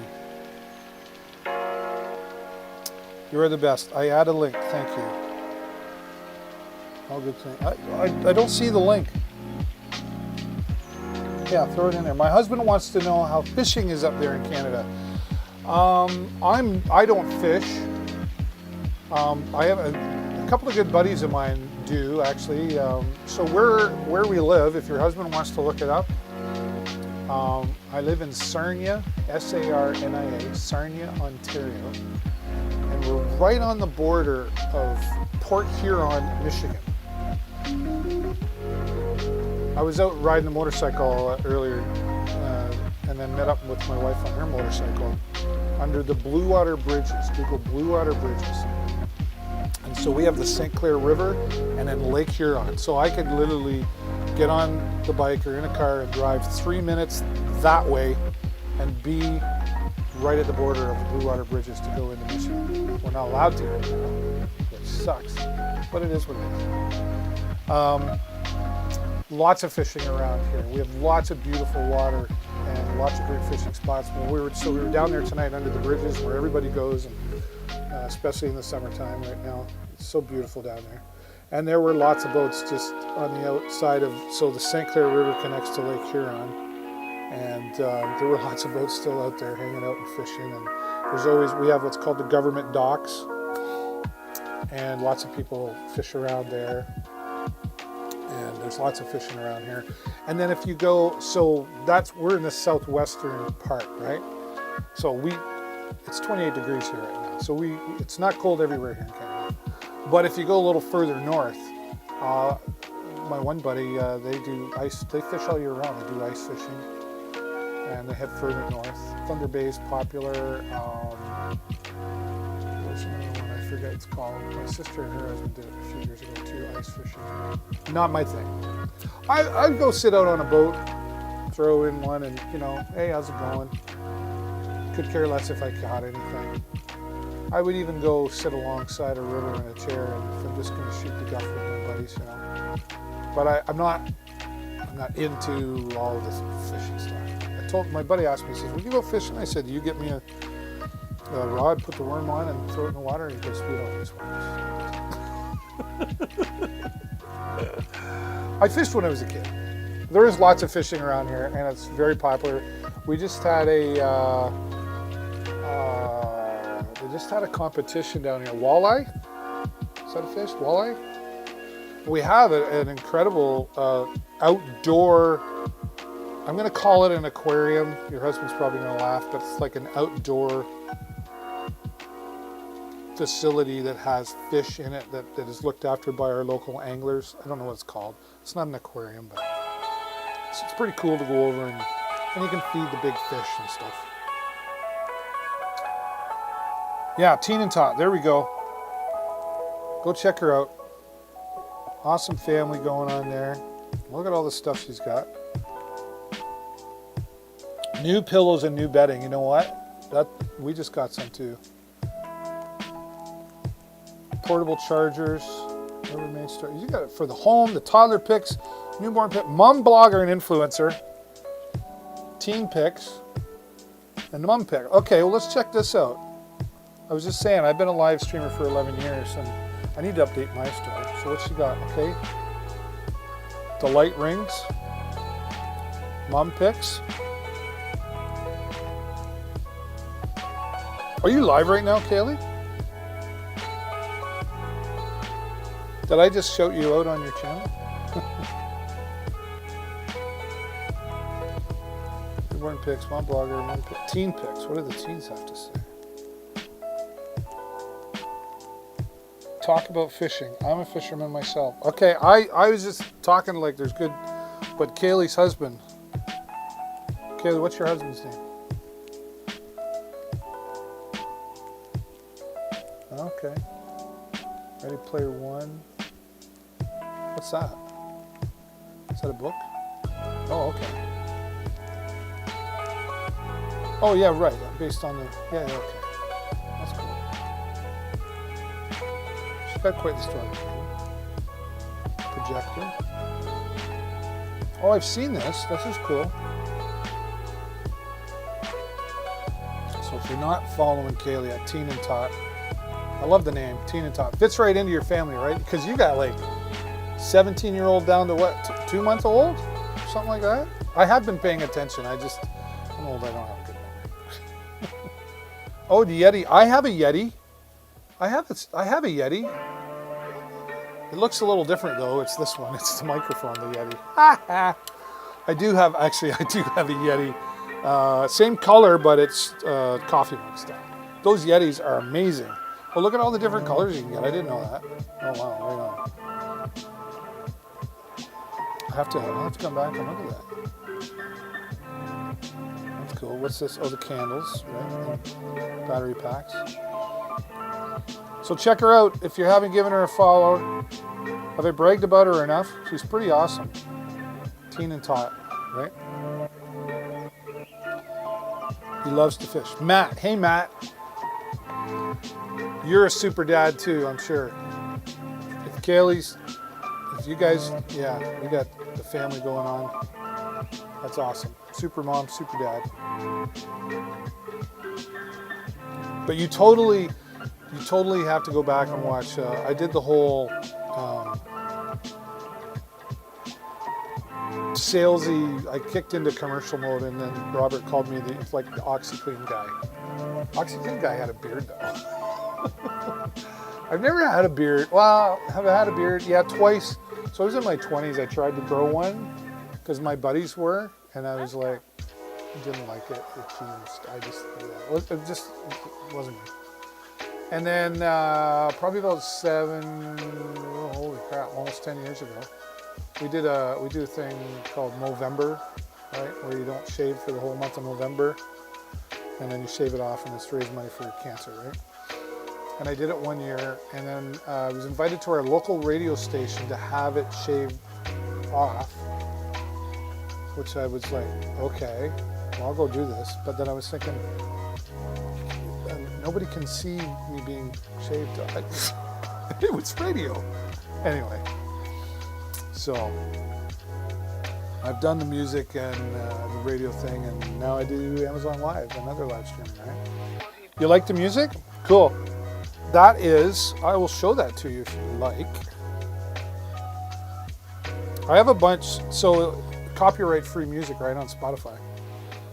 You are the best. I add a link. Thank you. All good thing. I don't see the link. Yeah, throw it in there. My husband wants to know how fishing is up there in Canada. I don't fish. I have a a couple of good buddies of mine do actually. So where we live, if your husband wants to look it up, I live in Sarnia, Sarnia, Sarnia, Ontario, and we're right on the border of Port Huron, Michigan. I was out riding a motorcycle earlier, and then met up with my wife on her motorcycle under the Blue Water Bridges. Google Blue Water Bridges. And so we have the St. Clair River and then Lake Huron. So I could literally get on the bike or in a car and drive 3 minutes that way and be right at the border of the Blue Water Bridges to go into Michigan. We're not allowed to right now, which sucks, but it is what it is. Lots of fishing around here. We have lots of beautiful water and lots of great fishing spots. We were down there tonight under the bridges where everybody goes, and especially in the summertime right now. It's so beautiful down there. And there were lots of boats just on the outside of, so the St. Clair River connects to Lake Huron. And there were lots of boats still out there hanging out and fishing. And there's always, we have what's called the government docks. And lots of people fish around there. And there's lots of fishing around here. And then if you go, so we're in the southwestern part, right? So it's 28 degrees here right now. So it's not cold everywhere here in Canada. But if you go a little further north, my one buddy, they do ice, they fish all year round. They do ice fishing. And they head further north. Thunder Bay is popular. There's another one, I forget what it's called. My sister and her husband did it a few years ago too, ice fishing. Not my thing. I'd go sit out on a boat, throw in one and, hey, how's it going? Could care less if I caught anything. I would even go sit alongside a river in a chair and if I'm just going to shoot the guff with my buddies, But I'm not into all this fishing stuff. My buddy asked me, he says, would you go fishing? I said, you get me a rod, put the worm on and throw it in the water, and he goes, we don't use worms. I fished when I was a kid. There is lots of fishing around here and it's very popular. We just had a competition down here. Walleye? Is that a fish? Walleye? We have an incredible outdoor, I'm going to call it an aquarium. Your husband's probably going to laugh, but it's like an outdoor facility that has fish in it that is looked after by our local anglers. I don't know what it's called. It's not an aquarium, but it's pretty cool to go over and you can feed the big fish and stuff. Yeah, Teen and Tot, there we go. Go check her out. Awesome family going on there. Look at all the stuff she's got. New pillows and new bedding. You know what? We just got some too. Portable chargers. You got it for the home, the toddler picks, newborn pick, mom blogger and influencer, teen picks, and the mom pick. Okay, well let's check this out. I was just saying, I've been a live streamer for 11 years and I need to update my story. So what she got? Okay. The light rings. Mom picks. Are you live right now, Kaylee? Did I just shout you out on your channel? Newborn picks, mom blogger, mom pick, teen picks. What do the teens have to say? Talk about fishing. I'm a fisherman myself. Okay, I was just talking like there's good, but Kaylee's husband. Kaylee, what's your husband's name? Okay. Ready Player One. What's that? Is that a book? Oh, okay. Oh, yeah, right. Based on the, yeah, okay. That's cool. She's got quite the story. Projector. Oh, I've seen this. This is cool. So if you're not following Kaylee at Teen and Tot, I love the name, Teen and Tot. Fits right into your family, right? Because you got like 17-year-old down to what, 2 months old? Something like that? I have been paying attention. I'm old, I don't have a good memory. Oh, the Yeti. I have a Yeti. I have a Yeti. It looks a little different though. It's this one. It's the microphone, the Yeti. I do have a Yeti. Same color, but it's coffee mug style. Those Yetis are amazing. Well, look at all the different colors you can get. I didn't know that. Oh wow, right on. I'll have to come back and look at that. That's cool. What's this? Oh, the candles, right? And battery packs. So check her out if you haven't given her a follow. Have I bragged about her enough? She's pretty awesome. Teen and Tot, right? He loves to fish. Matt, hey Matt. You're a super dad too, I'm sure. If Kaylee's, if you guys, yeah, we got the family going on. That's awesome. Super mom, super dad. But you totally have to go back and watch. I did the whole salesy. I kicked into commercial mode, and then Robert called me the OxyClean guy. OxyClean guy had a beard though. I've never had a beard. Well, have I had a beard? Yeah, twice. So I was in my 20s. I tried to grow one because my buddies were, and I was like, I didn't like it. It just wasn't me. And then probably about holy crap, almost 10 years ago, we do a thing called Movember, right, where you don't shave for the whole month of November, and then you shave it off, and it's to raise money for cancer, right? And I did it 1 year, and then I was invited to our local radio station to have it shaved off, which I was like, okay, well, I'll go do this. But then I was thinking, nobody can see me being shaved. It was radio. Anyway, so I've done the music and the radio thing, and now I do Amazon Live, another live stream, right? You like the music? Cool. That is, I will show that to you if you like. I have a bunch, so copyright-free music right on Spotify.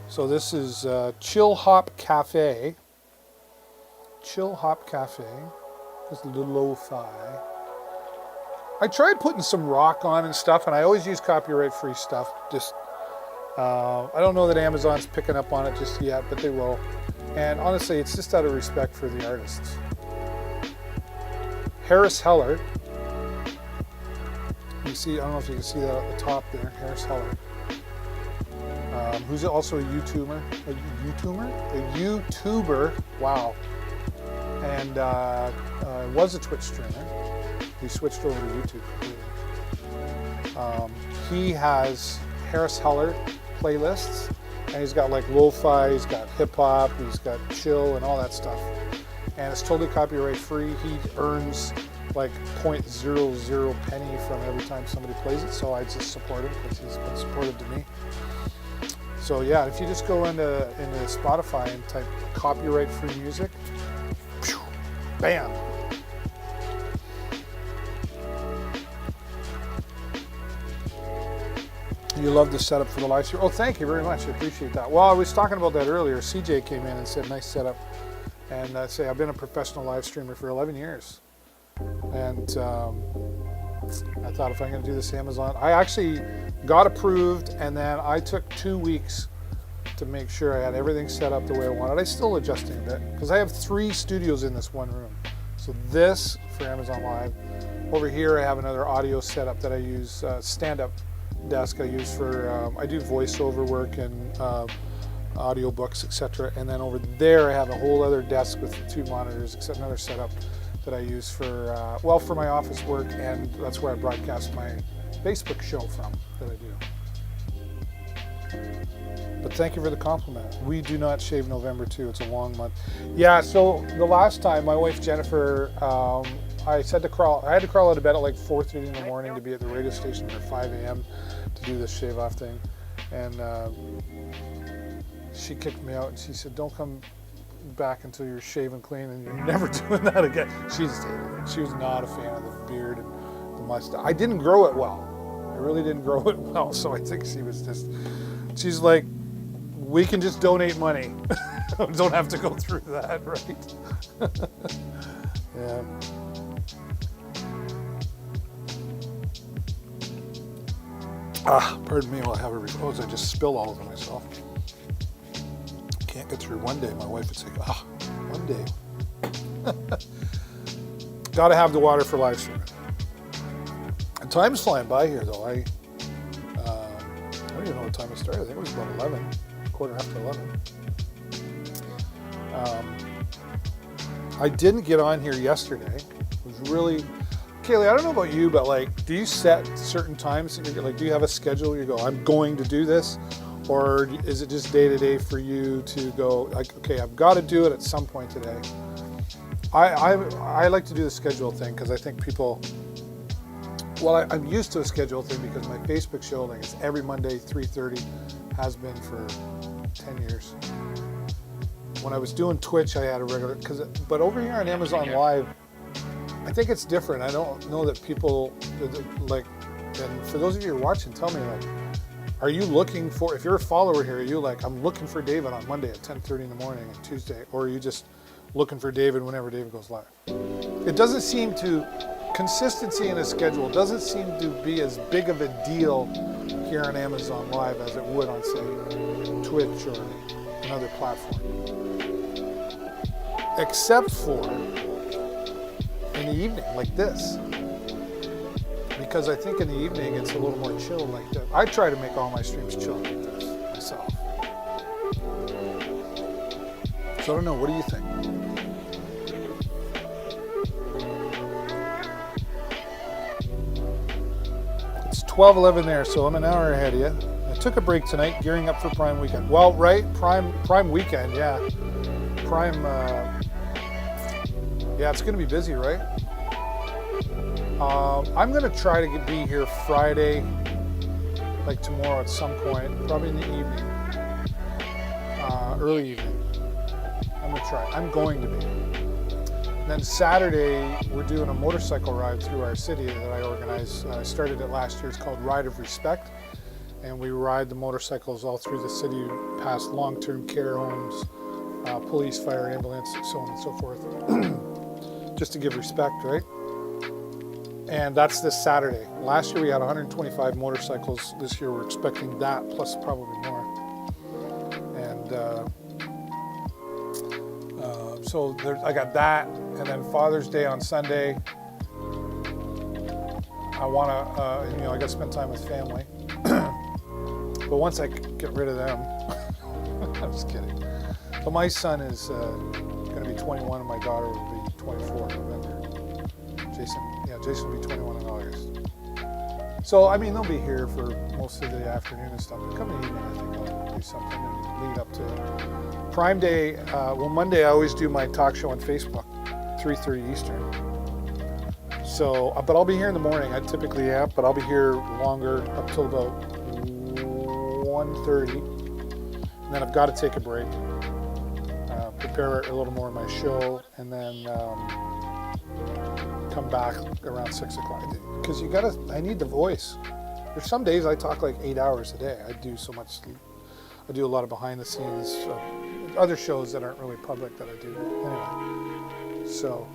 So this is Chill Hop Cafe. Chill Hop Cafe. Just a little lo-fi. I tried putting some rock on and stuff, and I always use copyright-free stuff. Just, I don't know that Amazon's picking up on it just yet, but they will. And honestly, it's just out of respect for the artists. Harris Heller. You see, I don't know if you can see that at the top there. Harris Heller. Who's also a YouTuber. A YouTuber. Wow. And was a Twitch streamer. He switched over to YouTube. He has Harris Heller playlists, and he's got like lo-fi, he's got hip-hop, he's got chill and all that stuff. And it's totally copyright free. He earns like 0.00 penny from every time somebody plays it, so I just support him because he's been supportive to me. So yeah, if you just go into Spotify and type copyright free music, bam. You love the setup for the live stream. Oh, thank you very much. I appreciate that. Well, I was talking about that earlier. CJ came in and said, nice setup. And I say, I've been a professional live streamer for 11 years. And I thought, if I'm going to do this Amazon, I actually got approved, and then I took 2 weeks to make sure I had everything set up the way I wanted. I'm still adjusting a bit because I have 3 studios in this one room. So this for Amazon Live. Over here, I have another audio setup that I use, stand-up desk I use for, I do voiceover work and audio books, etc. And then over there, I have a whole other desk with 2 monitors, except another setup that I use for, well, for my office work, and that's where I broadcast my Facebook show from that I do. But thank you for the compliment. We do not shave November too. It's a long month. Yeah, so the last time, my wife Jennifer, I had to crawl out of bed at like 4:30 in the morning to be at the radio station at 5 a.m. to do this shave off thing. And she kicked me out and she said, don't come back until you're shaven clean, and you're never doing that again. She just hated it. She was not a fan of the beard and the mustache. I didn't grow it well. I really didn't grow it well, so I think she was just, she's like, we can just donate money. Don't have to go through that, right? Yeah. Pardon me while I have a repose. I just spilled all over myself. Can't get through one day. My wife would say, one day. Got to have the water for live streaming. And time's flying by here, though. I don't even know what time it started. I think it was about 11, quarter after 11. I didn't get on here yesterday. It was really, Kaylee, I don't know about you, but like, do you set certain times? Like, do you have a schedule? You go, I'm going to do this, or is it just day to day for you to go like, okay, I've got to do it at some point today? I like to do the schedule thing because I think people. Well, I'm used to a schedule thing because my Facebook show, like, it's every Monday, 3:30, has been for 10 years. When I was doing Twitch, I had a regular, but over here on Amazon Live, I think it's different. I don't know that people, like, and for those of you who are watching, tell me, like, are you looking for, if you're a follower here, are you like, I'm looking for David on Monday at 10:30 in the morning and Tuesday, or are you just looking for David whenever David goes live? It doesn't seem to, consistency in a schedule doesn't seem to be as big of a deal here on Amazon Live as it would on, say, Twitch or another platform. Except for in the evening, like this. Because I think in the evening it's a little more chill like that. I try to make all my streams chill like this myself. So I don't know, what do you think? It's 12:11 there, so I'm an hour ahead of you. I took a break tonight, gearing up for Prime Weekend. Well, right, Prime Weekend, yeah. Prime, yeah, it's going to be busy, right? I'm going to try to be here Friday, like tomorrow at some point, probably in the evening, early evening. I'm going to try. I'm going to be. And then Saturday, we're doing a motorcycle ride through our city that I organize. I started it last year. It's called Ride of Respect. And we ride the motorcycles all through the city, past long-term care homes, police, fire, ambulance, so on and so forth. Just to give respect, right? And that's this Saturday. Last year we had 125 motorcycles. This year we're expecting that, plus probably more. And so I got that, and then Father's Day on Sunday. I want to, I got to spend time with family. But once I get rid of them, I'm just kidding. But my son is going to be 21, and my daughter will be 24 in November. Jason will be 21 in August. So, I mean, they'll be here for most of the afternoon and stuff. But come in the evening, I think I'll do something and lead up to Prime Day. Monday I always do my talk show on Facebook, 3:30 Eastern. So, but I'll be here in the morning. I typically am, but I'll be here longer, up till about 1:30. And then I've got to take a break, prepare a little more of my show, and then come back around 6 o'clock. Because I need the voice. There's some days I talk like 8 hours a day. I do so much sleep. I do a lot of behind the scenes, other shows that aren't really public that I do. Anyway, so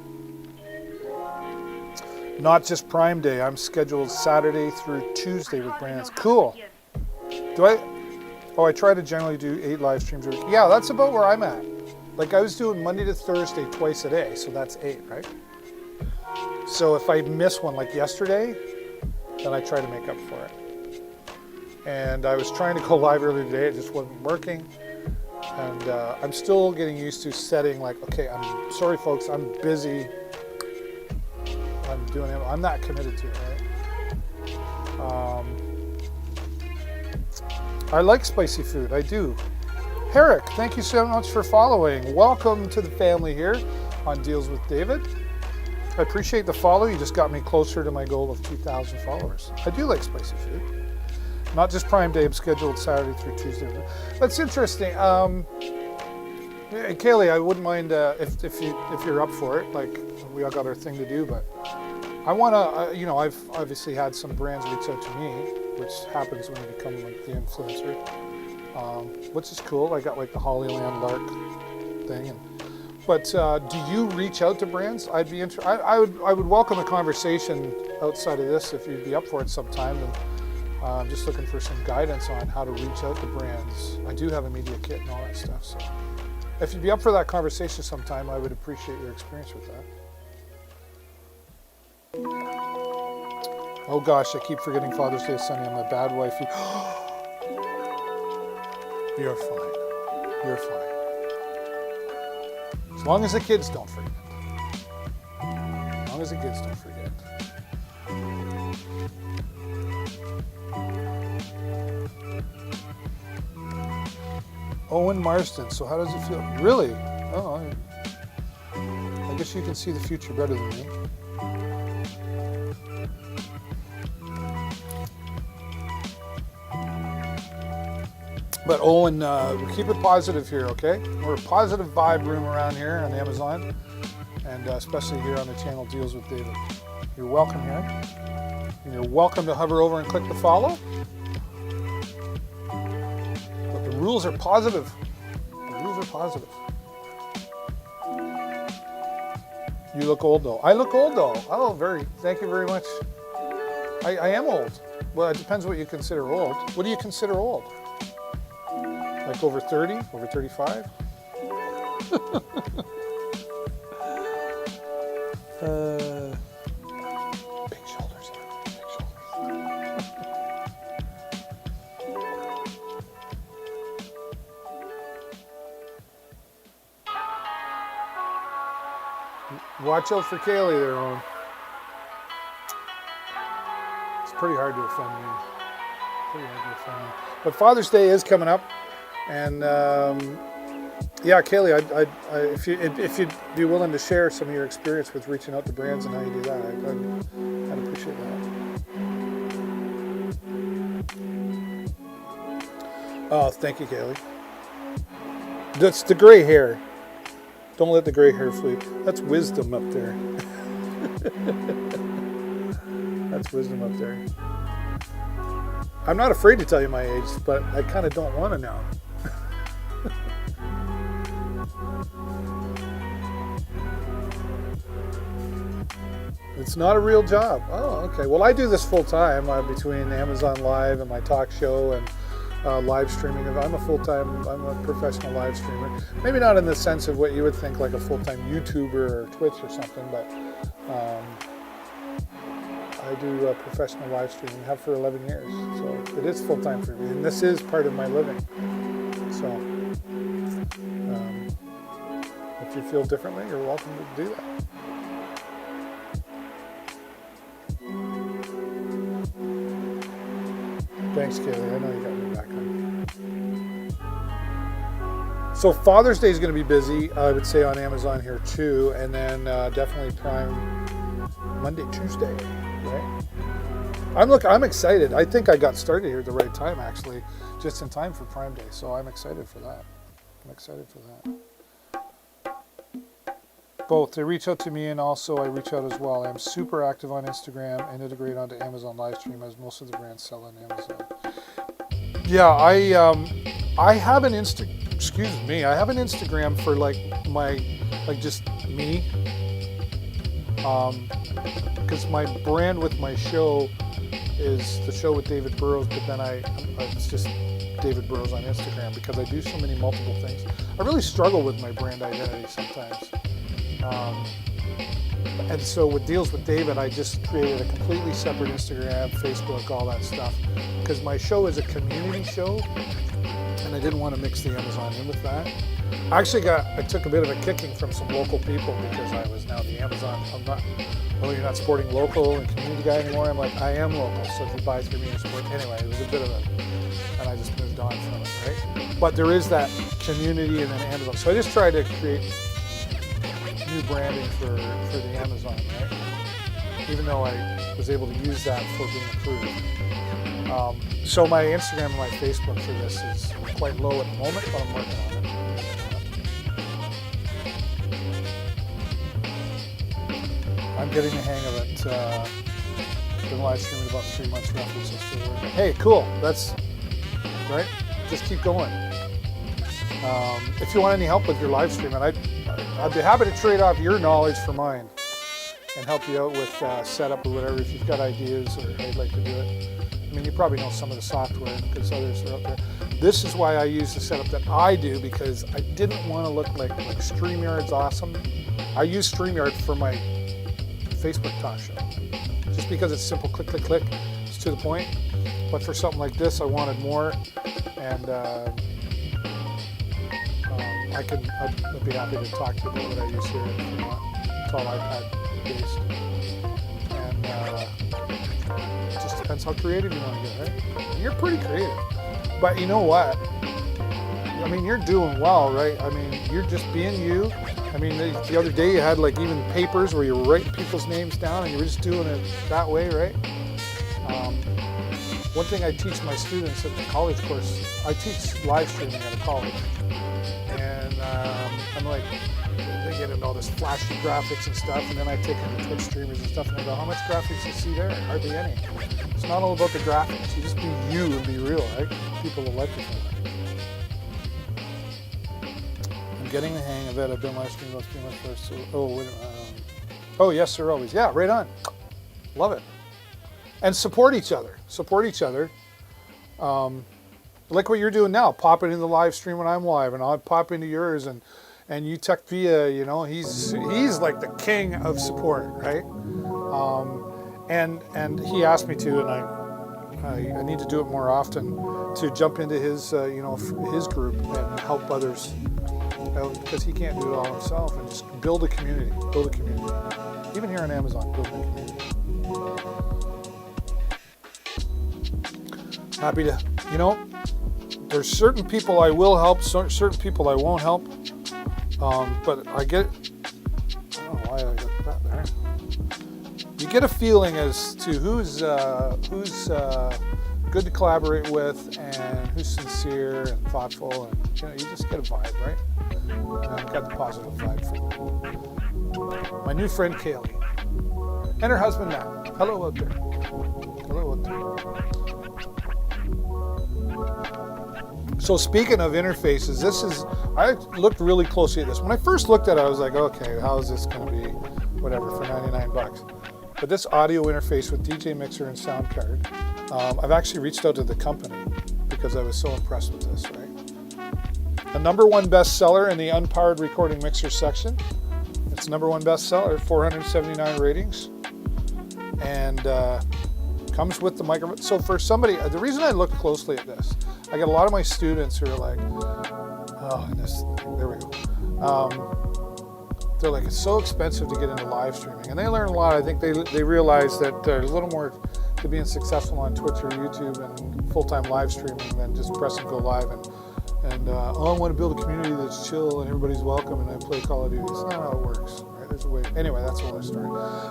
not just Prime Day. I'm scheduled Saturday through Tuesday with brands. Cool. I try to generally do 8 live streams a week. Yeah, that's about where I'm at. Like I was doing Monday to Thursday twice a day, so that's 8, right? So if I miss one like yesterday, then I try to make up for it. And I was trying to go live earlier today, it just wasn't working. And I'm still getting used to setting like, okay, I'm sorry folks, I'm busy. I'm doing it, I'm not committed to it, right? I like spicy food, I do. Herrick, thank you so much for following. Welcome to the family here on Deals with David. I appreciate the follow. You just got me closer to my goal of 2,000 followers. I do like spicy food. Not just Prime Day, I'm scheduled Saturday through Tuesday. That's interesting. Kaylee, I wouldn't mind if you're up for it. Like, we all got our thing to do, but I want to, I've obviously had some brands reach out to me, which happens when you become like the influencer, which is cool. I got like the Hollyland Lark thing. But do you reach out to brands? I'd be I would welcome a conversation outside of this if you'd be up for it sometime. And I'm just looking for some guidance on how to reach out to brands. I do have a media kit and all that stuff, so if you'd be up for that conversation sometime, I would appreciate your experience with that. Oh gosh, I keep forgetting Father's Day is Sunday. I'm a bad wife. You're fine. You're fine. As long as the kids don't forget. As long as the kids don't forget. Owen Marston. So how does it feel? Really? Oh, I guess you can see the future better than me. But Owen, keep it positive here, okay? We're a positive vibe room around here on Amazon, and especially here on the channel Deals with David. You're welcome here. And you're welcome to hover over and click the follow. But the rules are positive. The rules are positive. You look old though. I look old though. Oh, thank you very much. I am old. Well, it depends what you consider old. What do you consider old? Like over 30? Over 35? Big shoulders. Big shoulders. Watch out for Kaylee there, Owen. It's pretty hard to offend me. But Father's Day is coming up. And yeah, Kaylee, if you'd be willing to share some of your experience with reaching out to brands and how you do that, I'd appreciate that. Oh, thank you, Kaylee. That's the gray hair. Don't let the gray hair flee. That's wisdom up there. That's wisdom up there. I'm not afraid to tell you my age, but I kind of don't want to now. It's not a real job. Oh, okay. Well, I do this full time between Amazon Live and my talk show and live streaming. I'm a professional live streamer. Maybe not in the sense of what you would think like a full-time YouTuber or Twitch or something, but I do professional live streaming, have for 11 years. So it is full-time for me, and this is part of my living. So if you feel differently, you're welcome to do that. Thanks, Kaylee. I know you got me back on. So Father's Day is going to be busy, I would say, on Amazon here too, and then definitely Prime Monday, Tuesday, right? I'm excited. I think I got started here at the right time, actually, just in time for Prime Day. So I'm excited for that. Both. They reach out to me, and also I reach out as well. I'm super active on Instagram and integrate onto Amazon Livestream, as most of the brands sell on Amazon. Yeah, I have an I have an Instagram for just me. Because my brand with my show is the show with David Burrows, but then it's just David Burrows on Instagram because I do so many multiple things. I really struggle with my brand identity sometimes. And so with Deals with David, I just created a completely separate Instagram, Facebook, all that stuff, because my show is a community show, and I didn't want to mix the Amazon in with that. I took a bit of a kicking from some local people because I was now the Amazon. You're not supporting local and community guy anymore. I'm like, I am local, so if you buy through me and support, anyway, it was a bit of and I just moved on from it, right? But there is that community and then Amazon. So I just tried to create new branding for the Amazon, right? Even though I was able to use that for being approved. So my Instagram and my Facebook for this is quite low at the moment, but I'm working on it. I'm getting the hang of it. Been live streaming about 3 months roughly, so still working. Hey, cool. That's right. Just keep going. If you want any help with your live streaming, I'd be happy to trade off your knowledge for mine and help you out with setup or whatever if you've got ideas or how you'd like to do it. mean, you probably know some of the software because others are out there. This is why I use the setup that I do, because I didn't want to look like StreamYard's awesome. I use StreamYard for my Facebook talk show, just because it's simple, click, click, click, it's to the point. But for something like this, I wanted more, and I'd be happy to talk to you about what I use here if you want. It's all iPad based, and it just depends how creative you want to get, right? You're pretty creative, but you know what? I mean, you're doing well, right? I mean, you're just being you. I mean, the other day you had like even papers where you were writing people's names down, and you were just doing it that way, right? One thing I teach my students at the college course, I teach live streaming at a college, and I'm like, they get into all this flashy graphics and stuff, and then I take them to Twitch streamers and stuff, and I go, how much graphics do you see there? Hardly any. It's not all about the graphics. You just be you and be real, right? People will like you for that. I'm getting the hang of it. I've been live streaming about 3 months first. So, oh, wait a minute. Oh, yes, sir, always. Yeah, right on. Love it. And support each other. Support each other. Like what you're doing now. Pop it in the live stream when I'm live, and I'll pop into yours, and you Tech Via, you know, he's like the king of support, right? And he asked me to, and I need to do it more often, to jump into his his group and help others, because he can't do it all himself, and just build a community. Even here on Amazon, build a community. Happy to, there's certain people I will help, certain people I won't help. But I don't know why I got that there. You get a feeling as to who's good to collaborate with, and who's sincere and thoughtful, and you just get a vibe, right? I've got the positive vibe from my new friend Kaylee and her husband Matt. Hello out there. Hello out there. So speaking of interfaces, I looked really closely at this. When I first looked at it, I was like, okay, how is this going to be, whatever, for $99? But this audio interface with DJ Mixer and sound card, I've actually reached out to the company because I was so impressed with this, right? A #1 bestseller in the unpowered recording mixer section. It's #1 bestseller, 479 ratings, and comes with the microphone. So for somebody, the reason I looked closely at this, I got a lot of my students who are like, oh, there we go. They're like, it's so expensive to get into live streaming. And they learn a lot. I think they realize that there's a little more to being successful on Twitch or YouTube and full-time live streaming than just press and go live. And I want to build a community that's chill and everybody's welcome and I play Call of Duty. It's not how it works. Right? There's a way. Anyway, that's another story.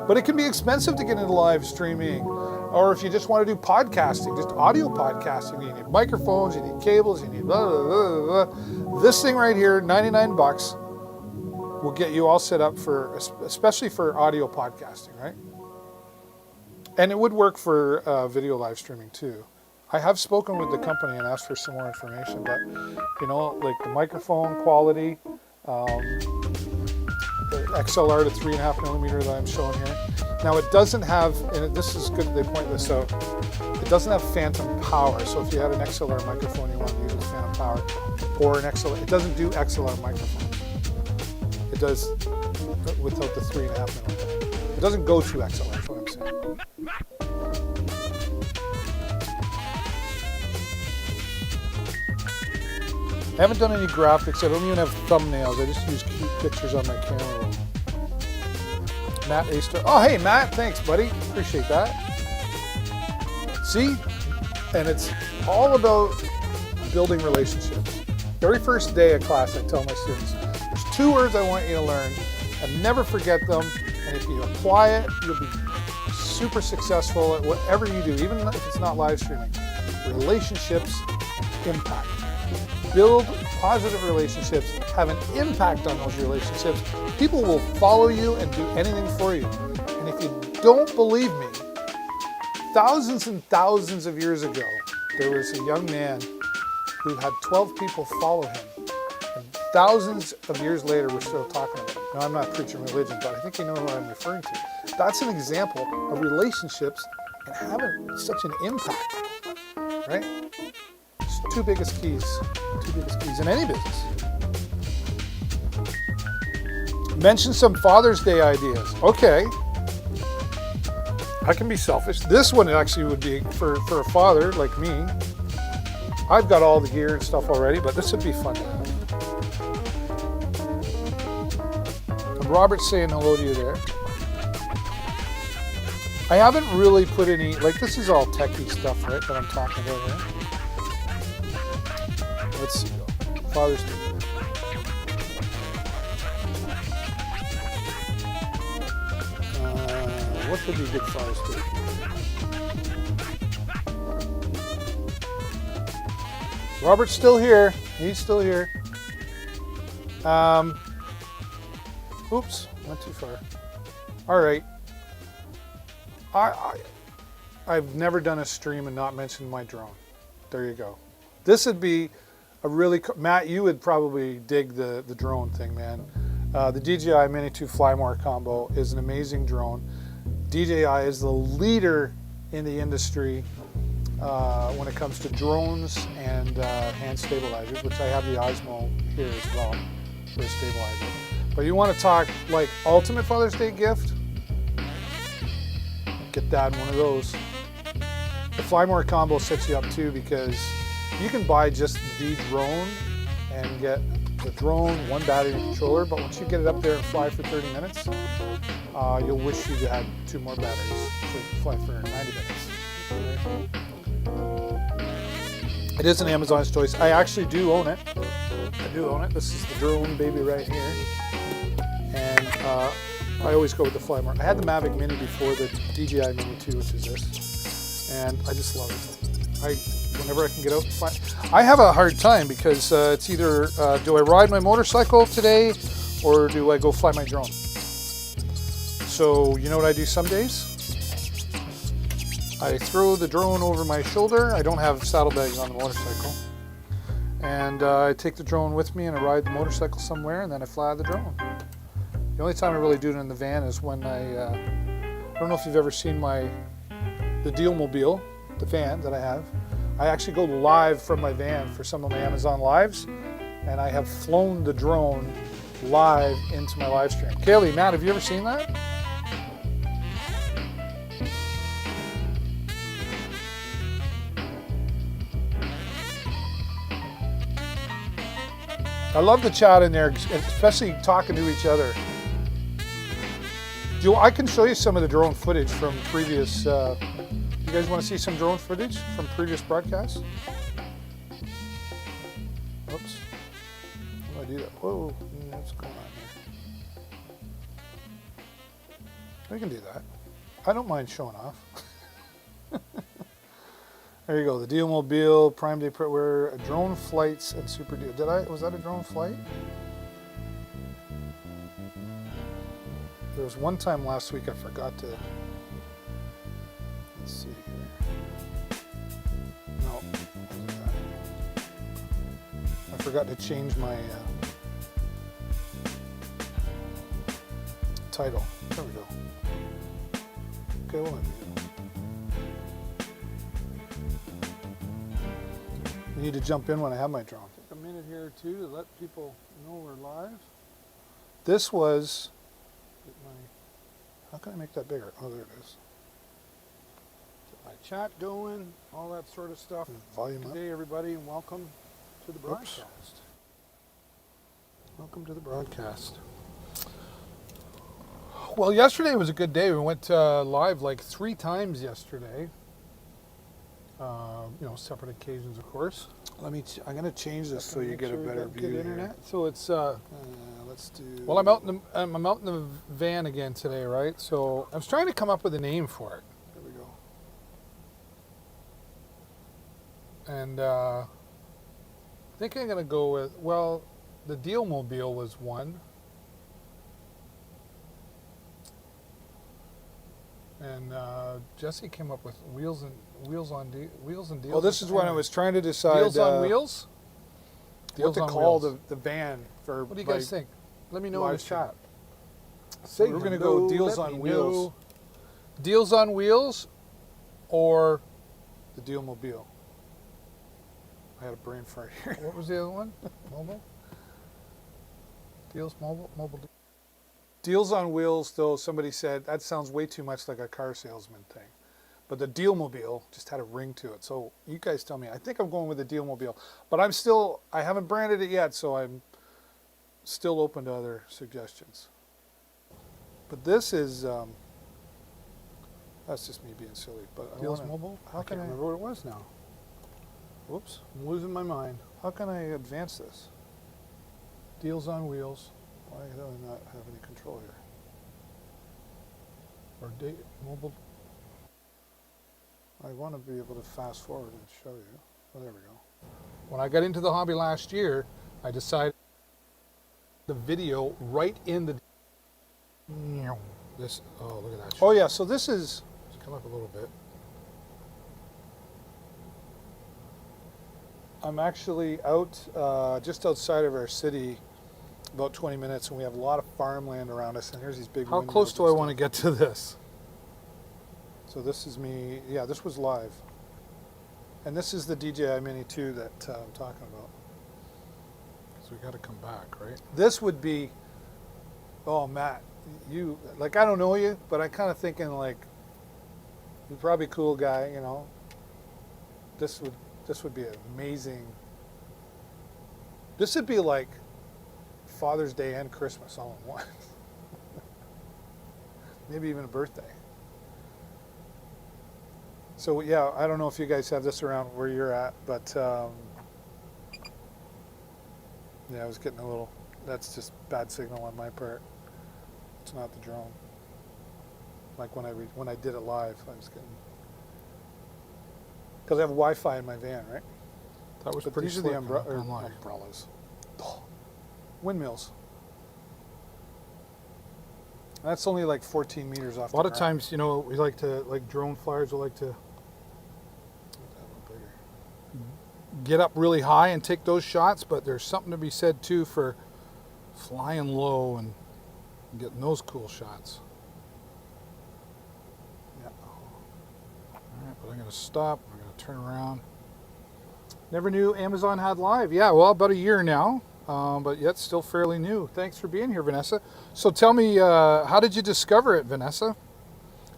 But it can be expensive to get into live streaming. Or if you just want to do podcasting, just audio podcasting, you need microphones, you need cables, you need blah, blah, blah, blah. This thing right here, $99, will get you all set up for, especially for audio podcasting, right? And it would work for video live streaming too. I have spoken with the company and asked for some more information, but like the microphone quality, the XLR to 3.5 millimeter that I'm showing here. Now it doesn't have, and this is good, they point this out, it doesn't have phantom power. So if you had an XLR microphone you want to use with phantom power, or an XLR, it doesn't do XLR microphone. It does without the 3.5 millimeter. It doesn't go through XLR, that's what I'm saying. I haven't done any graphics. I don't even have thumbnails. I just use cute pictures on my camera roll. Matt Aster. Oh, hey, Matt. Thanks, buddy. Appreciate that. See? And it's all about building relationships. Very first day of class, I tell my students, there's 2 words I want you to learn, and never forget them. And if you apply it, you'll be super successful at whatever you do, even if it's not live streaming. Relationships, impact. Build positive relationships, have an impact on those relationships. People will follow you and do anything for you. And if you don't believe me, thousands and thousands of years ago, there was a young man who had 12 people follow him. And thousands of years later, we're still talking about it. Now, I'm not preaching religion, but I think you know what I'm referring to. That's an example of relationships and having such an impact. right? It's two biggest keys in any business. Mention some Father's Day ideas. Okay. I can be selfish. This one actually would be for a father like me. I've got all the gear and stuff already, but this would be fun to have. And Robert's saying hello to you there. I haven't really put any, like this is all techie stuff, right, that I'm talking about here. Let's see, Father's Day. What would be good Father's Day? Robert's still here. He's still here. Oops, went too far. All right. I've never done a stream and not mentioned my drone. There you go. This would be a really Matt. You would probably dig the drone thing, man. The DJI Mini 2 Flymore combo is an amazing drone. DJI is the leader in the industry when it comes to drones and hand stabilizers, which I have the Osmo here as well for a stabilizer. But you want to talk like ultimate Father's Day gift? Get Dad one of those. The Flymore combo sets you up too because you can buy just the drone and get the drone, one battery controller, but once you get it up there and fly for 30 minutes, you'll wish you had 2 more batteries so you can fly for 90 minutes. It is an Amazon's choice. I actually do own it. I do own it. This is the drone baby right here. And I always go with the Flymore. I had the Mavic Mini before, the DJI Mini 2, which is this. And I just love it. Whenever I can get out and fly. I have a hard time because it's either do I ride my motorcycle today or do I go fly my drone? So you know what I do some days? I throw the drone over my shoulder. I don't have saddlebags on the motorcycle. And I take the drone with me and I ride the motorcycle somewhere and then I fly the drone. The only time I really do it in the van is when I don't know if you've ever seen the Dealmobile, the van that I have. I actually go live from my van for some of my Amazon lives, and I have flown the drone live into my live stream. Kaylee, Matt, have you ever seen that? I love the chat in there, especially talking to each other. I can show you some of the drone footage from previous. You guys want to see some drone footage from previous broadcasts? Oops. How do I do that? Whoa, what's going on here? We can do that. I don't mind showing off. There you go. The Dealmobile, Prime Day Prepwear, drone flights, and Super Deal. Was that a drone flight? There was one time last week I forgot to. Let's see here. No, wasn't that. I forgot to change my title. There we go. Okay, well, we need to jump in when I have my drone. Take a minute here or two to let people know we're live. This was. How can I make that bigger? Oh, there it is. Get my chat going, all that sort of stuff. Volume up. Good day, everybody, and welcome to the broadcast. Oops. Welcome to the broadcast. Well, yesterday was a good day. We went live like 3 times yesterday. Separate occasions, of course. I'm going to change this so you get a better view. Good internet. So it's. Let's do. Well, I'm out in the van again today, right? So I was trying to come up with a name for it. There we go. And I think I'm going to go with, the Dealmobile was one. And Jesse came up with wheels and deals. Well, this is when I was trying to decide. Deals on wheels. What to call the van for. What do you guys think? Let me know in the chat. We're going to go deals on wheels. Deals on wheels, or the Dealmobile. I had a brain fart here. What was the other one? Mobile? Deals mobile. Deals on Wheels, though, somebody said that sounds way too much like a car salesman thing. But the Dealmobile just had a ring to it. So you guys tell me. I think I'm going with the Dealmobile. But I haven't branded it yet, so I'm still open to other suggestions. But this is, that's just me being silly. But
Deals Mobile?
How can I
remember what it was now?
Whoops.
I'm losing my mind.
How can I advance this? Deals on Wheels. Why do I not have any control here? Or mobile. I want to be able to fast forward and show you. Oh, there we go. When I got into the hobby last year, I decided the video right in the this. Oh, look at that. Oh yeah. So this is. Let's come up a little bit. I'm actually out just outside of our city, about 20 minutes, and we have a lot of farmland around us. And here's these big. How close do I want to get to this? So this is me. Yeah, this was live. And this is the DJI Mini 2 that I'm talking about. So we got to come back, right? This would be. Oh, Matt, you like I don't know you, but I kind of thinking like you're probably a cool guy, you know. This would be amazing. This would be like Father's Day and Christmas all in one. Maybe even a birthday. So yeah, I don't know if you guys have this around where you're at, but yeah, I was getting a little, that's just bad signal on my part. It's not the drone. Like when I did it live, I was getting, because I have Wi-Fi in my van, right? That was pretty slick. These are the umbrellas. Oh, windmills. That's only like 14 meters off the ground. A lot of times, you know, we like to, like drone flyers will like to get up really high and take those shots, but there's something to be said too for flying low and getting those cool shots. Yeah. All right, but I'm going to stop. I'm going to turn around. Never knew Amazon had live. Yeah, well, about a year now, but yet still fairly new. Thanks for being here, Vanessa. So tell me, how did you discover it, Vanessa?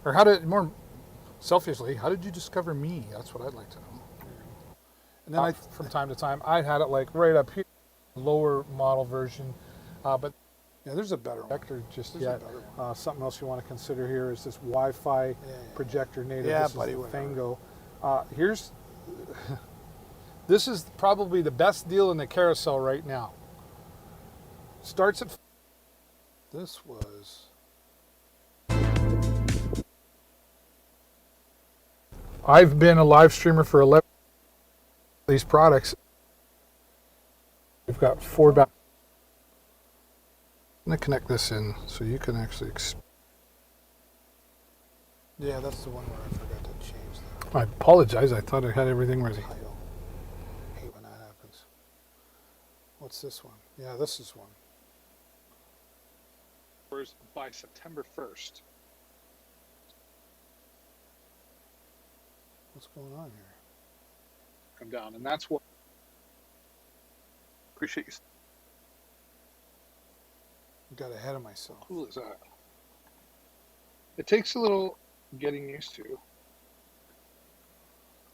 Or more selfishly, how did you discover me? That's what I'd like to know. And then from time to time, I had it like right up here, lower model version, but yeah, there's a better one. Projector just yet. Something else you want to consider here is this Wi-Fi projector native. Yeah, this buddy, is the Fango. This is probably the best deal in the carousel right now. Starts at. This was. I've been a live streamer for 11. These products. We've got 4 back. I'm going to connect this in so you can actually. Yeah, that's the one where I forgot to change that. I apologize. I thought I had everything ready. I hate when that happens. What's this one? Yeah, this is one. By September 1st. What's going on here? Come down, and that's what. Appreciate you. Got ahead of myself. How cool is that? It takes a little getting used to.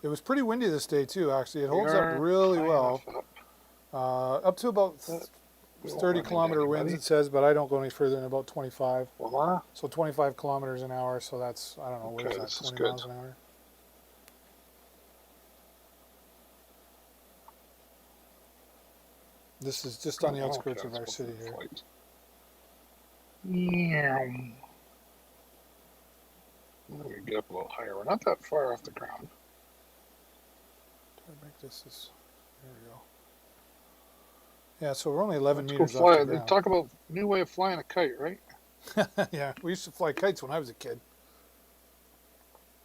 It was pretty windy this day too. Actually, it holds up really well. Up to about 30-kilometer winds, it says, but I don't go any further than about 25. Voila. So 25 kilometers an hour. So that's, I don't know, what is that? 20 miles an hour. This is just on the outskirts of our city here. Yeah. I'm going to get up a little higher. We're not that far off the ground. Try to make this there we go. Yeah, so we're only 11 meters off the ground. Talk about new way of flying a kite, right? Yeah, we used to fly kites when I was a kid.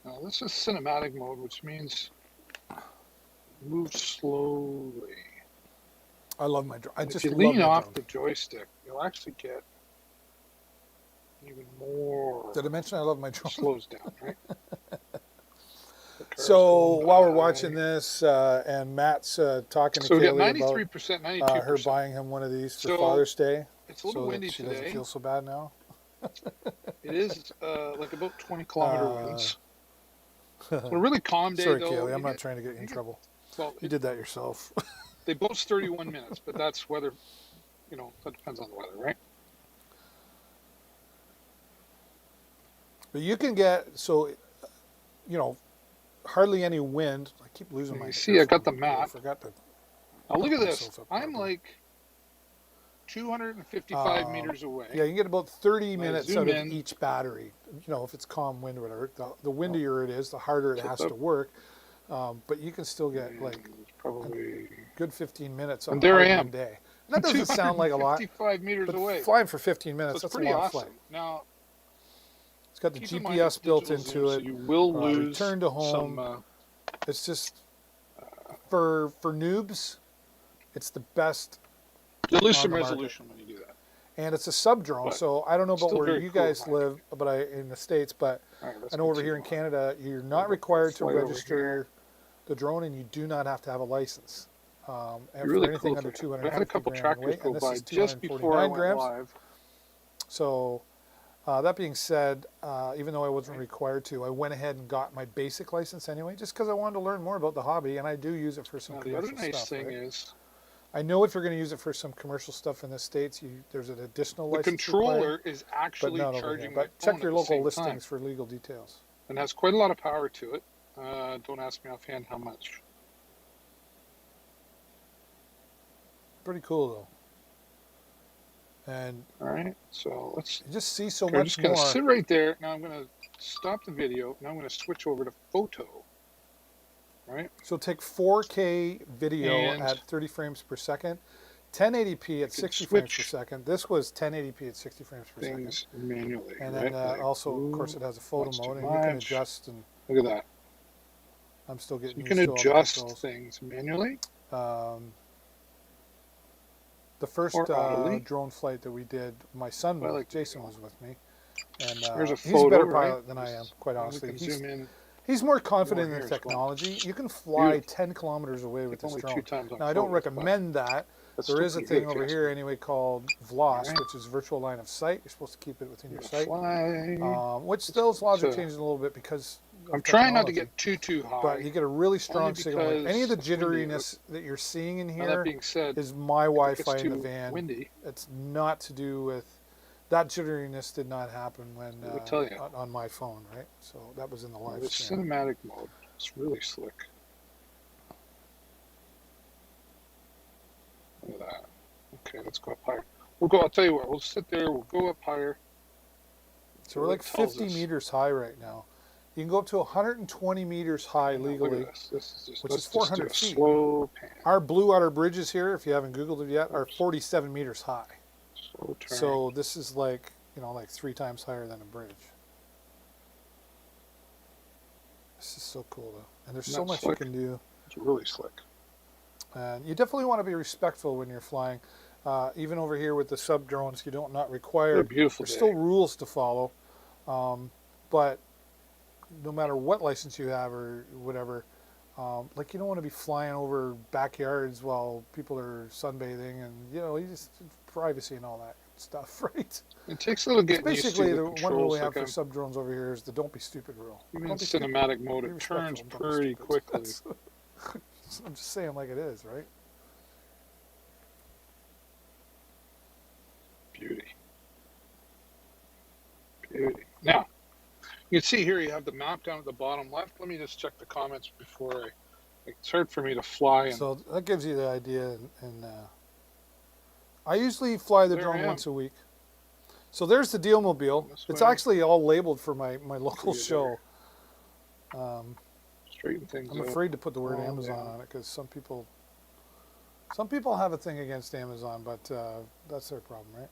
Now, this is cinematic mode, which means move slowly. I love my drone. If you lean off the joystick, you'll actually get even more. Did I mention I love my drone? Slows down, right? So while we're watching this, and Matt's talking to
So we got
Kaylee
93%,
about
92%.
her buying him one of these for
So,
Father's Day,
It's a little
so that
windy
she doesn't
today.
feel so bad now.
It is like about 20-kilometer winds.
Uh,
So a really calm day,
Sorry,
though.
Kaylee,
You
I'm not
get-
trying to get you in
you get-
trouble.
Well,
You did that yourself.
they boast 31 minutes, but that's weather. You know, that depends on the weather, right?
But you can get, so, you know, hardly any wind. I keep losing
You
my.
see, I got the
earphone. I
map.
forgot to.
Now look at
Put
this.
myself up
I'm
properly.
like 255
Um,
meters away.
Yeah, you can get about 30
When I
minutes
zoom
out of
in-
each battery. You know, if it's calm wind or whatever. The windier it is, the harder it
So
has
that-
to work. But you can still get
And
like
probably
good 15 minutes on
And
a
there I
hard
am.
wind day. And that doesn't sound like a lot,
255 meters
but
away.
flying for 15
So
minutes,
it's
that's a
pretty
lot
awesome.
of flight.
Now,
It's got the
keep in mind
GPS
it's
built
digital
into
zoom, so
it.
you will lose
return to home.
some.
It's just for noobs, it's the best.
You'll lose
on
some
the market.
resolution when you do that.
And it's a sub drone,
But
so I don't know about
still
where
very
you
cool,
guys
in my
live, but in the States, but
All right, let's
I know over here in
continue on.
Canada, you're not required to
Fly over
register
here.
the drone, and you do not have to have a license. And
It's really
for anything
cool
under
thing.
250
I had a couple
gram
tractors
weight,
go
and this
by
is
just before I
249
went
grams.
live.
So that being said, even though I wasn't required to, I went ahead and got my basic license anyway, just because I wanted to learn more about the hobby, and I do use it for some
Now, the other
commercial
nice
stuff.
thing
right?
is
I know if you're going to use it for some commercial stuff in the States, there's an additional
the
license required,
controller is
but
actually
not over here.
charging my
But
phone
check your
at the
local
same
listings
time,
for legal details.
and has quite a lot of power to it. Don't ask me offhand how much.
Pretty cool though, and
All right, so let's.
you just see so
Okay, I'm
much
just gonna
more.
sit right there. Now I'm gonna stop the video. Now I'm gonna switch over to photo. Right.
So take 4K video
And
at 30 frames per second, 1080p at
can
60 frames per
switch
second. This was 1080p at 60 frames per second.
Things manually.
And
right?
then
Like,
also, of course,
ooh,
it has a photo
that's too
mode, and you can
much.
adjust. And
Look at that.
I'm still getting
You
used
can
to all the
adjust
controls.
things manually.
The first
Or audibly.
drone flight that we did, my son,
I like the
Jason,
video.
was with me, and
There's a
he's a
photo,
better
right?
pilot than I am, quite
And we
honestly.
can
He's,
zoom in.
he's more confident
Over
in
here
the
as well.
technology. You can fly
Beautiful.
10 kilometers away with
It's
this
only
drone.
two times on
Now, I don't
photos, but
recommend that.
that's
There
still
is a
pretty
thing
good if
over
you ask
here
me.
anyway called VLOS,
Alright.
which is virtual line of sight. You're supposed to keep it within your
Gonna
sight.
fly.
Which still laws are
So,
changing a little bit because of
I'm trying not to
technology.
get too high.
But you get a really strong signal.
because
Any of the
it's windy.
jitteriness that you're seeing in
Now,
here
that being said,
is my
if it
Wi-Fi
gets
in the
too
van.
windy,
It's not to do with that jitteriness. Did not happen when
I will tell you.
on my phone, right? So that was in the live
with
stream.
cinematic mode, it's really slick. Look at that. Okay, let's go up higher. We'll go. I'll tell you what. We'll sit there. We'll go up higher.
So we're like 50 meters high right now. You can go up to 120 meters high
Now, look
legally.
at this. This is just,
which
let's
is
just do
400
a
feet.
slow pan.
Our blue water bridges here, if you haven't Googled it yet, are 47 meters high.
Slow turn.
So this is like, like 3 times higher than a bridge. This is so cool though. And there's so
Isn't that
much
slick?
you can do.
It's really slick.
And you definitely want to be respectful when you're flying. Even over here with the sub drones, you don't not
What a
require.
beautiful
There's
day.
still rules to follow. But no matter what license you have or whatever, like you don't want to be flying over backyards while people are sunbathing and, you just privacy and all that stuff, right?
It takes a little
It's
getting used to
basically
the
the one rule
controls.
we have
Like
for
I'm,
sub drones over here is the don't be stupid rule.
even in
Don't be stupid.
cinematic mode,
Be
it
respectful,
turns
don't be
pretty
stupid.
quickly.
That's- I'm just saying like it is, right?
Beauty. Beauty. Now, you can see here you have the map down at the bottom left. Let me just check the comments before it's hard for me to fly. And
So that gives you the idea. And I usually fly the
There I
drone
am.
once a week. So there's the Dealmobile.
This
It's
way.
actually all labeled for my local
See you
show.
straighten things
I'm
out.
afraid to put the word
Oh,
Amazon
yeah.
on it because some people have a thing against Amazon, but that's their problem, right?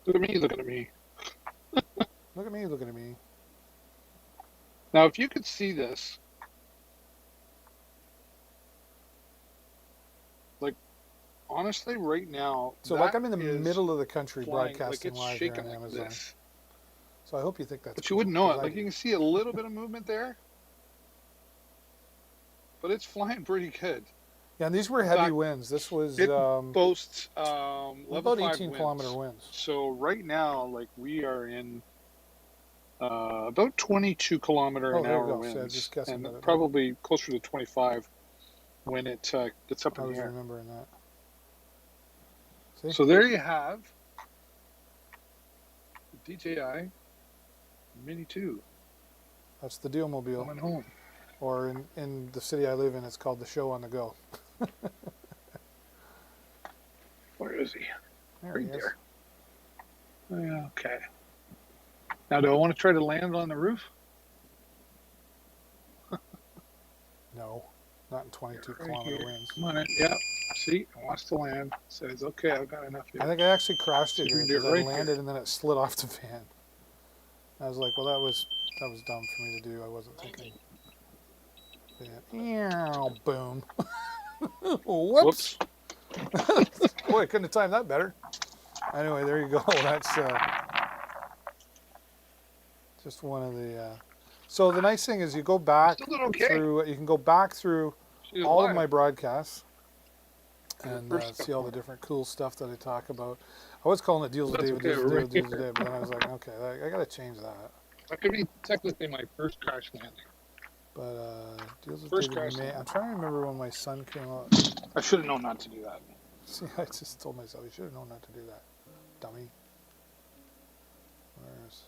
Look at me, look at me.
Look at me looking at me.
Now, if you could see this, like, honestly, right now,
So like
that
I'm in the
is
middle of the country
flying,
broadcasting
like
live
it's
here
shaking
on
like
Amazon.
this.
So I hope you think that's
But you
cool,
wouldn't know it.
'cause I
Like,
do.
you can see a little bit of movement there. but it's flying pretty good.
Yeah, and these were heavy
fact,
winds. This was
It boasts level
about
5
18
winds.
kilometer winds.
So right now, like we are in about 22 kilometer an
there you
hour
go. So I
winds,
just guessing
and
that it-
probably closer to 25 when it gets up
I
in
was
the air.
remembering that. See?
So there you have the DJI Mini 2
That's the Deal Mobile.
coming home.
Or in the city I live in, it's called the Show on the Go.
Where is he?
There
Right
he is.
there. Yeah, okay. Now, do I want to try to land on the roof?
No, not in 22
Right
kilometer
here.
winds.
Come on in. Yeah. See, it wants to land. Says, okay, I've got enough here.
I think I actually crashed it
You
here
can do it
because I
right
landed
here.
and then it slid off the van. I was like, well, that was dumb for me to do. I wasn't thinking. Yeah. Boom. Whoops. Boy, I couldn't have timed that better. Anyway, there you go. That's just one of the. So the nice thing is you go back
Still doing okay.
through. You can go back through
She's
all
alive.
of my broadcasts and
First
see all the different cool stuff that I talk about. I was calling it Deals with
That's
David,
okay,
Deals with
we're
David, Deals with David, but then I was like, okay, I got to change that.
That could be technically my first crash landing.
But Deals with
First
David,
crash
May.
landing.
I'm trying to remember when my son came out.
I should have known not to do that.
See, I just told myself, you should have known not to do that, dummy. Where's?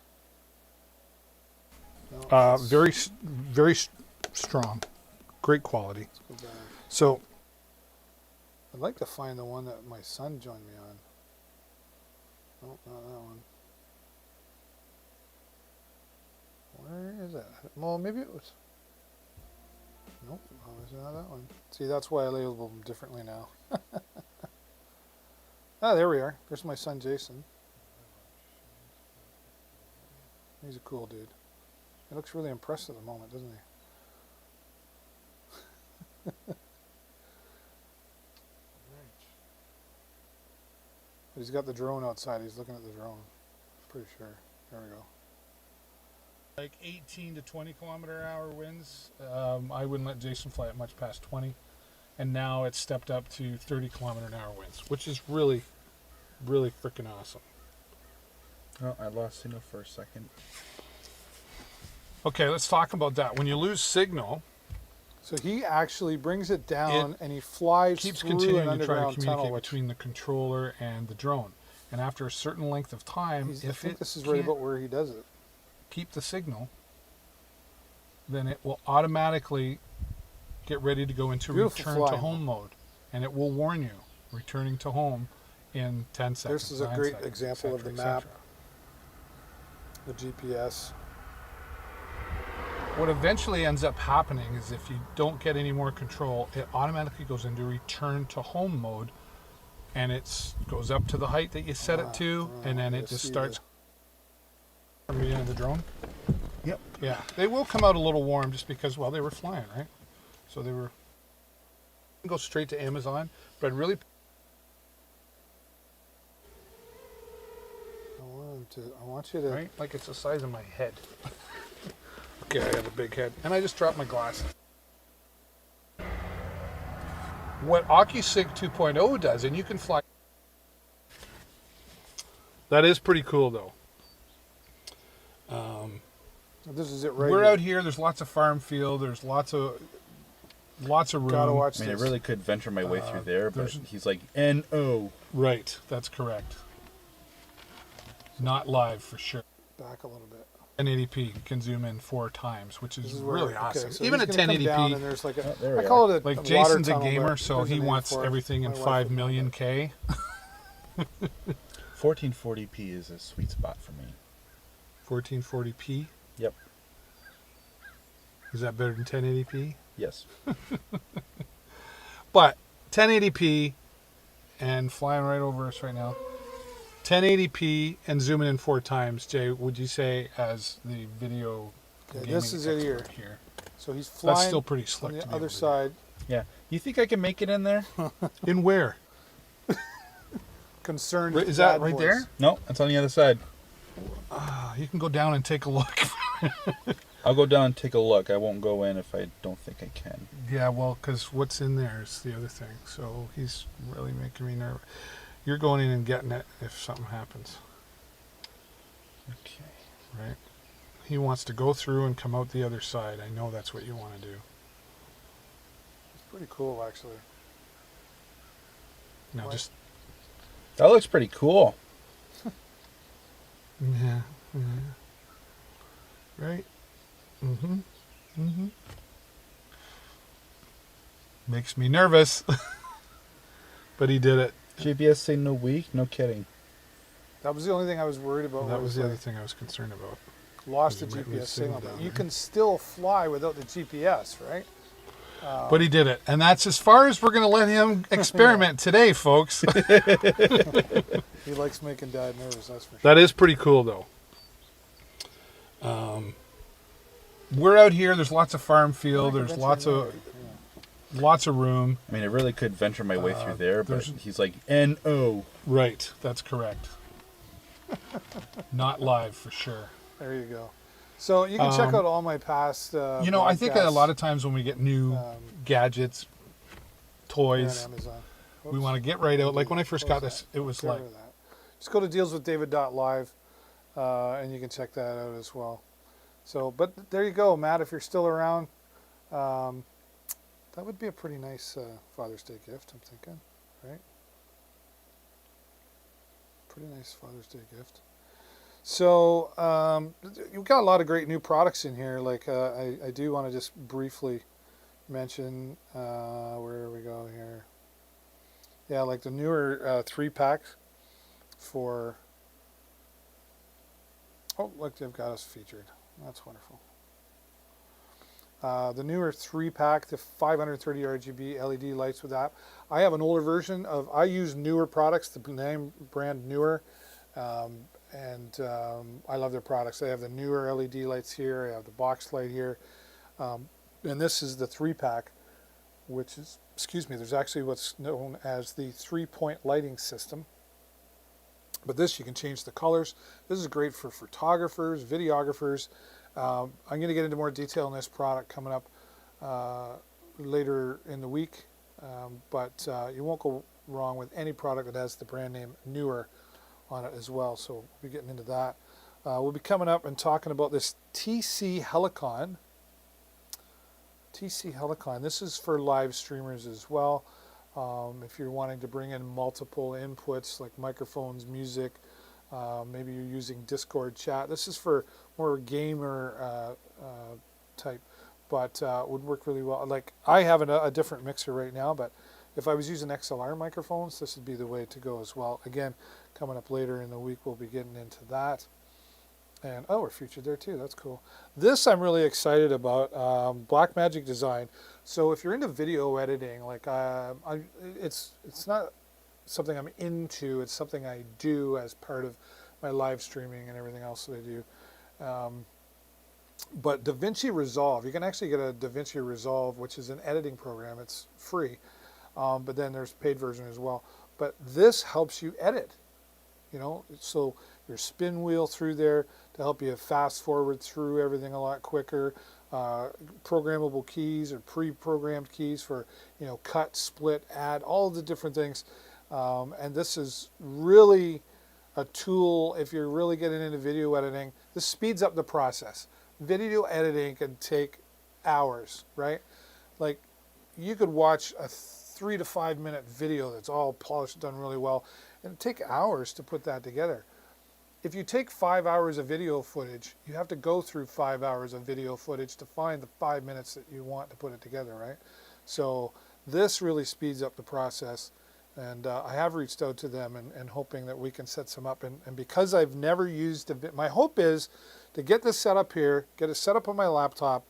No, let's-
Very strong, great quality.
let's go back.
So
I'd like to find the one that my son joined me on. Nope, not that one. Where is that? Well, maybe it was. Nope, obviously not that one. See, that's why I label them differently now. Ah, there we are. There's my son Jason. He's a cool dude. He looks really impressed at the moment, doesn't he? But he's got the drone outside. He's looking at the drone. Pretty sure. There we go.
like 18 to 20 kilometer hour winds. I wouldn't let Jason fly it much past 20, and now it's stepped up to 30 kilometer an hour winds, which is really, really freaking awesome.
Oh, I lost signal for a second.
Okay, let's talk about that. When you lose signal,
So he actually brings it down and he flies
keeps
through an
continuing to try to
underground
communicate
tunnel. Which
between the controller and the drone. And after a certain length of time,
I
if
think
it
this is right
can't
about where he does it.
keep the signal, then it will automatically get ready to go into
Beautiful
return to
flying.
home mode, and it will warn you returning to home in 10 seconds.
This is a
9
great
seconds,
example of
etc.,
the map.
etc.
The GPS.
What eventually ends up happening is if you don't get any more control, it automatically goes into return to home mode, and it goes up to the height that you set it to, and then it just starts from the end of the drone.
Yep.
Yeah, they will come out a little warm just because, well, they were flying, right? So they were. Go straight to Amazon, but I'd really.
I want you to.
Right, like it's the size of my head. Okay, I have a big head, and I just dropped my glasses. What OcuSig 2.0 does, and you can fly. That is pretty cool, though.
This is it right
We're
here.
out here. There's lots of farm field. There's lots of room.
Gotta watch
I mean, I
this.
really could venture my way through there, but
there's-
he's like, N-O.
Right, that's correct. Not live for sure.
Back a little bit.
1080p can zoom in 4 times, which is,
This is where-
really
okay,
awesome.
so
Even
he's
at
gonna come down
1080p,
and there's like a,
there we
I call it a
like
water
Jason's a
tunnel,
gamer,
but
so
there's
he
a name
wants
for it.
everything in
My wife
5
would know
million
that.
K.
1440p is a sweet spot for me.
1440p.
Yep.
Is that better than 1080p?
Yes.
But 1080p and flying right over us right now. 1080p and zooming in 4 times. Jay, would you say as the video?
Yeah,
gaming
this is it here.
expert here?
So he's flying
That's still pretty slick.
on the
to be
other
able to do.
side.
Yeah. You think I can make it in there?
In where?
Concerned.
Is that
dad
right
voice.
there?
No, that's on the other side.
You can go down and take a look.
I'll go down and take a look. I won't go in if I don't think I can.
Yeah, well, because what's in there is the other thing. So he's really making me nervous. You're going in and getting it if something happens,
Okay.
right? He wants to go through and come out the other side. I know that's what you want to do.
It's pretty cool, actually.
Now
What?
just
That looks pretty cool.
yeah, right. Mm-hmm. Makes me nervous, but he did it.
GPS say no weak? No kidding.
That was the only thing I was worried about.
That was the other thing I was concerned about.
Lost the
You might lose
GPS signal,
signal
but
down
you
there.
can still fly without the GPS, right?
But he did it, and that's as far as we're going to let him experiment today, folks.
He likes making Dad nervous, that's for sure.
That is pretty cool, though. We're out here. There's lots of farm field. There's lots of room.
I mean, I really could venture my way through there, but
there's-
he's like, N-O.
Right, that's correct. Not live for sure.
There you go. So you can check out all my past.
I think that a lot of times when we get new gadgets, toys,
on Amazon.
we want to get right out. Like when I first got this, it was
Get
like,
rid of that. Just go to dealswithdavid.live, and you can check that out as well. So, but there you go, Matt. If you're still around, that would be a pretty nice Father's Day gift. I'm thinking, right? Pretty nice Father's Day gift. So you've got a lot of great new products in here. Like I do want to just briefly mention where we go here. Yeah, like the newer 3-packs for. Oh, look, they've got us featured. That's wonderful. The newer 3-pack, the 530 RGB LED lights with that. I have an older version of. I use newer products. The name brand Newer. I love their products. They have the newer LED lights here. I have the box light here. And this is the 3-pack, which is, there's actually what's known as the 3-point lighting system. But this, you can change the colors. This is great for photographers, videographers. I'm going to get into more detail on this product coming up later in the week. But you won't go wrong with any product that has the brand name Newer on it as well, so we'll be getting into that. We'll be coming up and talking about this TC Helicon. TC Helicon. This is for live streamers as well. If you're wanting to bring in multiple inputs like microphones, music, maybe you're using Discord chat. This is for more gamer type, but would work really well. Like I have a different mixer right now, but if I was using XLR microphones, this would be the way to go as well. Again, coming up later in the week, we'll be getting into that. And we're featured there too. That's cool. This I'm really excited about. Blackmagic Design. So if you're into video editing, like it's not something I'm into. It's something I do as part of my live streaming and everything else that I do. But DaVinci Resolve, you can actually get a DaVinci Resolve, which is an editing program. It's free, but then there's a paid version as well. But this helps you edit. So your spin wheel through there to help you fast forward through everything a lot quicker. Programmable keys or pre-programmed keys for cut, split, add, all of the different things. And this is really a tool if you're really getting into video editing. This speeds up the process. Video editing can take hours, right? Like you could watch a 3 to 5 minute video that's all polished, done really well, and it'd take hours to put that together. If you take 5 hours of video footage, you have to go through 5 hours of video footage to find the 5 minutes that you want to put it together, right? So this really speeds up the process, and I have reached out to them and hoping that we can set some up. And because I've never used my hope is to get this set up here, get it set up on my laptop,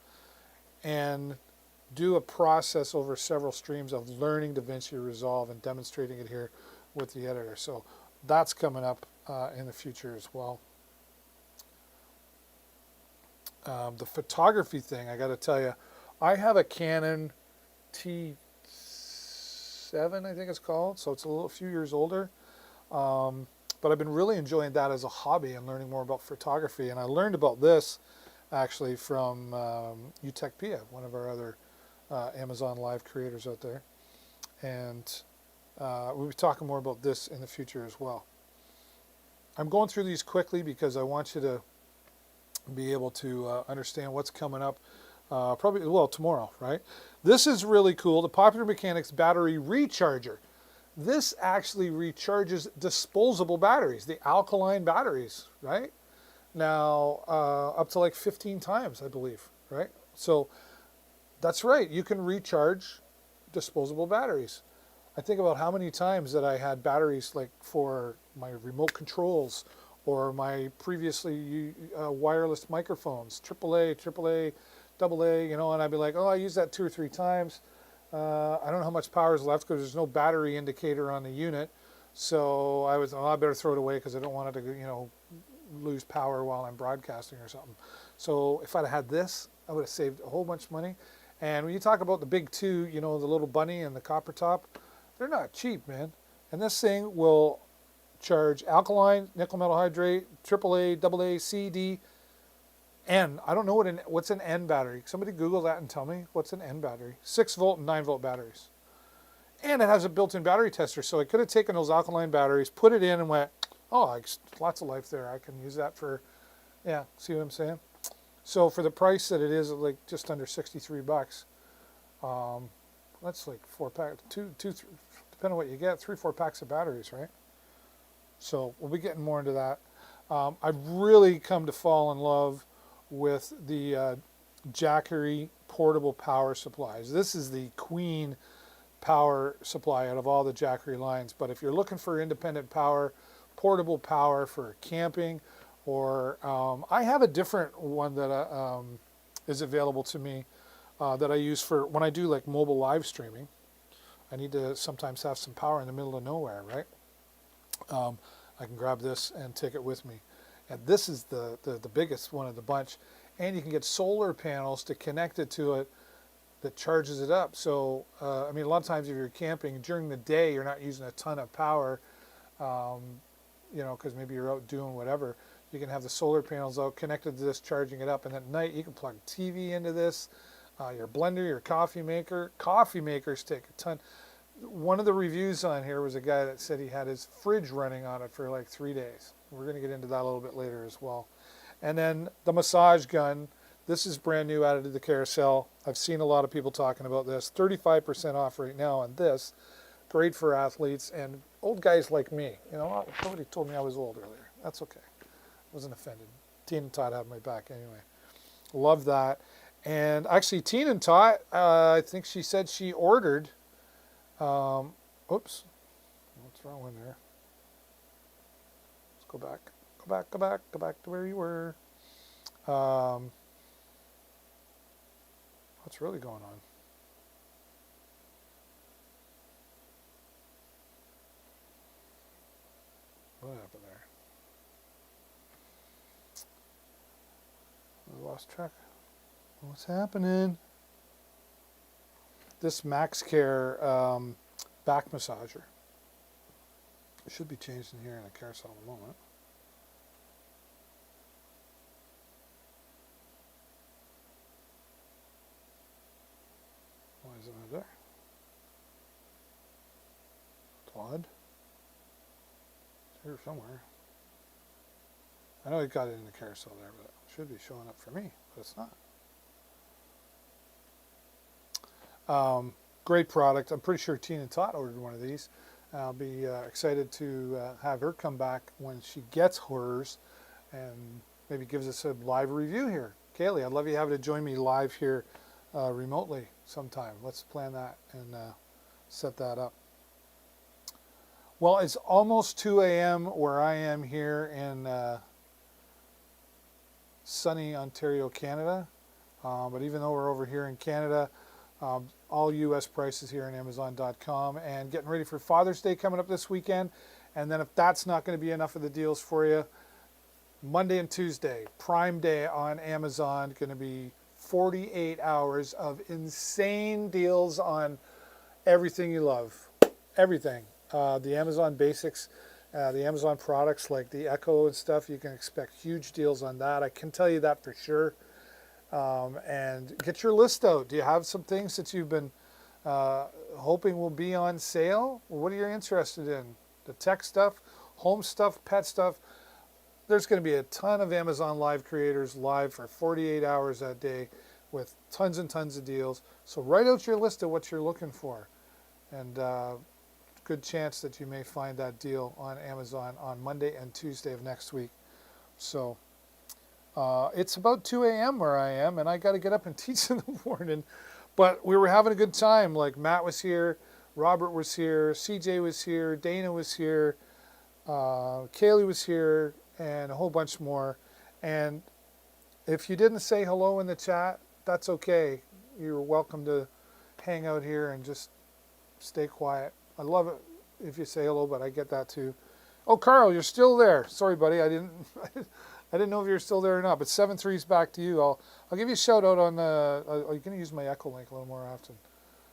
and do a process over several streams of learning DaVinci Resolve and demonstrating it here with the editor. So that's coming up in the future as well. The photography thing, I got to tell you, I have a Canon T7, I think it's called, so it's a few years older. But I've been really enjoying that as a hobby and learning more about photography. And I learned about this actually from Utech Pia, one of our other Amazon Live creators out there. And we'll be talking more about this in the future as well. I'm going through these quickly because I want you to be able to understand what's coming up probably, well, tomorrow, right? This is really cool, the Popular Mechanics battery recharger. This actually recharges disposable batteries, the alkaline batteries, right? Now, up to like 15 times, I believe, right? So that's right, you can recharge disposable batteries. I think about how many times that I had batteries like for my remote controls or my previously wireless microphones, AAA, AA, you know, and I'd be like, oh, I used that 2 or 3 times. I don't know how much power is left because there's no battery indicator on the unit. So I was, oh, I better throw it away because I don't want it to, you know, lose power while I'm broadcasting or something. So if I'd had this, I would have saved a whole bunch of money. And when you talk about the big two, you know, the little bunny and the copper top, they're not cheap, man. And this thing will charge alkaline, nickel metal hydrate, AAA, AA, C, D, N. I don't know what's an N battery. Somebody Google that and tell me what's an N battery. 6 volt and 9 volt batteries. And it has a built-in battery tester. So I could have taken those alkaline batteries, put it in and went, oh, lots of life there. I can use that for, yeah, see what I'm saying? So for the price that it is, like just under 63 bucks, that's like 4 packs, depending on what you get, 3-4 packs of batteries, right? So we'll be getting more into that. I've really come to fall in love with the Jackery portable power supplies. This is the queen power supply out of all the Jackery lines. But if you're looking for independent power, portable power for camping, or I have a different one that is available to me that I use for when I do like mobile live streaming. I need to sometimes have some power in the middle of nowhere, right? I can grab this and take it with me. And this is the biggest one of the bunch. And you can get solar panels to connect it to it that charges it up. So, I mean, a lot of times if you're camping, during the day you're not using a ton of power, you know, because maybe you're out doing whatever. You can have the solar panels out connected to this, charging it up. And at night you can plug TV into this, your blender, your coffee maker. Coffee makers take a ton. One of the reviews on here was a guy that said he had his fridge running on it for like 3 days. We're going to get into that a little bit later as well. And then the massage gun. This is brand new, added to the carousel. I've seen a lot of people talking about this. 35% off right now on this. Great for athletes and old guys like me. You know, somebody told me I was old earlier. That's okay. Wasn't offended. Teen and Todd have my back anyway. Love that. And actually, Teen and Todd, I think she said she ordered. Oops. What's wrong with there? Let's go back. Go back to where you were. What's really going on? What happened there? I lost track. What's happening? This MaxCare back massager. It should be changed in here in a carousel in a moment. Why is it not there? Todd? It's here somewhere. I know he got it in the carousel there, but it should be showing up for me, but it's not. Great product. I'm pretty sure Tina Todd ordered one of these. I'll be excited to have her come back when she gets hers and maybe gives us a live review here. Kaylee, I'd love you to have to join me live here remotely sometime. Let's plan that and set that up. Well, it's almost 2 a.m. where I am here in sunny Ontario, Canada. But even though we're over here in Canada, all U.S. prices here on Amazon.com, and getting ready for Father's Day coming up this weekend. And then if that's not going to be enough of the deals for you, Monday and Tuesday, Prime Day on Amazon, going to be 48 hours of insane deals on everything you love. Everything. The Amazon basics, the Amazon products like the Echo and stuff, you can expect huge deals on that. I can tell you that for sure. And get your list out. Do you have some things that you've been hoping will be on sale? What are you interested in? The tech stuff, home stuff, pet stuff. There's going to be a ton of Amazon Live creators live for 48 hours that day with tons and tons of deals. So write out your list of what you're looking for. And good chance that you may find that deal on Amazon on Monday and Tuesday of next week. So it's about 2 a.m. where I am, and I got to get up and teach in the morning. But we were having a good time. Like Matt was here, Robert was here, CJ was here, Dana was here, Kaylee was here, and a whole bunch more. And if you didn't say hello in the chat, that's okay. You're welcome to hang out here and just stay quiet. I love it if you say hello, but I get that too. Oh, Carl, you're still there. Sorry, buddy. I didn't know if you're still there or not. But 7-3's back to you. I'll give you a shout out on. You're gonna use my Echo Link a little more often.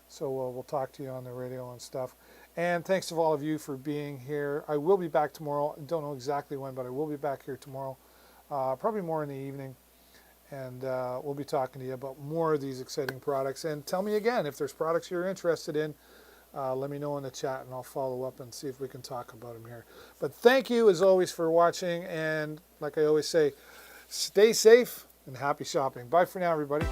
So we'll talk to you on the radio and stuff. And thanks to all of you for being here. I will be back tomorrow. I don't know exactly when, but I will be back here tomorrow. Probably more in the evening. And we'll be talking to you about more of these exciting products. And tell me again, if there's products you're interested in, let me know in the chat and I'll follow up and see if we can talk about them here. But thank you as always for watching. And like I always say, stay safe and happy shopping. Bye for now, everybody.